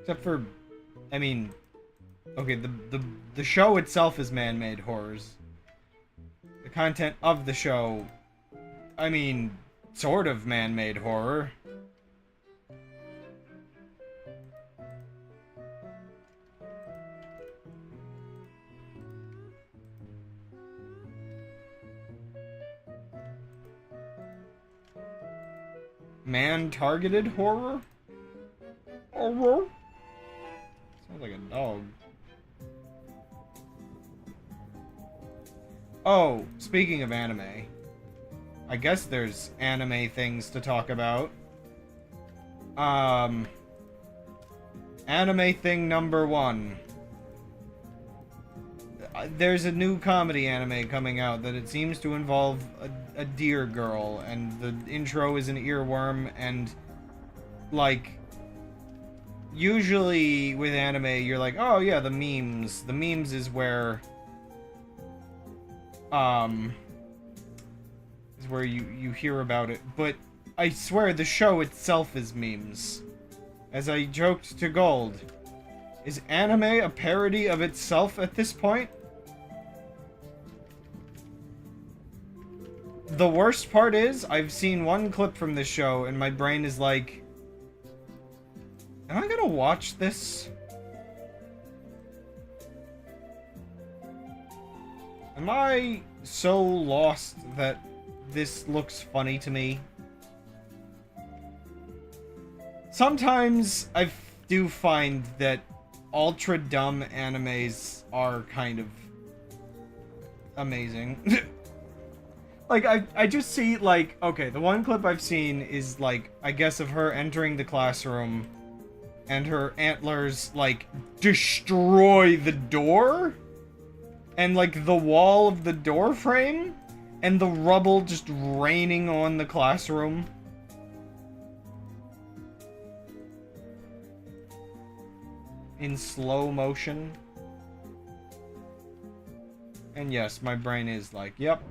Except for, I mean, okay, the show itself is man-made horrors. The content of the show, I mean, sort of man-made horror. Man-targeted horror? Horror? Sounds like a dog. Oh, speaking of anime, I guess there's anime things to talk about. Anime thing number 1. There's a new comedy anime coming out that it seems to involve a deer girl, and the intro is an earworm, and, like, usually with anime, you're like, oh yeah, the memes. The memes is where, is where you hear about it. But I swear the show itself is memes. As I joked to Gold, is anime a parody of itself at this point? The worst part is, I've seen one clip from this show, and my brain is like, am I gonna watch this? Am I so lost that this looks funny to me? Sometimes I do find that ultra dumb animes are kind of amazing. Like, I just see, like, okay, the one clip I've seen is, like, I guess of her entering the classroom and her antlers, like, destroy the door? And, like, the wall of the door frame? And the rubble just raining on the classroom? In slow motion? And yes, my brain is like, yep.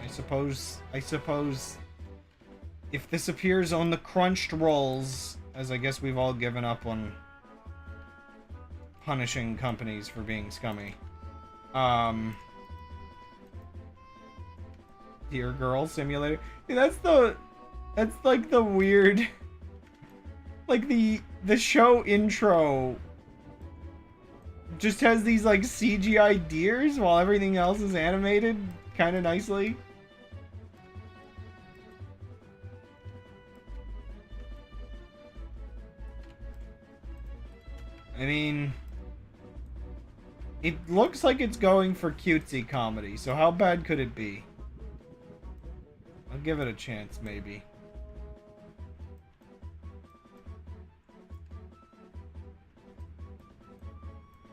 I suppose if this appears on the crunched rolls, as I guess we've all given up on punishing companies for being scummy. Dear Girl Simulator. Dude, that's like the weird, like the show intro just has these like CGI deers while everything else is animated kind of nicely. I mean, it looks like it's going for cutesy comedy, so how bad could it be? I'll give it a chance, maybe.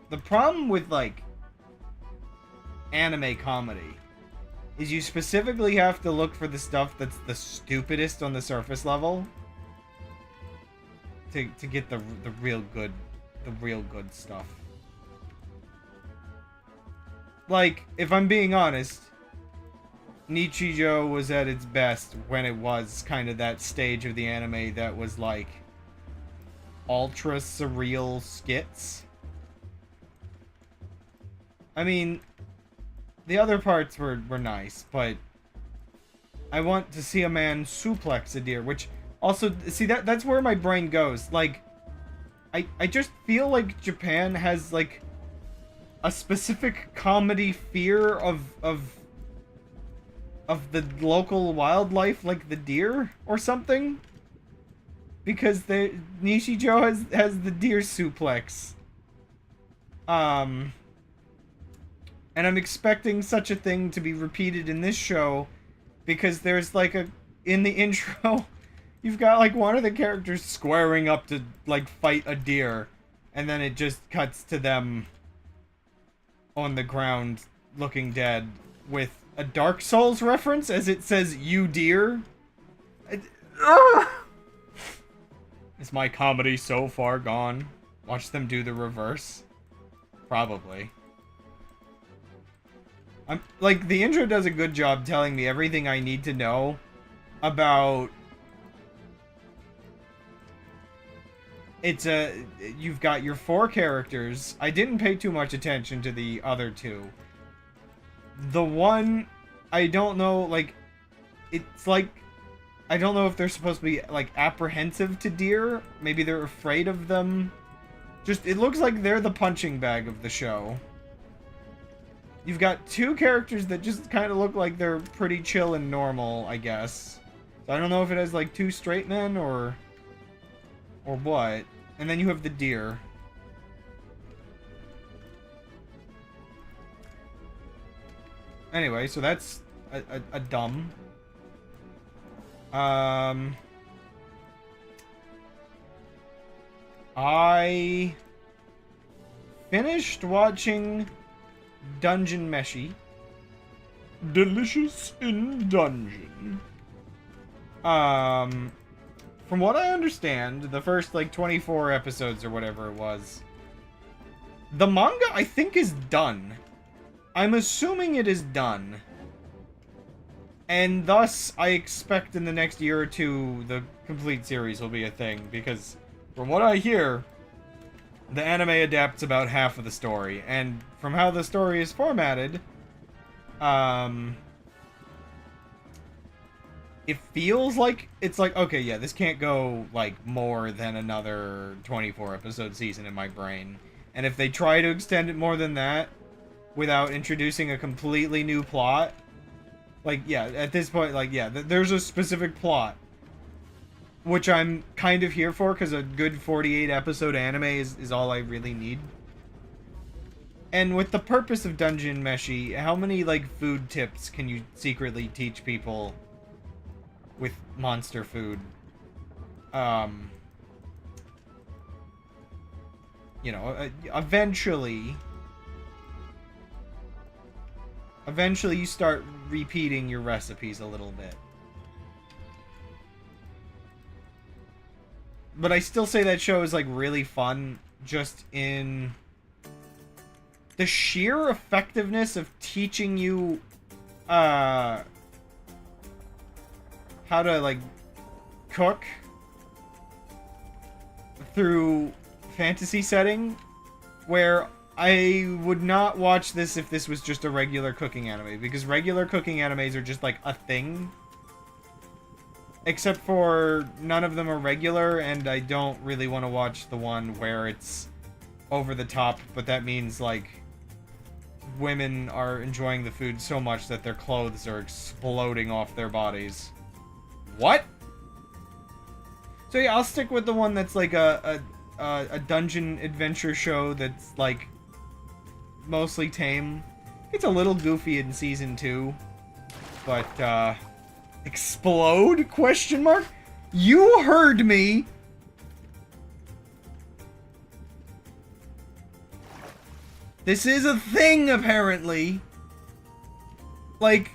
The problem with, like, anime comedy is you specifically have to look for the stuff that's the stupidest on the surface level to get the real good stuff. Like, if I'm being honest, Nichijou was at its best when it was kind of that stage of the anime that was like ultra surreal skits. I mean, the other parts were nice, but I want to see a man suplex a deer, which also, see, that's where my brain goes. Like, I just feel like Japan has, like, a specific comedy fear of the local wildlife, like the deer or something. Because Nishijou has the deer suplex. And I'm expecting such a thing to be repeated in this show, because there's like in the intro, you've got like one of the characters squaring up to like fight a deer, and then it just cuts to them on the ground looking dead with a Dark Souls reference as it says, "You deer." Is my comedy so far gone? Watch them do the reverse? Probably. I'm like, the intro does a good job telling me everything I need to know about. You've got your 4 characters. I didn't pay too much attention to the other 2. The one, I don't know, like, it's like, I don't know if they're supposed to be, like, apprehensive to deer. Maybe they're afraid of them. Just, it looks like they're the punching bag of the show. You've got 2 characters that just kind of look like they're pretty chill and normal, I guess. So I don't know if it has, like, 2 straight men or what. And then you have the deer. Anyway, so that's a dumb. I finished watching Dungeon Meshi. Delicious in Dungeon. From what I understand, the first, like, 24 episodes or whatever it was, the manga, I think, is done. I'm assuming it is done. And thus, I expect in the next year or 2, the complete series will be a thing, because from what I hear, the anime adapts about half of the story, and from how the story is formatted, it feels like it's like, okay, yeah, this can't go like more than another 24 episode season in my brain. And if they try to extend it more than that, without introducing a completely new plot. Like, yeah, at this point, like, yeah, there's a specific plot. Which I'm kind of here for, because a good 48 episode anime is all I really need. And with the purpose of Dungeon Meshi, how many, like, food tips can you secretly teach people with monster food? You know, eventually you start repeating your recipes a little bit. But I still say that show is, like, really fun just in the sheer effectiveness of teaching you how to, like, cook through fantasy setting, where I would not watch this if this was just a regular cooking anime, because regular cooking animes are just, like, a thing. Except for none of them are regular, and I don't really want to watch the one where it's over the top, but that means, like, women are enjoying the food so much that their clothes are exploding off their bodies. What? So yeah, I'll stick with the one that's like a dungeon adventure show that's, like, mostly tame. It's a little goofy in season 2, but explode? Question mark? You heard me! This is a thing, apparently. Like,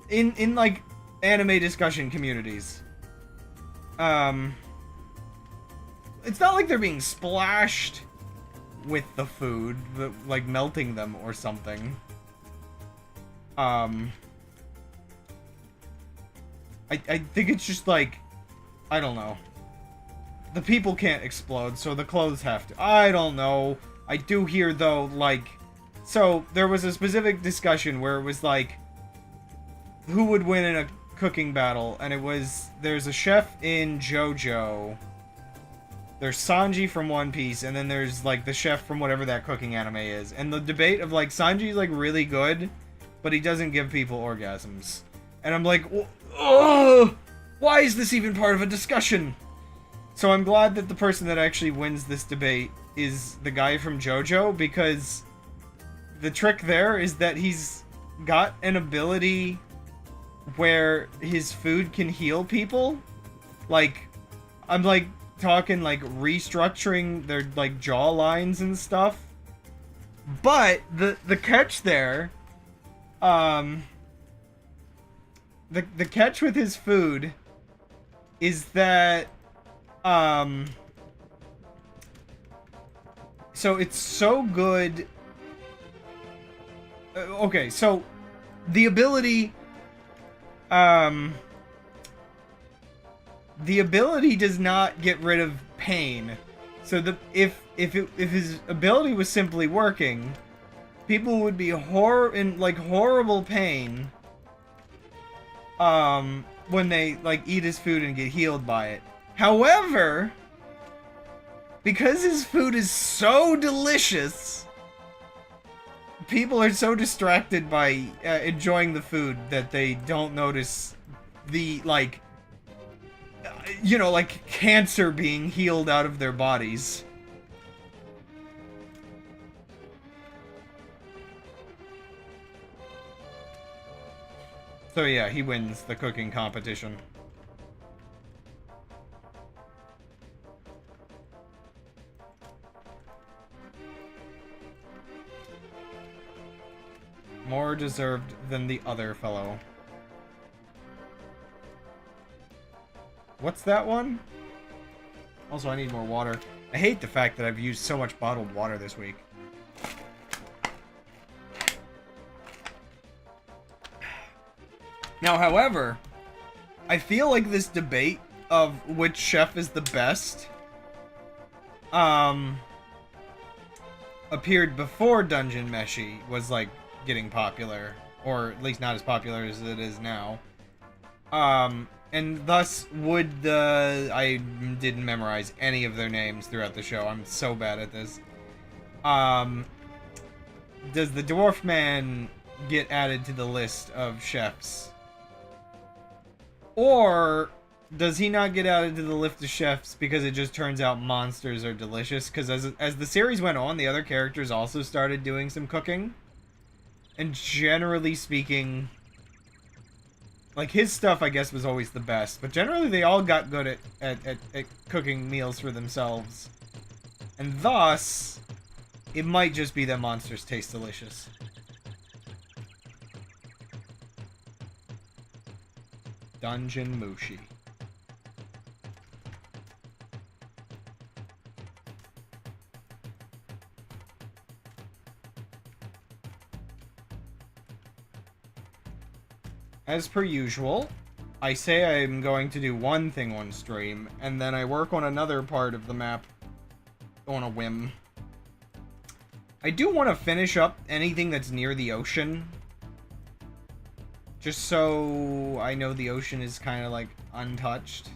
in like, anime discussion communities. It's not like they're being splashed with the food, like melting them or something. I think it's just like, I don't know. The people can't explode, so the clothes have to. I don't know. I do hear, though, like... So, there was a specific discussion where it was like, who would win in a cooking battle? And it was, there's a chef in JoJo, there's Sanji from One Piece, and then there's, like, the chef from whatever that cooking anime is. And the debate of, like, Sanji's, like, really good, but he doesn't give people orgasms. And I'm like, ugh! Why is this even part of a discussion? So I'm glad that the person that actually wins this debate is the guy from JoJo, because the trick there is that he's got an ability where his food can heal people. Like, I'm, like, talking, like, restructuring their, like, jaw lines and stuff. But the catch there, the catch with his food is that so it's so good. Okay, so the ability does not get rid of pain. So if his ability was simply working, people would be in like horrible pain when they, like, eat his food and get healed by it. However, because his food is so delicious, people are so distracted by enjoying the food that they don't notice the, like, you know, like, cancer being healed out of their bodies. So yeah, he wins the cooking competition. More deserved than the other fellow. What's that one? Also, I need more water. I hate the fact that I've used so much bottled water this week. Now, however, I feel like this debate of which chef is the best appeared before Dungeon Meshi was, like, getting popular, or at least not as popular as it is now. And thus would I didn't memorize any of their names throughout the show. I'm so bad at this. does the dwarf man get added to the list of chefs? Or does he not get added to the list of chefs because it just turns out monsters are delicious? Because as the series went on, the other characters also started doing some cooking. And generally speaking, like, his stuff, I guess, was always the best. But generally, they all got good at cooking meals for themselves. And thus, it might just be that monsters taste delicious. Dungeon Mushi. As per usual, I say I'm going to do one thing on stream, and then I work on another part of the map on a whim. I do want to finish up anything that's near the ocean. Just so I know the ocean is kind of like untouched.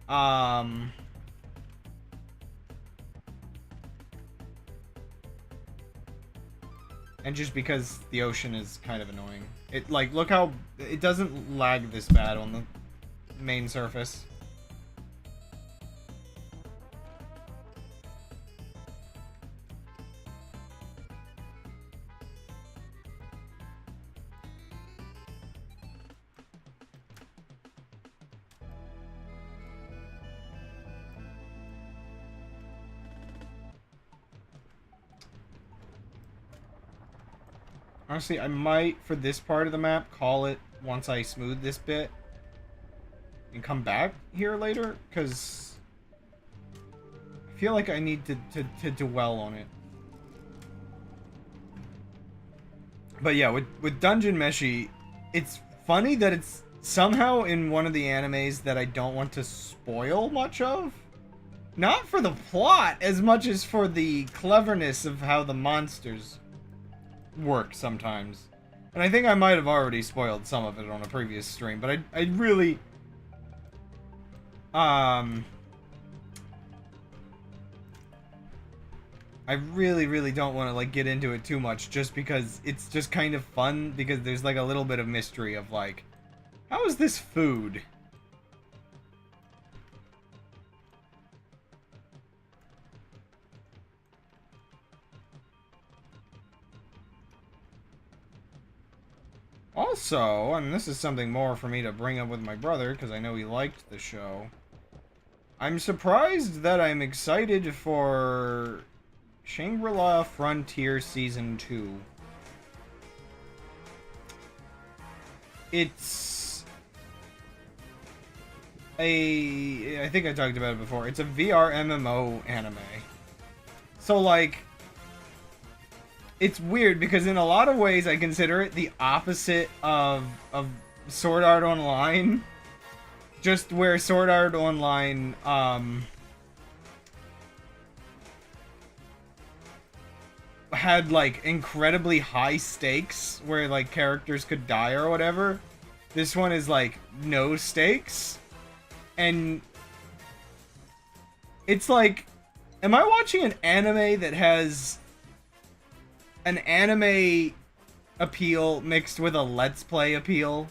And just because the ocean is kind of annoying. It, like, look how it doesn't lag this bad on the main surface. Honestly, I might, for this part of the map, call it once I smooth this bit. And come back here later, because I feel like I need to dwell on it. But yeah, with Dungeon Meshi, it's funny that it's somehow in one of the animes that I don't want to spoil much of. Not for the plot, as much as for the cleverness of how the monsters work sometimes. And I think I might have already spoiled some of it on a previous stream, but I really I really don't want to, like, get into it too much, just because it's just kind of fun, because there's, like, a little bit of mystery of, like, how is this food? Also, and this is something more for me to bring up with my brother, because I know he liked the show, I'm surprised that I'm excited for Shangri-La Frontier Season 2. It's I think I talked about it before, it's a VR MMO anime. So, like, it's weird because in a lot of ways I consider it the opposite of Sword Art Online. Just where Sword Art Online had, like, incredibly high stakes where, like, characters could die or whatever. This one is, like, no stakes. And it's like, am I watching an anime that has an anime appeal mixed with a Let's Play appeal?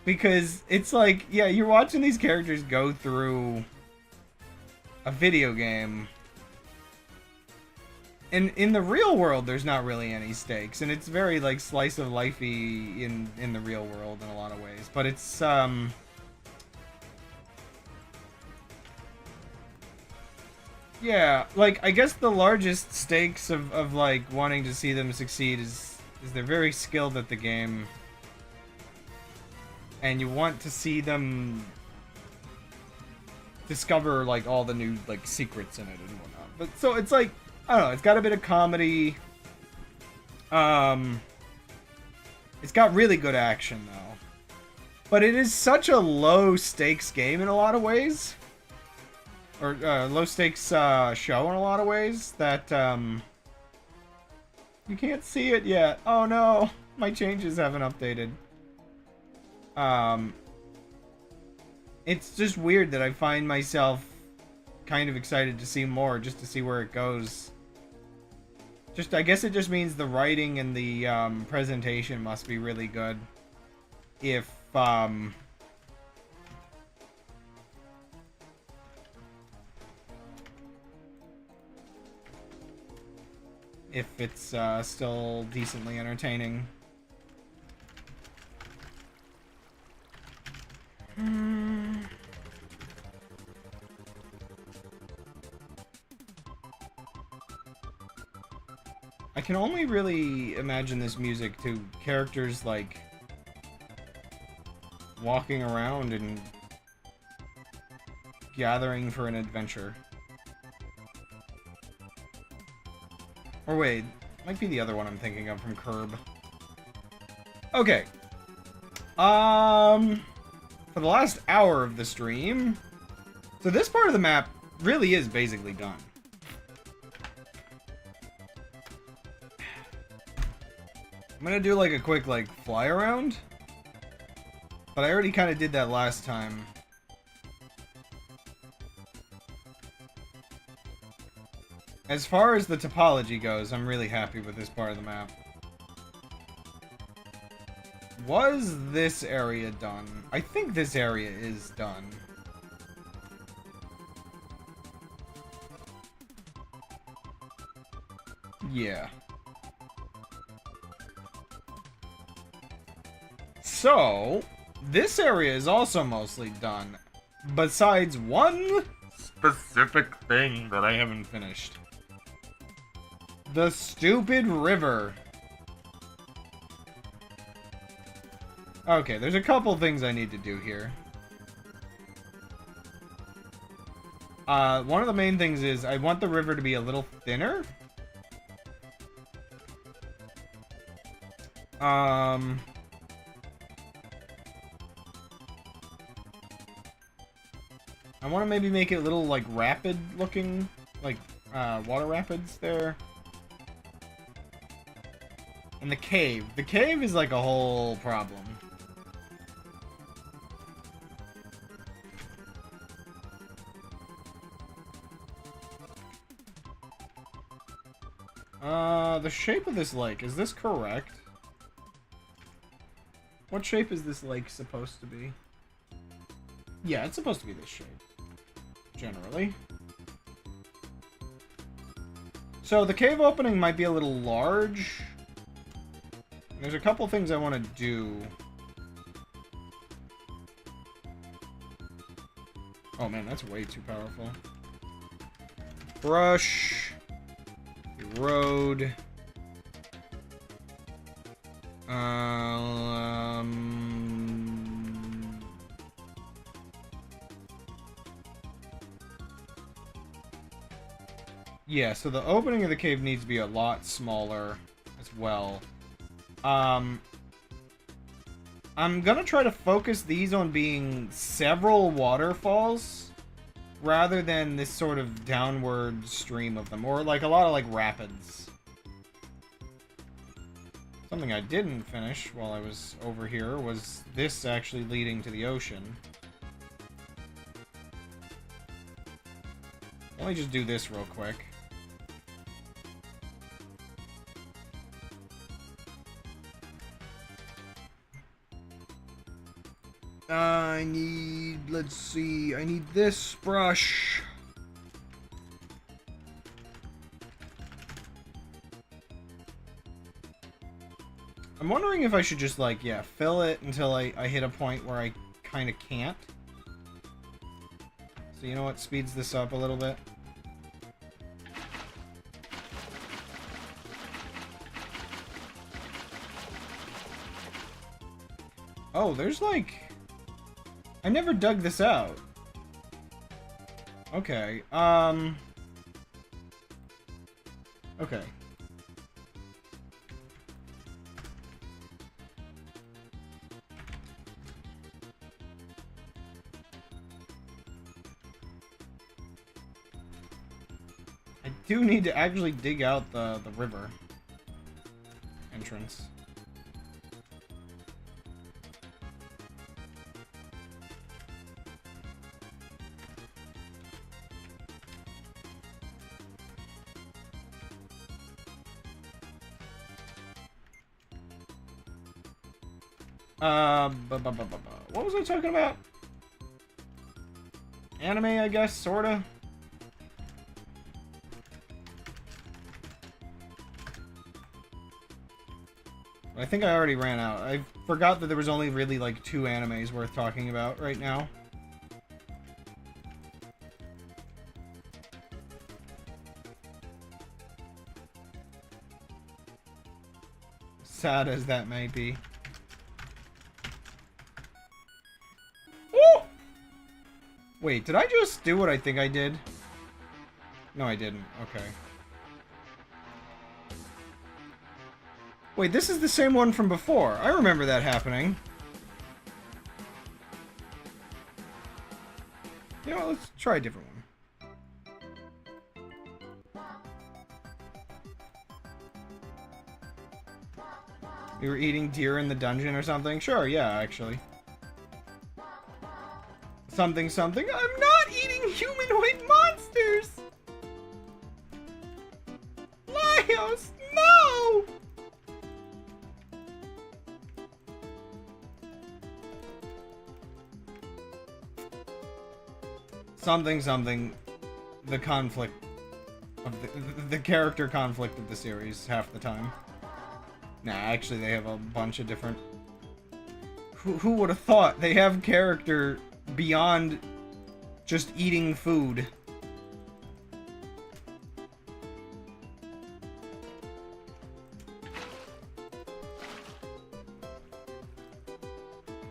Because it's like, yeah, you're watching these characters go through a video game. And in the real world, there's not really any stakes. And it's very, like, slice of lifey in the real world in a lot of ways. But it's, yeah, like, I guess the largest stakes of like, wanting to see them succeed is they're very skilled at the game. And you want to see them discover, like, all the new, like, secrets in it and whatnot. But, so, it's like, I don't know, it's got a bit of comedy. It's got really good action, though. But it is such a low-stakes game in a lot of ways. Or, low-stakes, show in a lot of ways, that, you can't see it yet. Oh no, my changes haven't updated. It's just weird that I find myself kind of excited to see more, just to see where it goes. I guess it just means the writing and the presentation must be really good. If it's still decently entertaining. I can only really imagine this music to characters like walking around and gathering for an adventure. Or wait, might be the other one I'm thinking of from Curb. Okay. For the last hour of the stream, so this part of the map really is basically done. I'm gonna do like a quick like fly around, but I already kind of did that last time. As far as the topology goes, I'm really happy with this part of the map. Was this area done? I think this area is done. Yeah. So, this area is also mostly done, besides one specific thing that I haven't finished. The stupid river. Okay, there's a couple things I need to do here. One of the main things is I want the river to be a little thinner. I want to maybe make it a little, like, rapid looking, like, water rapids there. And the cave. The cave is, like, a whole problem. The shape of this lake, is this correct? What shape is this lake supposed to be? Yeah, it's supposed to be this shape. Generally. So the cave opening might be a little large. There's a couple things I want to do. Oh man, that's way too powerful. Brush. Road. Yeah, so the opening of the cave needs to be a lot smaller as well. I'm gonna try to focus these on being several waterfalls rather than this sort of downward stream of them, or like a lot of like rapids. Something I didn't finish while I was over here was this actually leading to the ocean. Let me just do this real quick. I need, let's see, I need this brush. I'm wondering if I should just, like, yeah, fill it until I hit a point where I kind of can't. So you know what speeds this up a little bit? Oh, there's, like... I never dug this out. Okay, okay. I do need to actually dig out the river entrance. What was I talking about? Anime, I guess, sorta. I think I already ran out. I forgot that there was only really like 2 animes worth talking about right now. Sad as that may be. Woo! Wait, did I just do what I think I did? No, I didn't. Okay. Wait, this is the same one from before. I remember that happening. You know what, let's try a different one. We were eating deer in the dungeon or something? Sure, yeah, actually. Something, something. I'm not eating humanoid monsters! Laios, no! Something, something. The conflict of the character conflict of the series half the time. Nah, actually they have a bunch of different... Who would have thought? They have character beyond just eating food.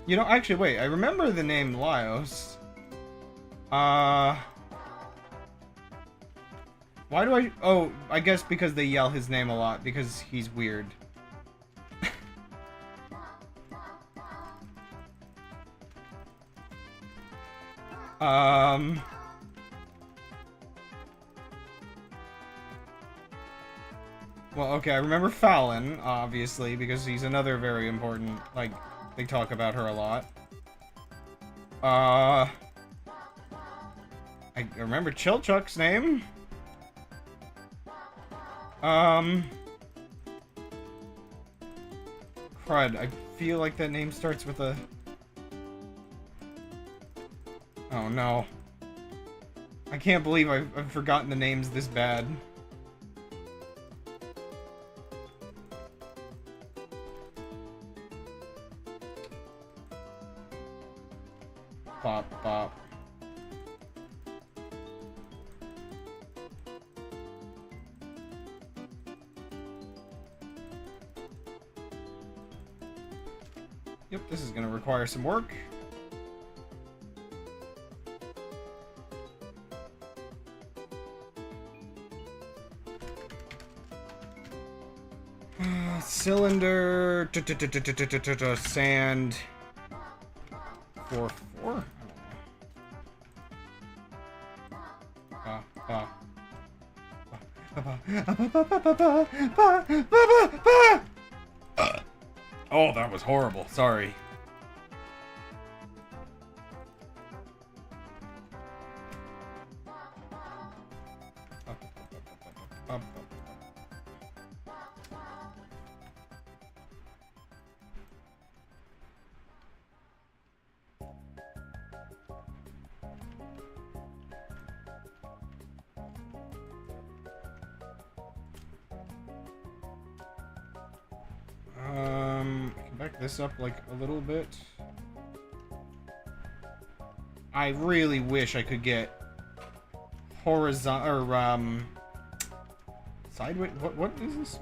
You know, actually, wait, I remember the name Laios. Why do I... Oh, I guess because they yell his name a lot, because he's weird. Well, okay, I remember Fallon, obviously, because he's another very important, like, they talk about her a lot. I remember Chilchuck's name. Crud, I feel like that name starts with a... Oh no. I can't believe I've forgotten the names this bad. Bop, bop. Yep, this is gonna require some work. Cylinder, sand, 4. Oh, that was horrible. Sorry. I can back this up like a little bit. I really wish I could get horizontal or sideways. What is this?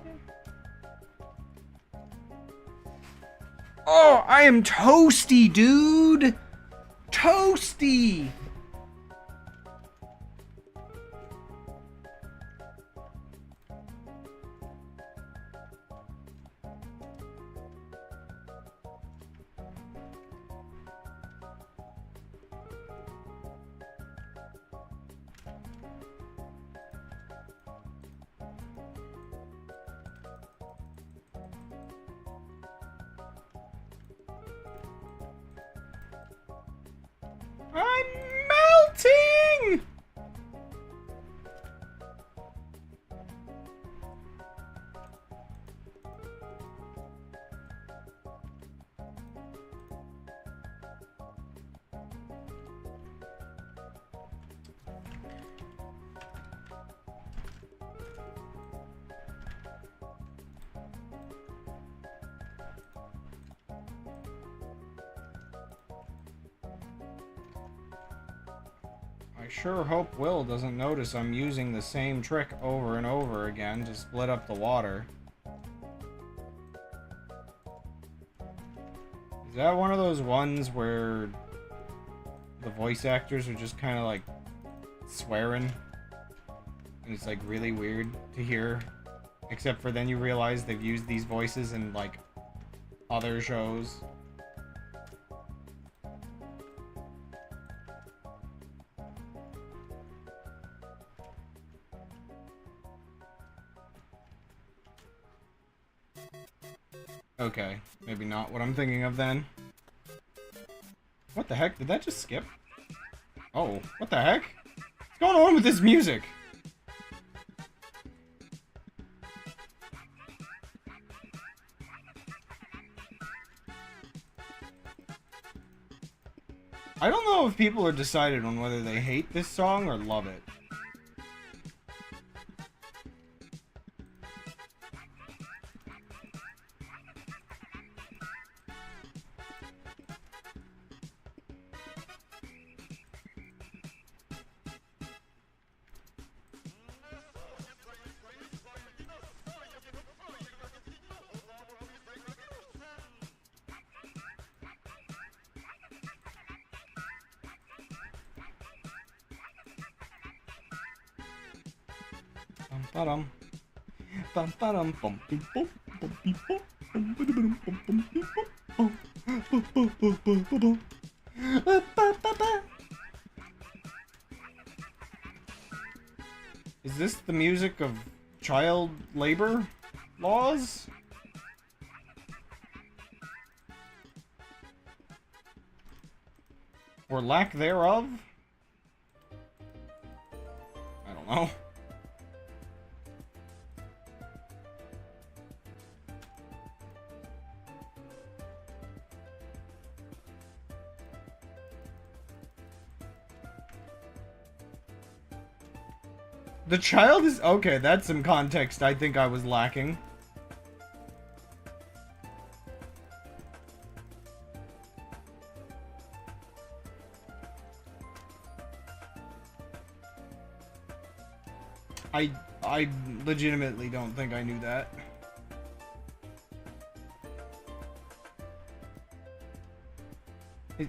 Oh, I am toasty, dude. Toasty. I'm melting! I sure hope Will doesn't notice I'm using the same trick over and over again to split up the water. Is that one of those ones where the voice actors are just kind of like swearing? And it's like really weird to hear. Except for then you realize they've used these voices in like other shows. Okay, maybe not what I'm thinking of then. What the heck? Did that just skip? Oh, what the heck? What's going on with this music? I don't know if people are decided on whether they hate this song or love it. Bum bum bum bum bum bum bum bum. Is this the music of child labor laws? Or lack thereof? I don't know. The child is... Okay, that's some context I think I was lacking. I legitimately don't think I knew that.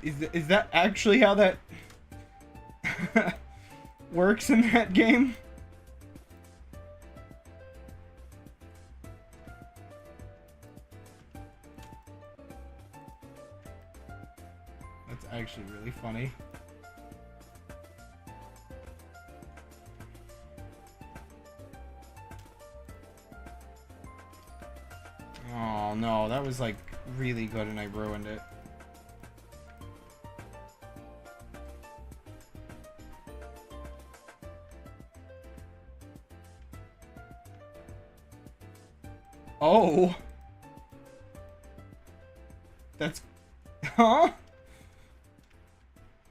Is that actually how that works in that game? That's actually really funny. Oh no, that was like really good and I ruined it. Oh! That's... Huh?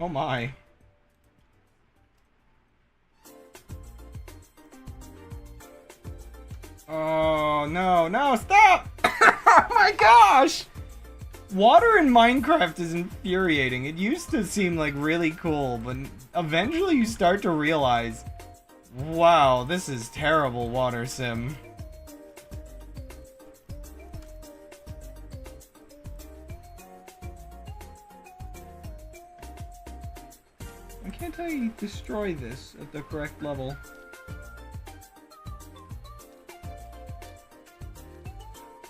Oh my. Oh no, no, stop! Oh my gosh! Water in Minecraft is infuriating. It used to seem like really cool, but eventually you start to realize, wow, this is terrible water sim. Why can't I destroy this at the correct level?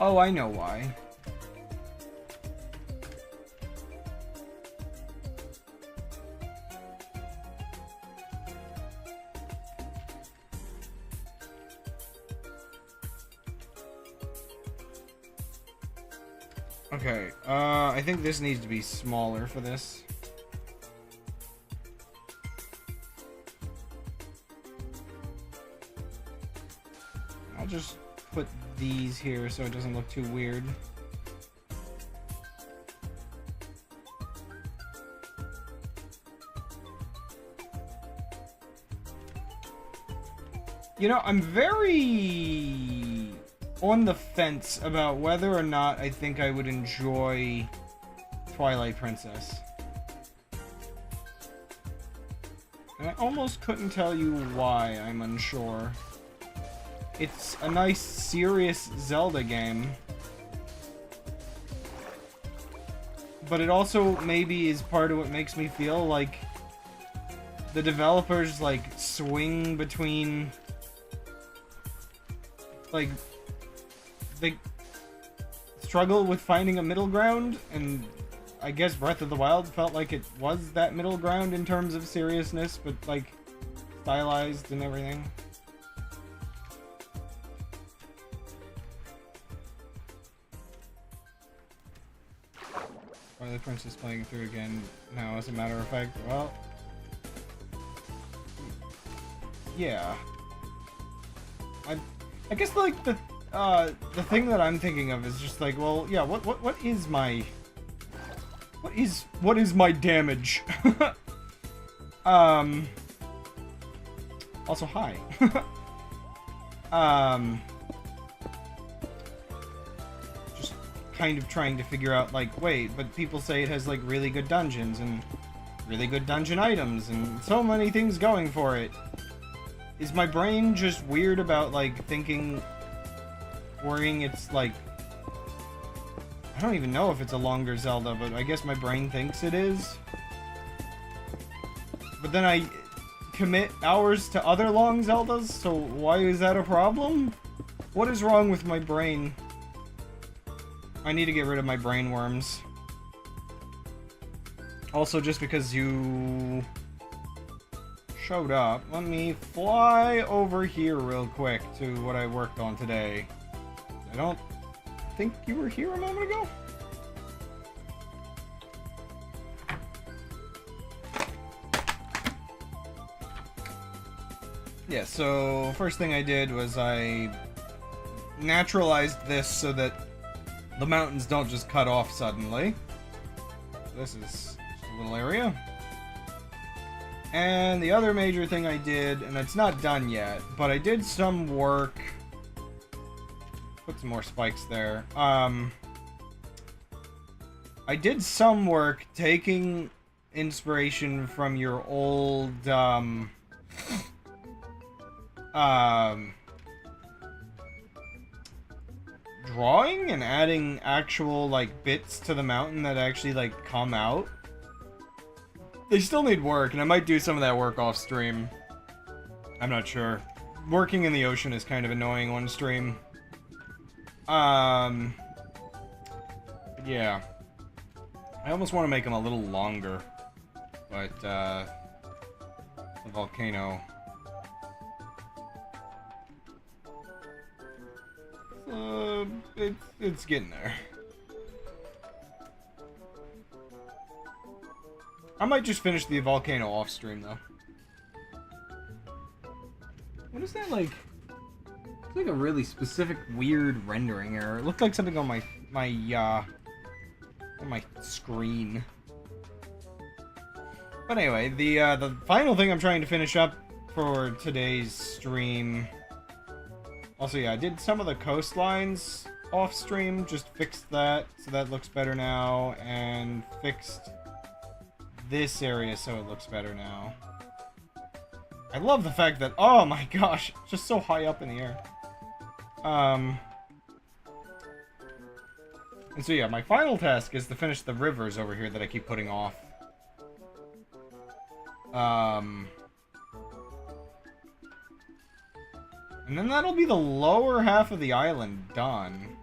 Oh, I know why. Okay, I think this needs to be smaller for this. I'll just put these here so it doesn't look too weird. You know, I'm very on the fence about whether or not I think I would enjoy Twilight Princess. almost couldn't tell you why, I'm unsure. It's a nice, serious Zelda game. But it also maybe is part of what makes me feel like the developers, like, swing between... Like, they struggle with finding a middle ground, and I guess Breath of the Wild felt like it was that middle ground in terms of seriousness, but, like, stylized and everything. Twilight Princess playing through again now, as a matter of fact. Well, yeah. I guess, like, the thing that I'm thinking of is just like, well, yeah, what is my damage? Also, hi. Just kind of trying to figure out, like, wait, but people say it has, like, really good dungeons and really good dungeon items and so many things going for it. Is my brain just weird about, like, worrying it's, like... I don't even know if it's a longer Zelda, but I guess my brain thinks it is. But then I commit hours to other long Zeldas, so why is that a problem? What is wrong with my brain? I need to get rid of my brain worms. Also, just because you showed up, let me fly over here real quick to what I worked on today. I don't think you were here a moment ago? Yeah, so first thing I did was I naturalized this so that the mountains don't just cut off suddenly. This is just a little area. And the other major thing I did, and it's not done yet, but I did some work. Put some more spikes there. I did some work taking inspiration from your old, drawing and adding actual, like, bits to the mountain that actually, like, come out. They still need work, and I might do some of that work off stream. I'm not sure. Working in the ocean is kind of annoying on stream. Yeah. I almost want to make them a little longer. But, the volcano... it's getting there. I might just finish the volcano off stream, though. What is that, like? It's like a really specific, weird rendering error. It looked like something on my screen. But anyway, the final thing I'm trying to finish up for today's stream. Also, yeah, I did some of the coastlines off stream. Just fixed that, so that looks better now, and fixed this area so it looks better now. I love the fact that, oh my gosh, it's just so high up in the air. And so yeah, my final task is to finish the rivers over here that I keep putting off. And then that'll be the lower half of the island done.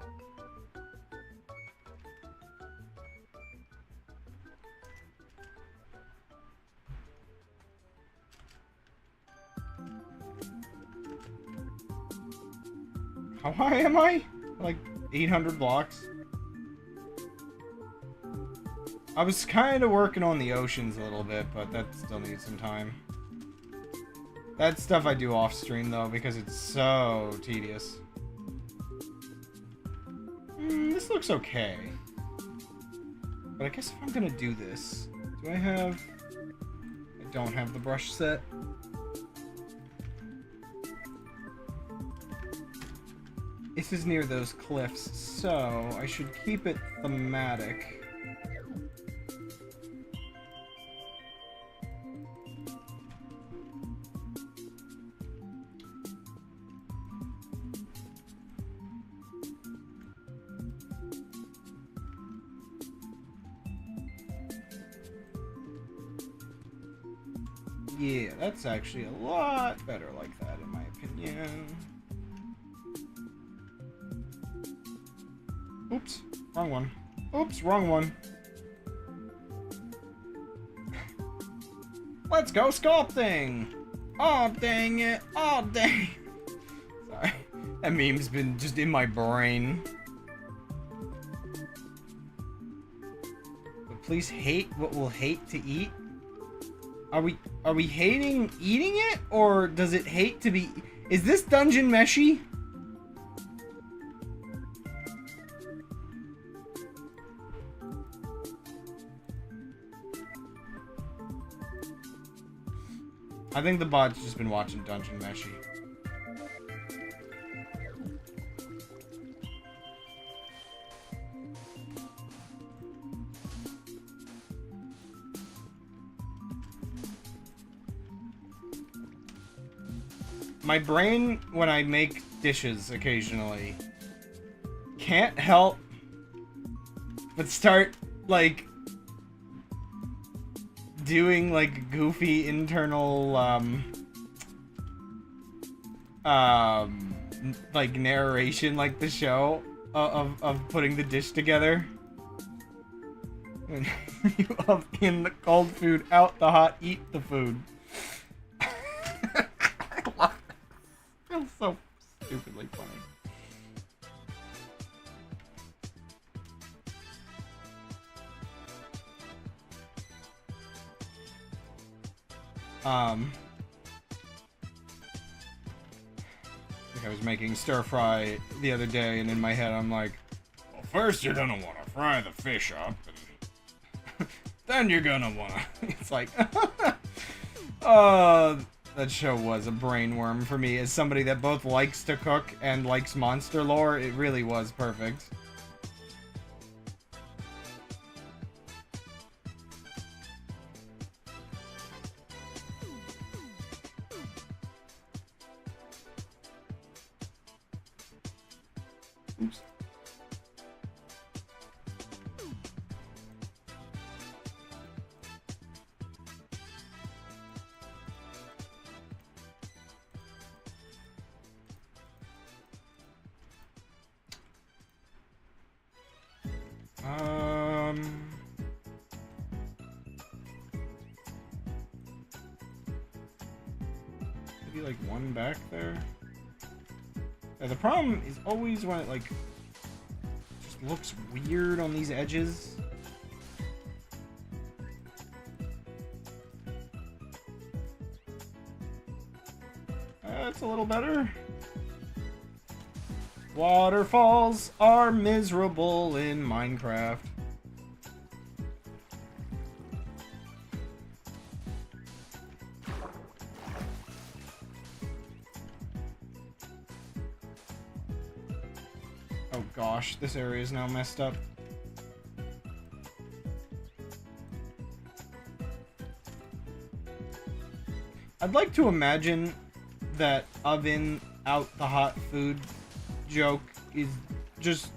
How high am I? Like 800 blocks? I was kind of working on the oceans a little bit, but that still needs some time. That stuff I do off stream though, because it's so tedious. This looks okay. But I guess if I'm gonna do this, do I have... I don't have the brush set. This is near those cliffs, so I should keep it thematic. Yeah, that's actually a lot better like that, in my opinion. Oops, wrong one. Oops, wrong one. Let's go sculpting! Oh, dang it. Oh, dang. Sorry. That meme's been just in my brain. But please hate what we'll hate to eat. Are we hating eating it? Or does it hate to be... Is this dungeon meshy? I think the bot's just been watching Dungeon Meshy. My brain, when I make dishes occasionally, can't help but start, like, doing like goofy internal like narration, like the show of putting the dish together. When you up in the cold food, out the hot, eat the food. I love it. It feels so stupidly funny. I think I was making stir fry the other day, and in my head I'm like, well, first you're gonna want to fry the fish up, and then you're gonna want to... It's like, that show was a brainworm for me. As somebody that both likes to cook and likes monster lore, it really was perfect. Oops. Maybe like one back there. Yeah, the problem is always when it like just looks weird on these edges. That's a little better. Waterfalls are miserable in Minecraft. Oh gosh, this area is now messed up. I'd like to imagine that oven out the hot food joke is just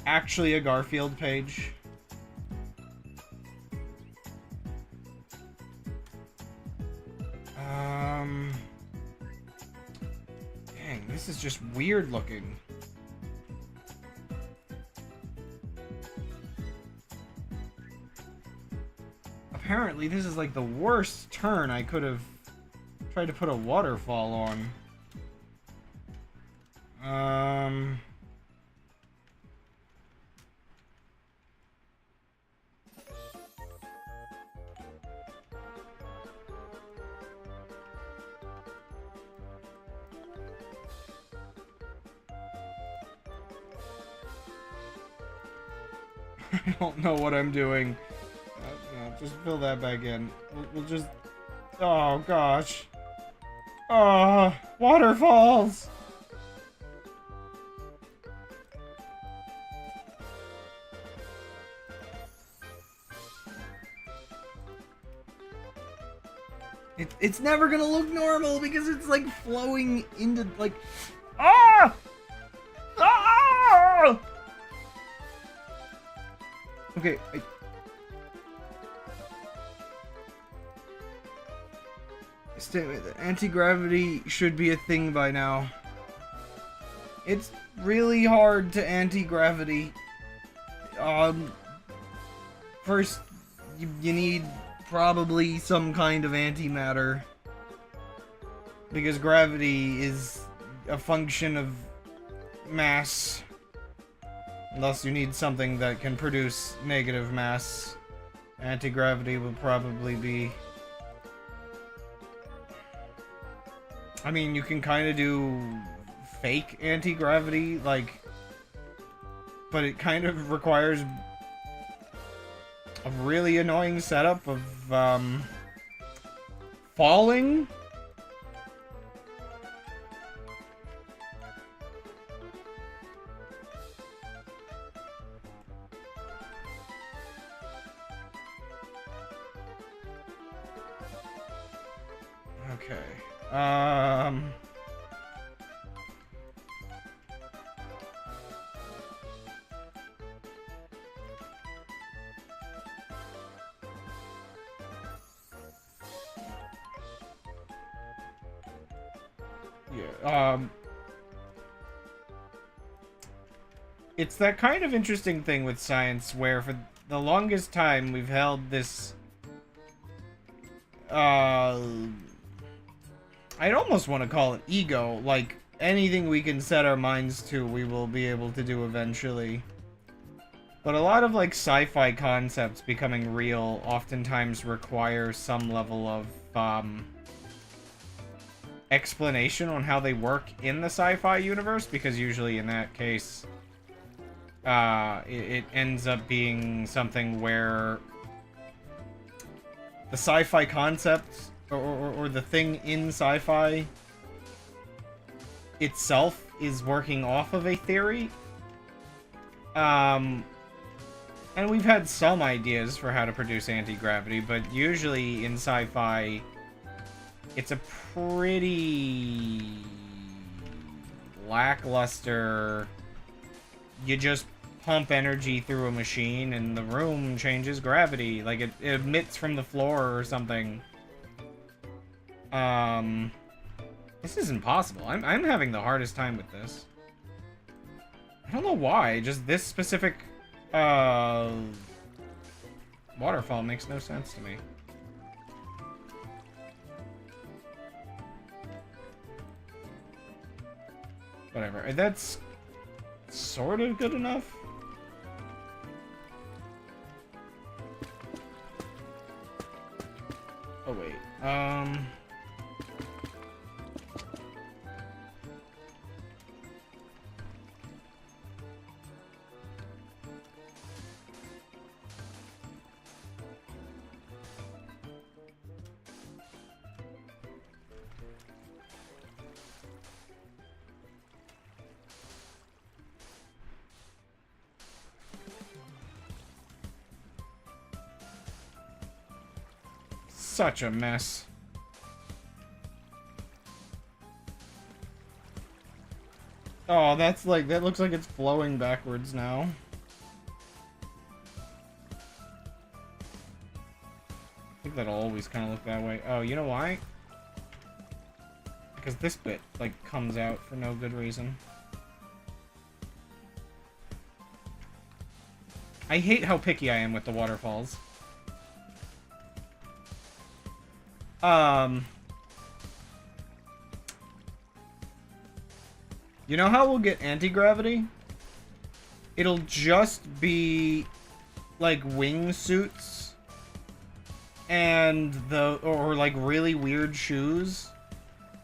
actually a Garfield page. Dang, this is just weird looking. Apparently, this is like the worst turn I could have tried to put a waterfall on. I don't know what I'm doing. No, just fill that back in. We'll just... Oh, gosh. Oh, waterfalls! It's never gonna look normal because it's like flowing into like... Ah! Ah! Okay, statement that anti-gravity should be a thing by now. It's really hard to anti-gravity. First, you need probably some kind of antimatter. Because gravity is a function of mass. Unless you need something that can produce negative mass. Anti-gravity will probably be... I mean, you can kind of do fake anti-gravity, like... But it kind of requires a really annoying setup of, falling? Okay. Yeah, it's that kind of interesting thing with science where for the longest time we've held this, I'd almost want to call it ego, like anything we can set our minds to we will be able to do eventually. But a lot of like sci-fi concepts becoming real oftentimes require some level of explanation on how they work in the sci-fi universe, because usually in that case it ends up being something where the sci-fi concept or the thing in sci-fi itself is working off of a theory. And we've had some ideas for how to produce anti-gravity, but usually in sci-fi it's a pretty lackluster, you just pump energy through a machine and the room changes gravity, like it emits from the floor or something. This is impossible. I'm having the hardest time with this. I don't know why, just this specific waterfall makes no sense to me. Whatever. That's sort of good enough. Oh, wait. Such a mess. Oh, that's like, that looks like it's flowing backwards now. I think that'll always kind of look that way. Oh, you know why? Because this bit, like, comes out for no good reason. I hate how picky I am with the waterfalls. You know how we'll get anti-gravity? It'll just be like wingsuits and or like really weird shoes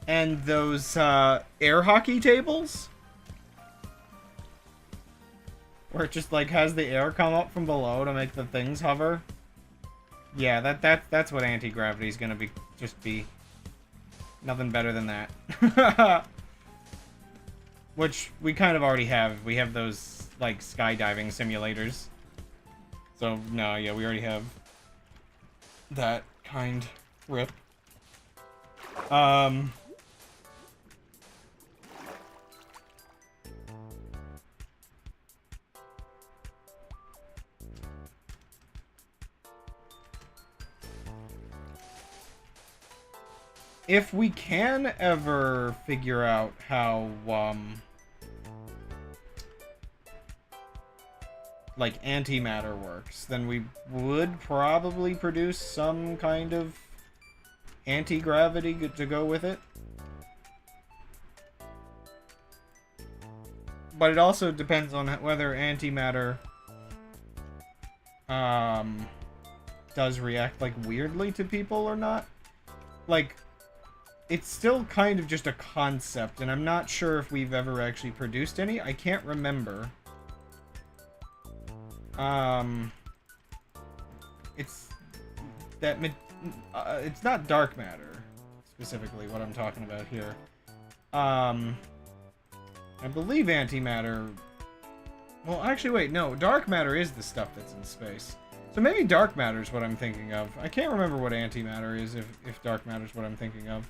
and those air hockey tables where it just like has the air come up from below to make the things hover. Yeah, that's what anti-gravity is gonna be. Just be nothing better than that. Which we kind of already have. We have those like skydiving simulators. So no, yeah, we already have that kind. Rip. if we can ever figure out how, like, antimatter works, then we would probably produce some kind of anti-gravity to go with it. But it also depends on whether antimatter does react, like, weirdly to people or not. Like, it's still kind of just a concept, and I'm not sure if we've ever actually produced any. I can't remember. It's that it's not dark matter specifically what I'm talking about here. I believe antimatter. Well, actually, wait, no, dark matter is the stuff that's in space. So maybe dark matter is what I'm thinking of. I can't remember what antimatter is if dark matter is what I'm thinking of.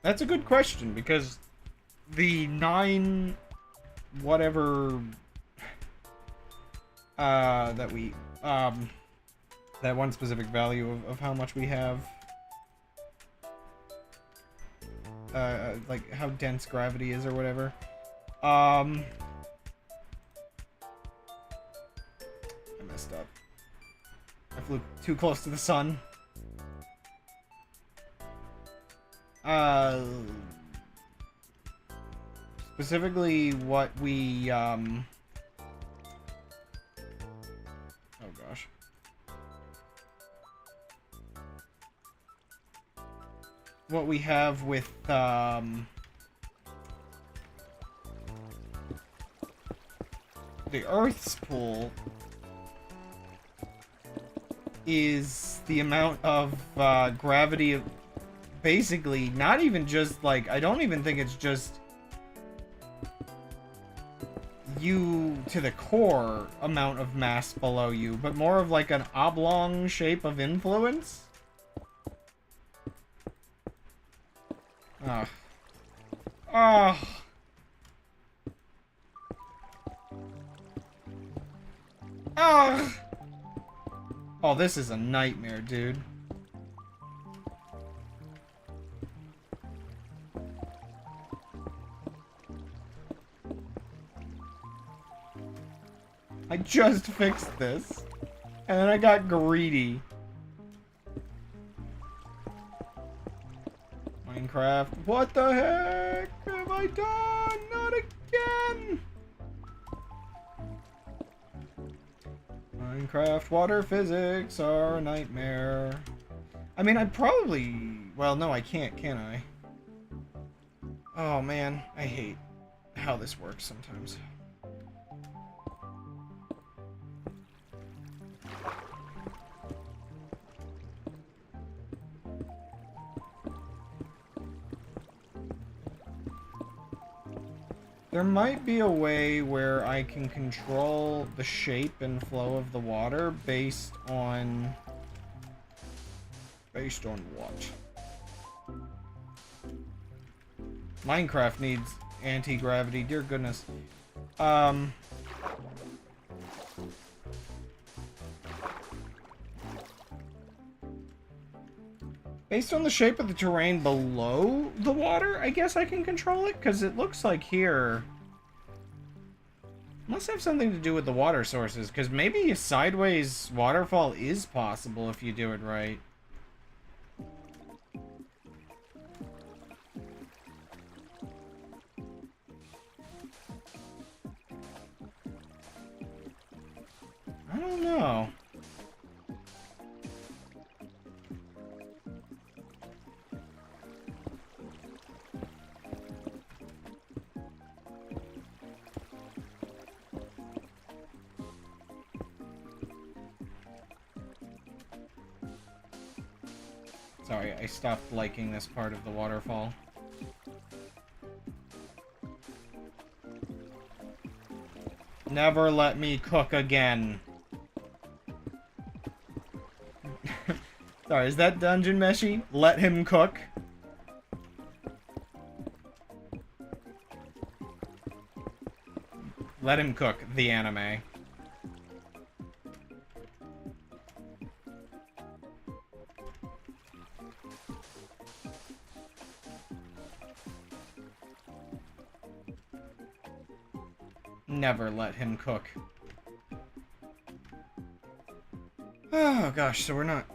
That's a good question, because the 9 whatever that we that one specific value of how much we have, like how dense gravity is or whatever. I messed up. I flew too close to the sun. Specifically what we, oh gosh. What we have with, the Earth's pull is the amount of, gravity of, basically, not even just, like, I don't even think it's just you to the core amount of mass below you, but more of like an oblong shape of influence. Ugh. Ugh. Ugh. Oh, this is a nightmare, dude. I just fixed this, and then I got greedy. Minecraft, what the heck have I done? Not again! Minecraft water physics are a nightmare. I mean, I probably... Well, no, I can't, can I? Oh, man, I hate how this works sometimes. There might be a way where I can control the shape and flow of the water based on... Based on what? Minecraft needs anti-gravity, dear goodness. Based on the shape of the terrain below the water, I guess I can control it, because it looks like here... Must have something to do with the water sources, because maybe a sideways waterfall is possible if you do it right. I don't know. Sorry, I stopped liking this part of the waterfall. Never let me cook again. Sorry, is that Dungeon Meshi? Let him cook? Let him cook, the anime. Never let him cook. Oh gosh, so we're not...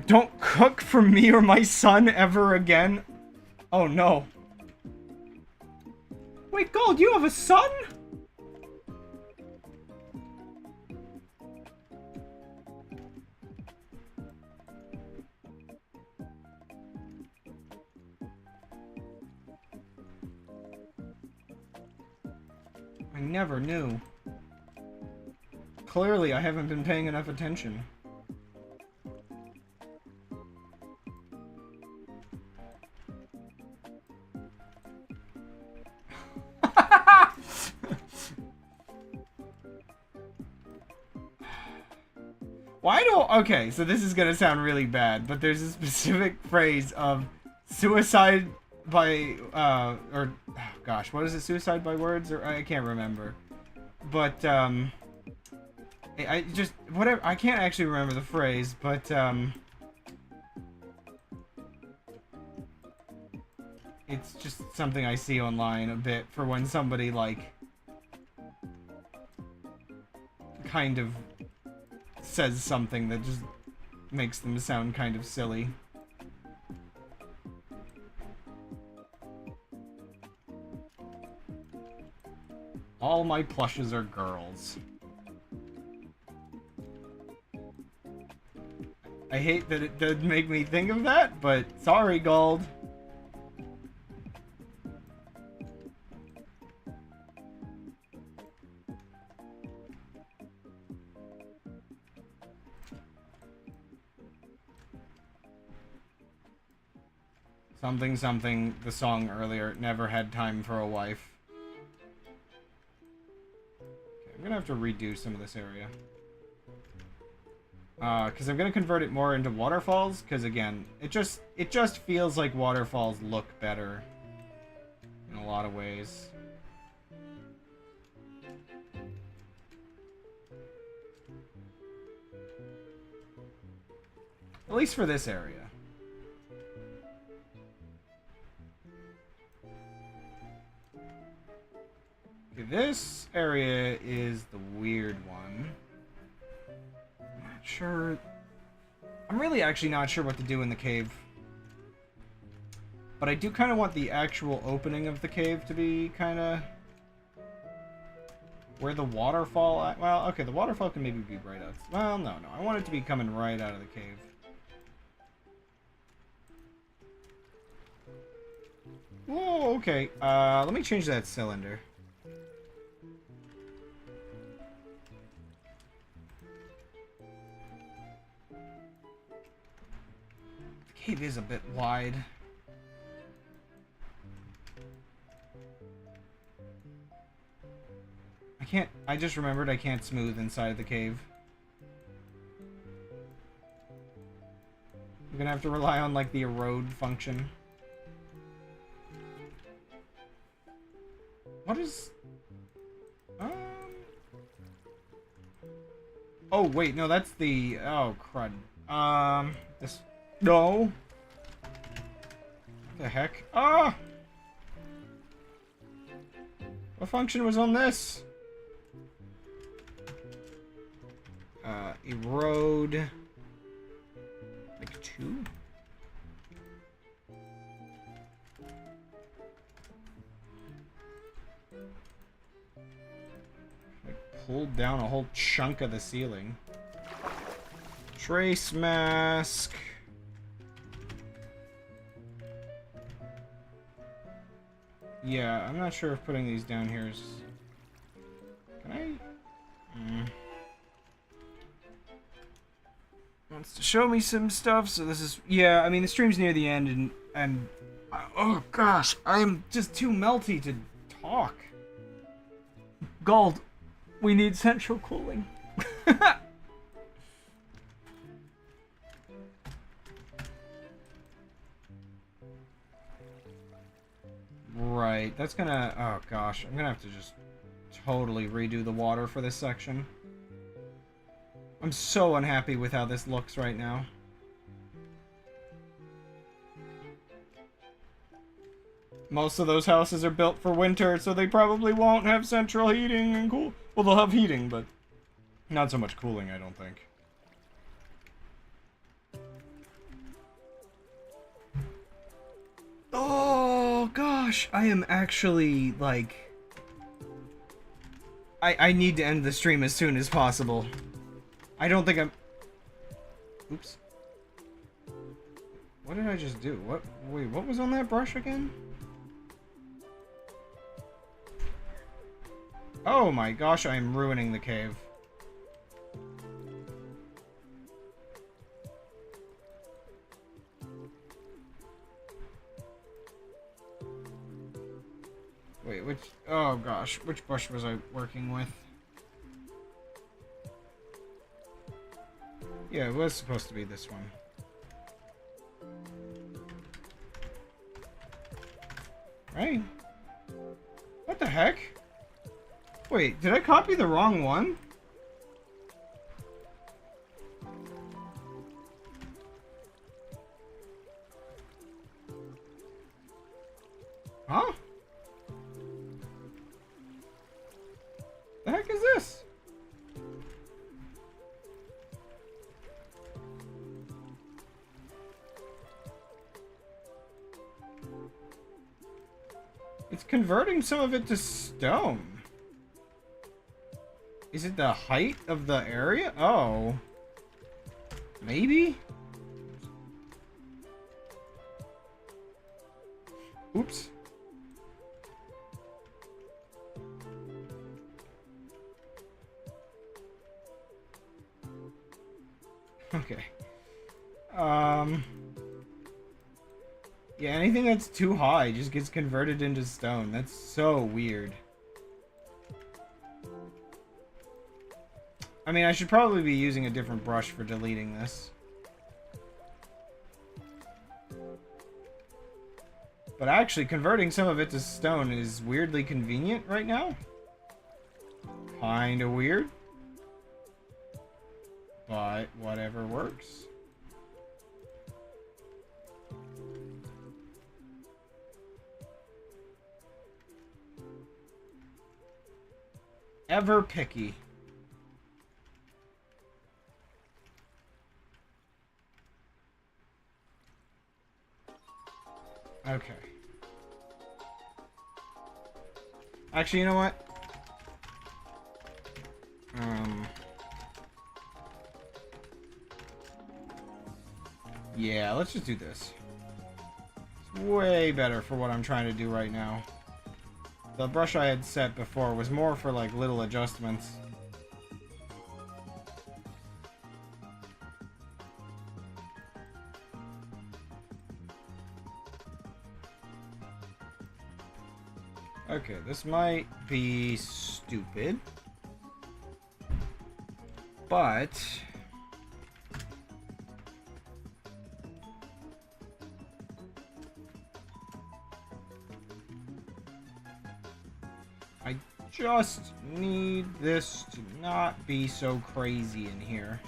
Don't cook for me or my son ever again? Oh no. Wait, Gold, you have a son? I never knew. Clearly, I haven't been paying enough attention. Why do... Okay, so this is gonna sound really bad, but there's a specific phrase of suicide by, or... Oh gosh, what is it? Suicide by words? Or I can't remember. But, I just... Whatever... I can't actually remember the phrase, but, it's just something I see online a bit for when somebody, like... kind of... says something that just makes them sound kind of silly. All my plushes are girls. I hate that it did make me think of that, but sorry, Gold. Something something, the song earlier, never had time for a wife. Okay, I'm gonna have to redo some of this area. Because I'm gonna convert it more into waterfalls, because again, it just feels like waterfalls look better in a lot of ways. At least for this area. Okay, this area is the weird one. I'm not sure. I'm really actually not sure what to do in the cave. But I do kind of want the actual opening of the cave to be kind of where the waterfall... Well, okay, the waterfall can maybe be right out... Well, no. I want it to be coming right out of the cave. Whoa, okay. Let me change that cylinder. The cave is a bit wide. I just remembered I can't smooth inside the cave. I'm gonna have to rely on, like, the erode function. What is... Oh, wait, no, that's the... Oh, crud. This... No! What the heck? Ah! What function was on this? Erode... Like 2? Pulled down a whole chunk of the ceiling. Trace mask. Yeah, I'm not sure if putting these down here is... Can I? Wants to show me some stuff, so this is... Yeah, I mean, the stream's near the end, and oh gosh, I'm just too melty to talk. Gold. We need central cooling. Right, that's gonna... Oh gosh, I'm gonna have to just totally redo the water for this section. I'm so unhappy with how this looks right now. Most of those houses are built for winter, so they probably won't have central heating and cool. Well, they'll have heating, but not so much cooling, I don't think. Oh, gosh. I am actually, like... I need to end the stream as soon as possible. I don't think I'm... Oops. What did I just do? What? Wait, what was on that brush again? Oh my gosh, I am ruining the cave. Wait, which... Oh gosh, which brush was I working with? Yeah, it was supposed to be this one. Right? What the heck? Wait, did I copy the wrong one? Huh? The heck is this? It's converting some of it to stone. Is it the height of the area? Oh. Maybe? Oops. Okay. Yeah, anything that's too high just gets converted into stone. That's so weird. I mean, I should probably be using a different brush for deleting this. But actually, converting some of it to stone is weirdly convenient right now. Kinda weird. But whatever works. Ever picky. Okay. Actually, you know what? Yeah, let's just do this. It's way better for what I'm trying to do right now. The brush I had set before was more for like little adjustments. Okay, this might be stupid, but I just need this to not be so crazy in here,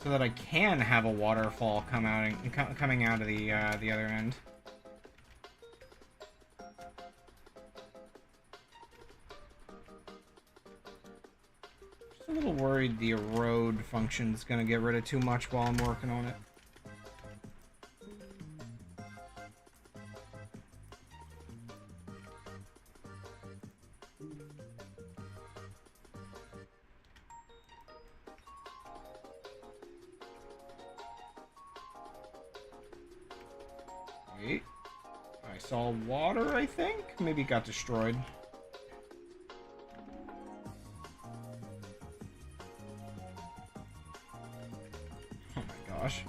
so that I can have a waterfall coming out of the other end. Just a little worried the erode function is going to get rid of too much while I'm working on it. Wait. I saw water, I think? Maybe it got destroyed. Oh my gosh.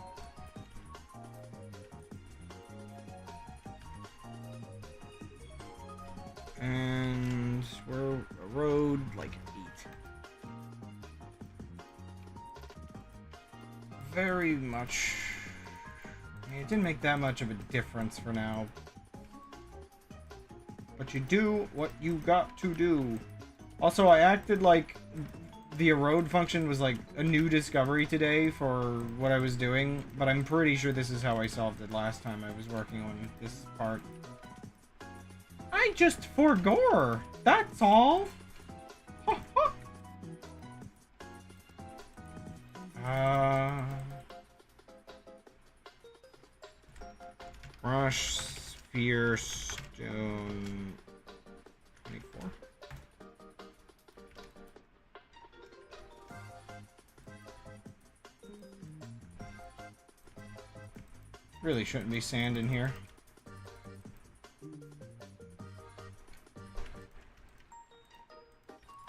And we're a road like 8. Very much. I mean, it didn't make that much of a difference for now. But you do what you got to do. Also, I acted like the erode function was like a new discovery today for what I was doing, but I'm pretty sure this is how I solved it last time I was working on this part. I just forgore. That's all. Brush, sphere, stone, 24. Really shouldn't be sand in here.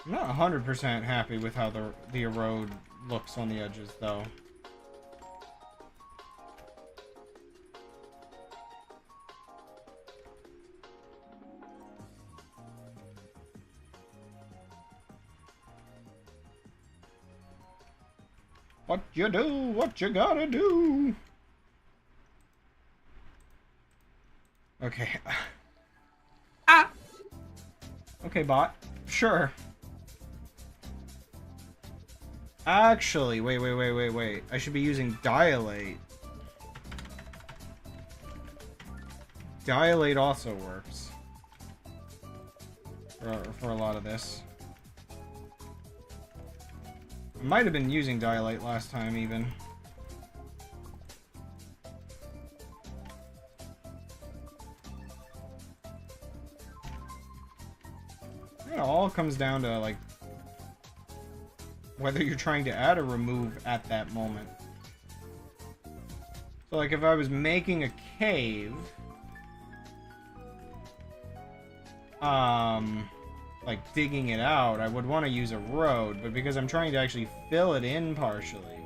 I'm not 100% happy with how the erode looks on the edges, though. What you do, what you gotta do. Okay. Ah! Okay, bot. Sure. Actually, wait. I should be using dilate. Dilate also works. For a lot of this. I might have been using dilate last time, even. It all comes down to, like, whether you're trying to add or remove at that moment. So, like, if I was making a cave, like, digging it out, I would want to use a road, but because I'm trying to actually fill it in partially,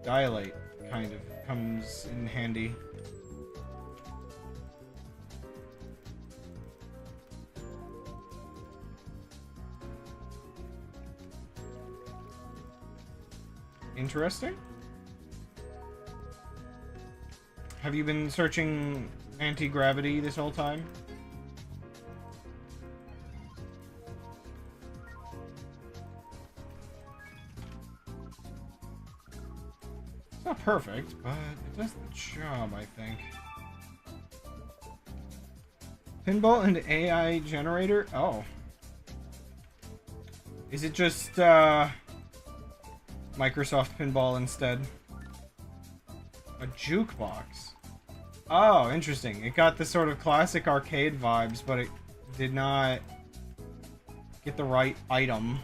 dilate kind of comes in handy. Interesting. Have you been searching anti-gravity this whole time? It's not perfect, but it does the job, I think. Pinball and AI generator? Oh. Is it just, Microsoft Pinball instead? A jukebox. Oh, interesting. It got the sort of classic arcade vibes, but it did not get the right item.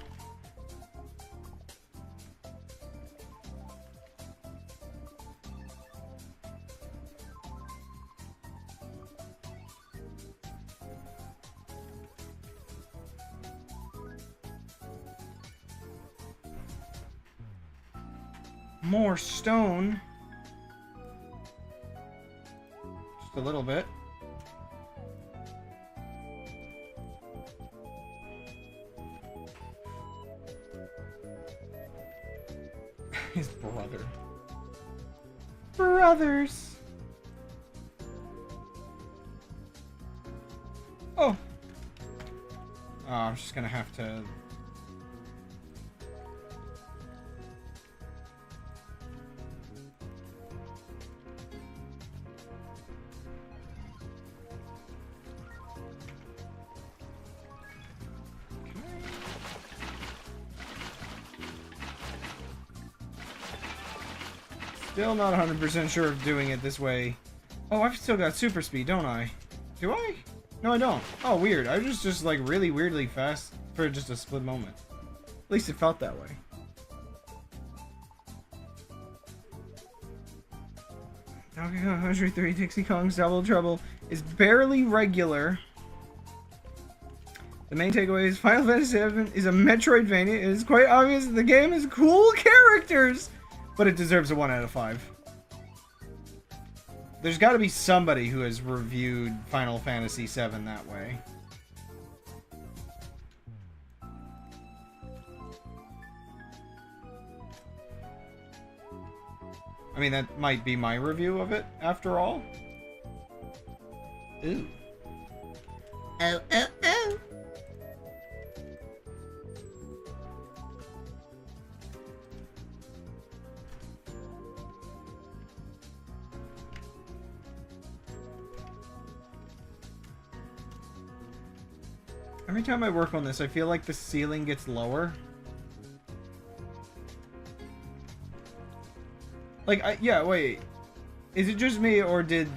More stone. Just a little bit. His brother. Brothers. Oh. I'm just gonna have to... Still not 100% sure of doing it this way. Oh, I've still got super speed, don't I? Do I? No, I don't. Oh, weird. I was just like really weirdly fast for just a split moment. At least it felt that way. Donkey Kong Country 3 Dixie Kong's Double Trouble is barely regular. The main takeaway is Final Fantasy VII is a Metroidvania. It is quite obvious that the game has cool characters, but it deserves a 1 out of 5. There's got to be somebody who has reviewed Final Fantasy VII that way. I mean, that might be my review of it, after all. Ooh. Oh. Every time I work on this, I feel like the ceiling gets lower. Like, yeah, wait. Is it just me, or did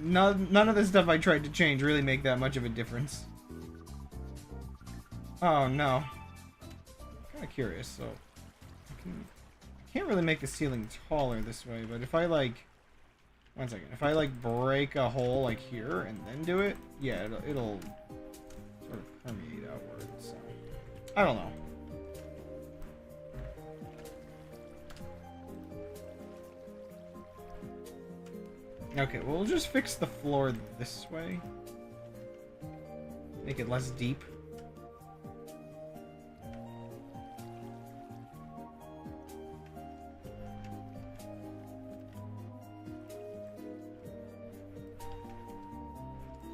none of the stuff I tried to change really make that much of a difference? Oh, no. I'm kind of curious, so... I can't really make the ceiling taller this way, but if I, like... One second. If I, like, break a hole, like, here, and then do it, yeah, it'll sort of permeate outwards, so... I don't know. Okay, well, we'll just fix the floor this way. Make it less deep.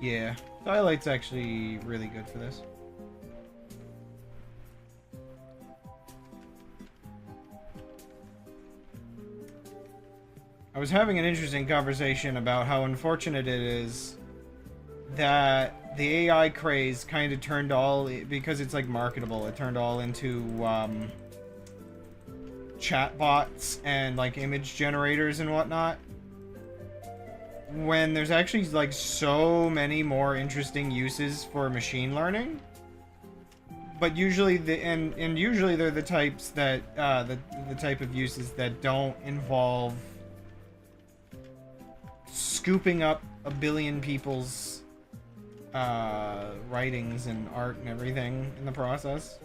Yeah, Dialight's actually really good for this. I was having an interesting conversation about how unfortunate it is that the AI craze kind of turned all, because it's like marketable, it turned all into chatbots and like image generators and whatnot. When there's actually like so many more interesting uses for machine learning. But usually usually they're the types that the type of uses that don't involve scooping up a billion people's writings and art and everything in the process.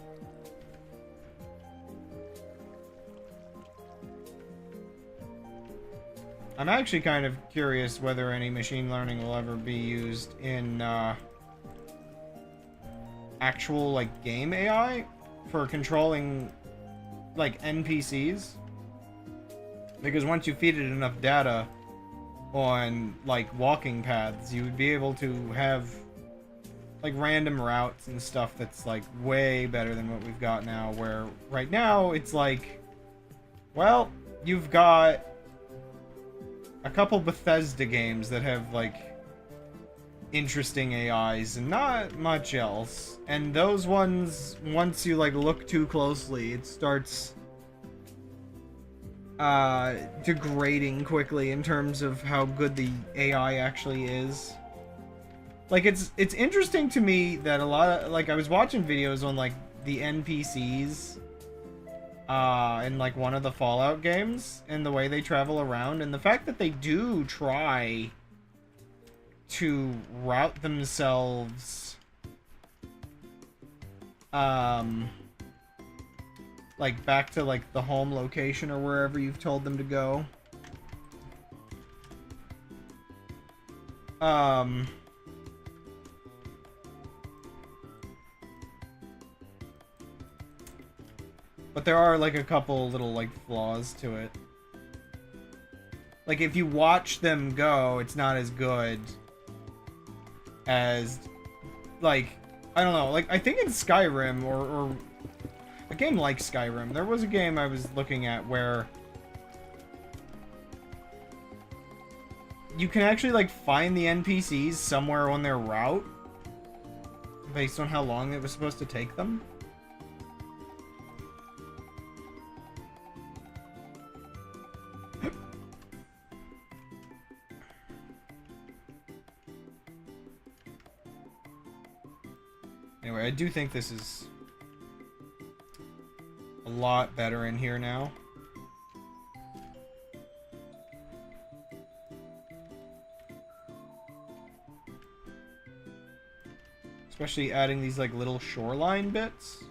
I'm actually kind of curious whether any machine learning will ever be used in actual like game AI for controlling like NPCs. Because once you feed it enough data on like walking paths, you would be able to have like random routes and stuff that's like way better than what we've got now, where right now it's like, well, you've got a couple Bethesda games that have like interesting AIs and not much else, and those ones, once you like look too closely, it starts degrading quickly in terms of how good the AI actually is. Like it's interesting to me that a lot of, like, I was watching videos on like the NPCs in like one of the Fallout games and the way they travel around, and the fact that they do try to route themselves like back to like the home location or wherever you've told them to go. But there are like a couple little like flaws to it. Like if you watch them go, it's not as good as like, I don't know, like I think in Skyrim or a game like Skyrim, there was a game I was looking at where you can actually like find the NPCs somewhere on their route based on how long it was supposed to take them. Anyway, I do think this is a lot better in here now. Especially adding these like little shoreline bits.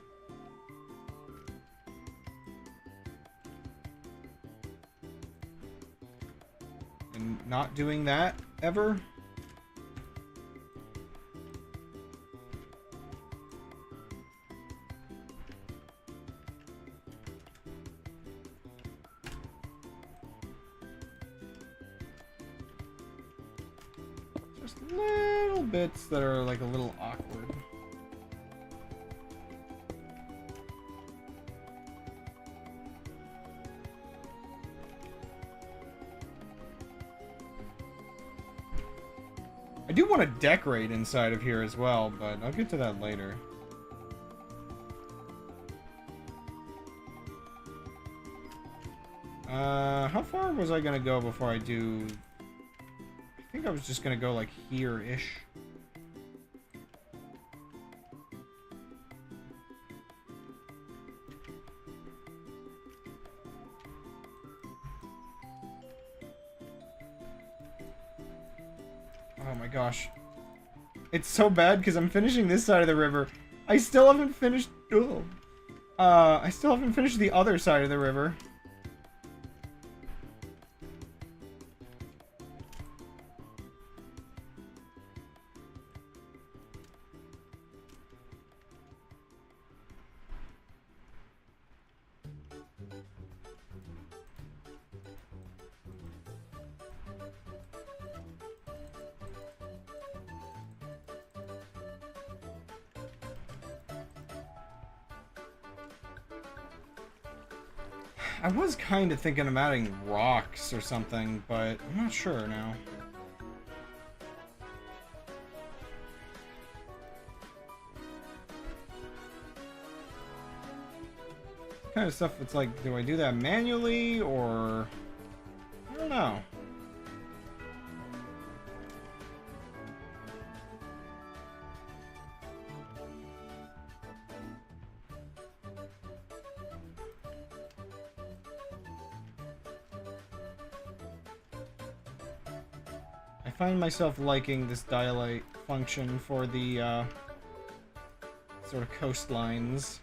And not doing that ever. Just little bits that are like a little awkward. I do want to decorate inside of here as well, but I'll get to that later. How far was I gonna go before I do... I think I was just gonna go, like, here-ish. Oh my gosh. It's so bad because I'm finishing this side of the river. I still haven't finished... Ugh. I still haven't finished the other side of the river. I was kind of thinking of adding rocks or something, but I'm not sure now. Kind of stuff it's like, do I do that manually or... I don't know. I find myself liking this dialite function for the sort of coastlines.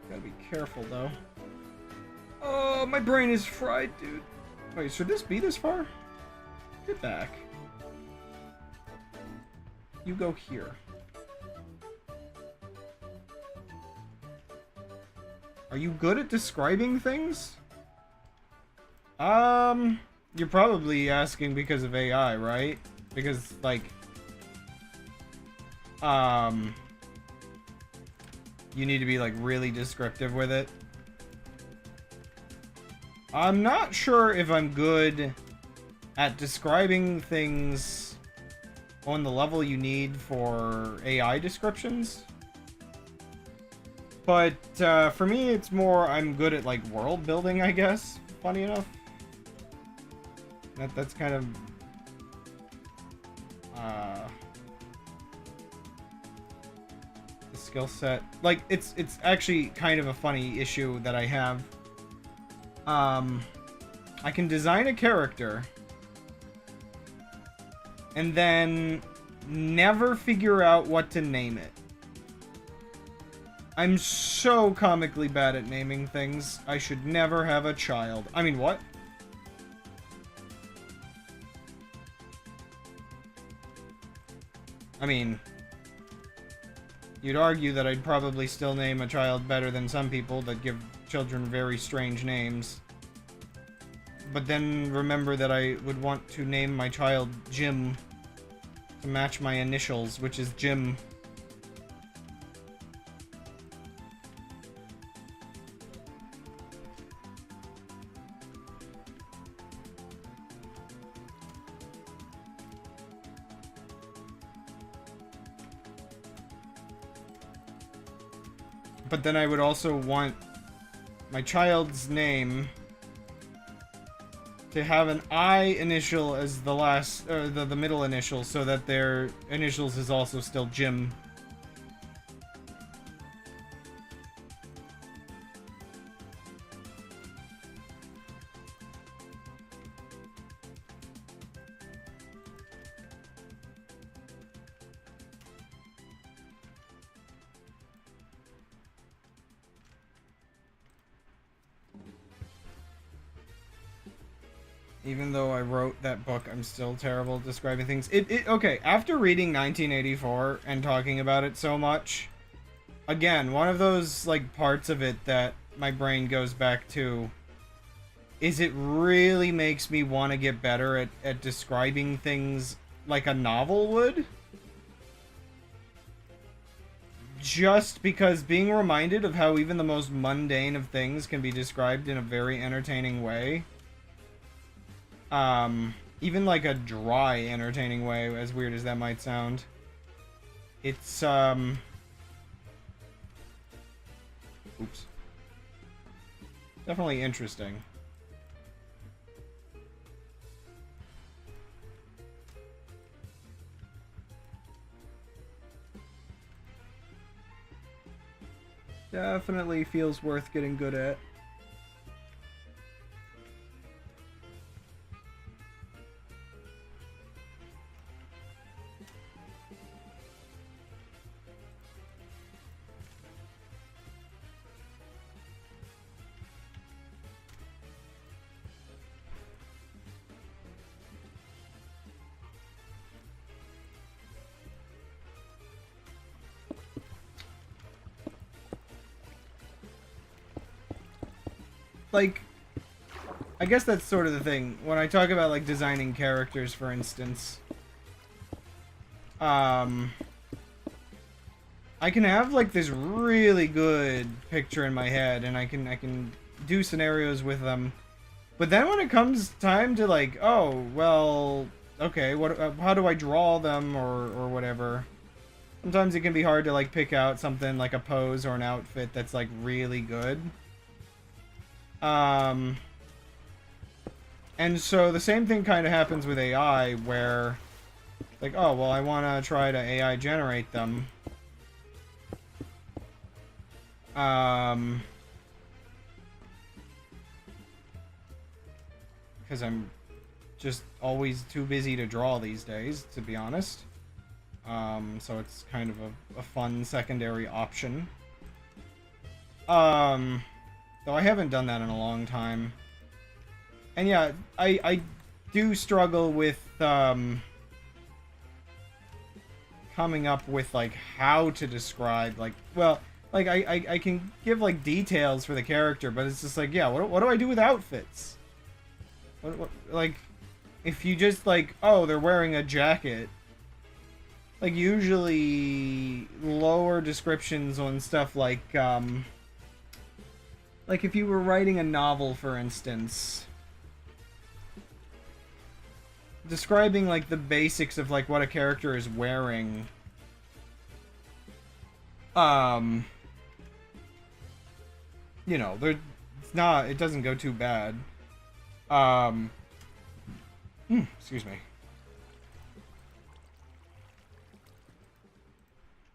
Gotta be careful though. Oh, my brain is fried, dude. Wait, should this be this far? Get back. You go here. Are you good at describing things? You're probably asking because of AI, right? Because, like, you need to be, like, really descriptive with it. I'm not sure if I'm good at describing things on the level you need for AI descriptions. But for me, it's more I'm good at like world building, I guess. Funny enough, that's kind of the skill set. Like it's actually kind of a funny issue that I have. I can design a character and then never figure out what to name it. I'm so comically bad at naming things. I should never have a child. I mean, what? I mean, you'd argue that I'd probably still name a child better than some people that give children very strange names. But then remember that I would want to name my child Jim to match my initials, which is Jim. But then I would also want my child's name to have an I initial as the last, or the middle initial, so that their initials is also still Jim. Even though I wrote that book, I'm still terrible at describing things. Okay, after reading 1984 and talking about it so much, again, one of those, like, parts of it that my brain goes back to is it really makes me want to get better at describing things like a novel would. just because being reminded of how even the most mundane of things can be described in a very entertaining way. Even like a dry, entertaining way, as weird as that might sound. It's, oops. Definitely interesting. Definitely feels worth getting good at. Like, I guess that's sort of the thing. When I talk about, like, designing characters, for instance, I can have, like, this really good picture in my head, and I can do scenarios with them. But then when it comes time to, like, oh, well, okay, how do I draw them, or whatever? Sometimes it can be hard to, like, pick out something like a pose or an outfit that's, like, really good. And so the same thing kind of happens with AI, where, like, oh, well, I want to try to AI generate them. Because I'm just always too busy to draw these days, to be honest. So it's kind of a fun secondary option. Though I haven't done that in a long time. And yeah, I do struggle with, coming up with, like, how to describe, like, well, like, I can give, like, details for the character, but it's just like, yeah, what do I do with outfits? What, like, if you just, like, oh, they're wearing a jacket, like, usually lower descriptions on stuff like if you were writing a novel, for instance, describing, like, the basics of, like, what a character is wearing, you know, it doesn't go too bad. Excuse me.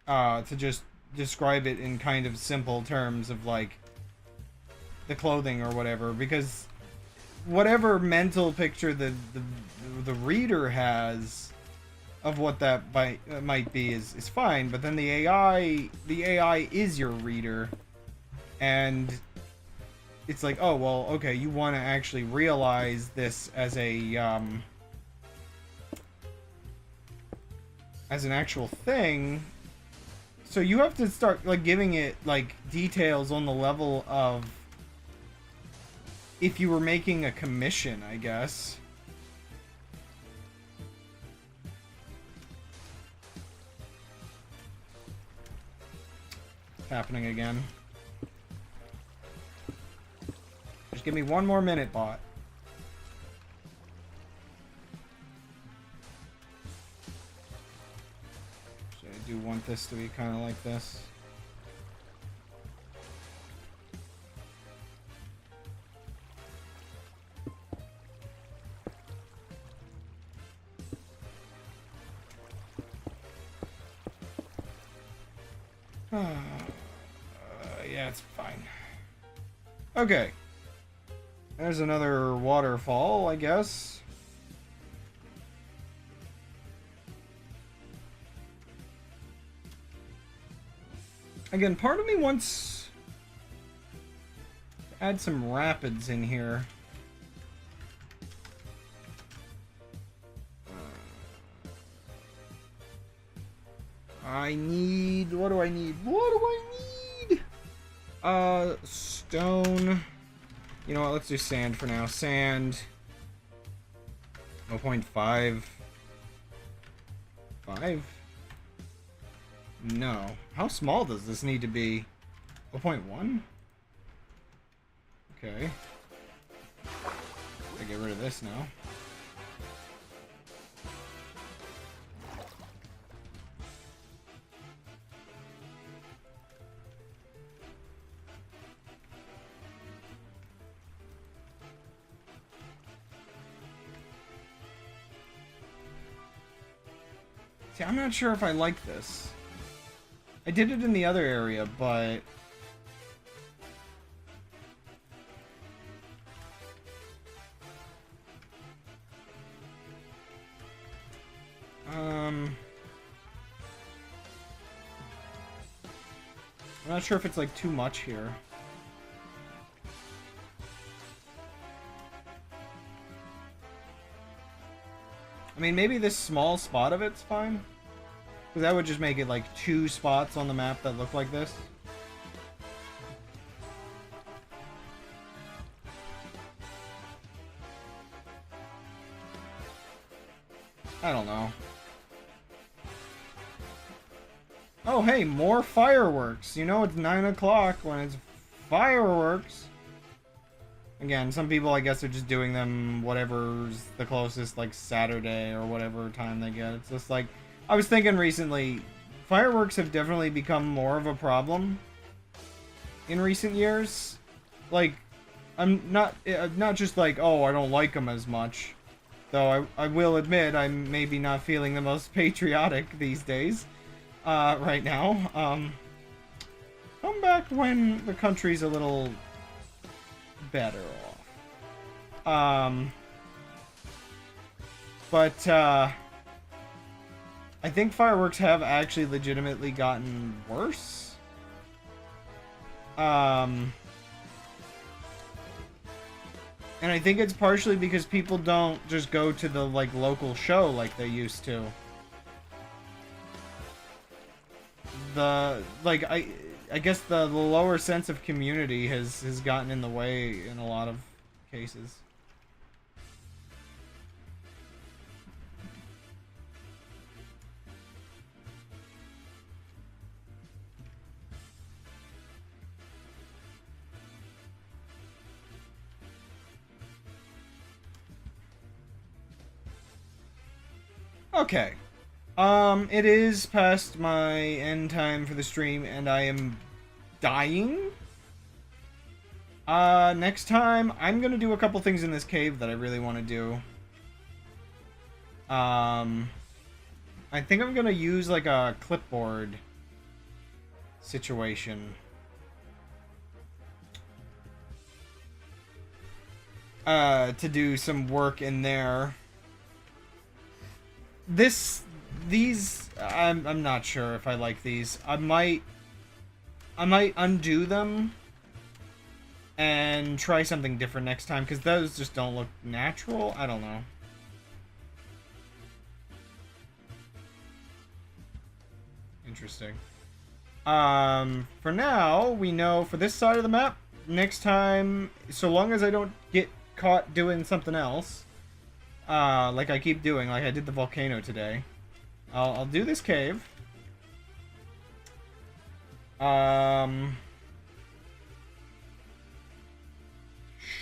To just describe it in kind of simple terms of, like, the clothing or whatever, because whatever mental picture the reader has of what that might be is fine, but then the AI is your reader, and it's like, oh, well, okay, you want to actually realize this as an actual thing, so you have to start, like, giving it, like, details on the level of if you were making a commission, I guess. It's happening again. Just give me one more minute, bot. So I do want this to be kind of like this. Yeah, it's fine. Okay. There's another waterfall, I guess. Again, part of me wants to add some rapids in here. I need... What do I need? What do I need? Stone. You know what? Let's do sand for now. Sand. 0.5. 5? No. How small does this need to be? 0.1? Okay. I get rid of this now. See, I'm not sure if I like this. I did it in the other area, but... I'm not sure if it's like too much here. I mean, maybe this small spot of it's fine. Because that would just make it like 2 spots on the map that look like this. I don't know. Oh, hey, more fireworks. You know it's 9 o'clock when it's fireworks. Again, some people, I guess, are just doing them whatever's the closest, like, Saturday or whatever time they get. It's just like... I was thinking recently, fireworks have definitely become more of a problem in recent years. Like, I'm not just like, oh, I don't like them as much. Though I will admit I'm maybe not feeling the most patriotic these days. Right now. Come back when the country's a little better off. But I think fireworks have actually legitimately gotten worse. And I think it's partially because people don't just go to the, like, local show like they used to. I guess the lower sense of community has gotten in the way in a lot of cases. Okay. It is past my end time for the stream, and I am dying. Next time, I'm gonna do a couple things in this cave that I really want to do. I think I'm gonna use, like, a clipboard situation. To do some work in there. These, I'm not sure if I like these. I might undo them and try something different next time, because those just don't look natural. I don't know. Interesting. For now, we know for this side of the map, next time, so long as I don't get caught doing something else, like I keep doing, like I did the volcano today, I'll do this cave.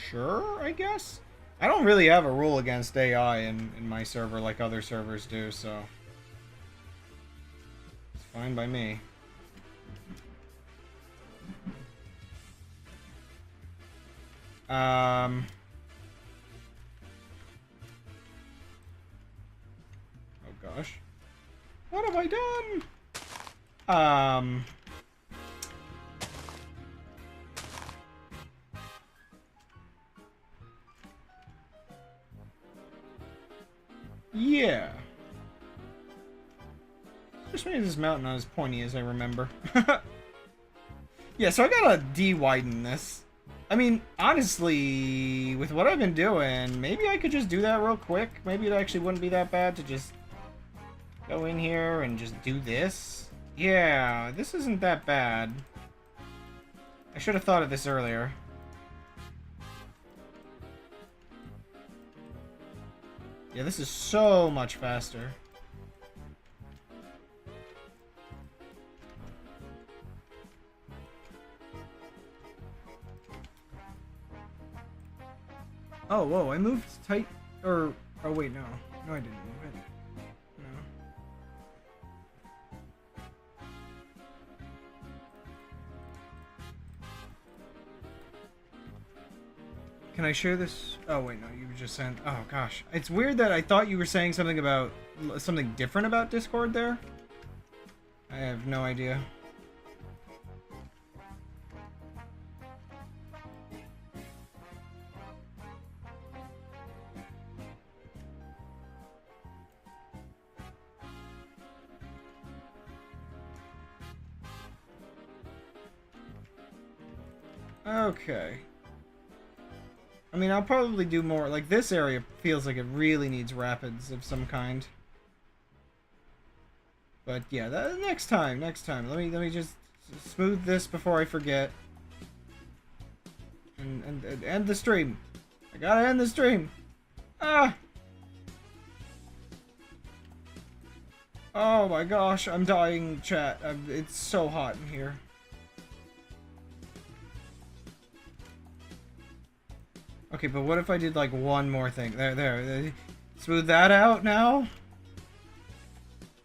Sure, I guess? I don't really have a rule against AI in my server like other servers do, so it's fine by me. Oh gosh. What have I done? Yeah. Just made this mountain not as pointy as I remember. Yeah, so I gotta de-widen this. I mean, honestly, with what I've been doing, maybe I could just do that real quick. Maybe it actually wouldn't be that bad to just go in here and just do this. Yeah, this isn't that bad. I should have thought of this earlier. Yeah, this is so much faster. Oh, whoa, I moved tight, or, oh wait, no. No, I didn't move it. No. Can I share this? Oh wait, no, you just sent, oh gosh. It's weird that I thought you were saying something about, something different about Discord there. I have no idea. Okay. I mean, I'll probably do more. Like, this area feels like it really needs rapids of some kind. But yeah, next time. Let me just smooth this before I forget. And end the stream. I gotta end the stream. Ah! Oh my gosh, I'm dying, chat. It's so hot in here. Okay, but what if I did like one more thing? There. Smooth that out now?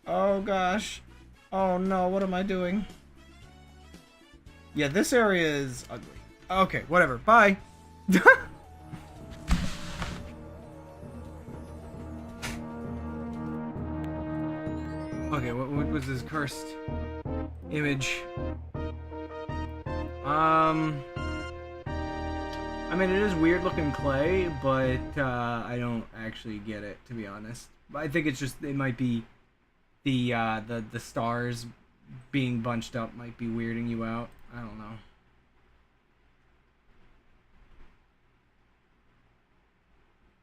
Oh gosh. Oh no, what am I doing? Yeah, this area is ugly. Okay, whatever. Bye. Okay, what was this cursed image? I mean, it is weird looking clay, but I don't actually get it, to be honest. I think it's just, it might be the stars being bunched up might be weirding you out. I don't know.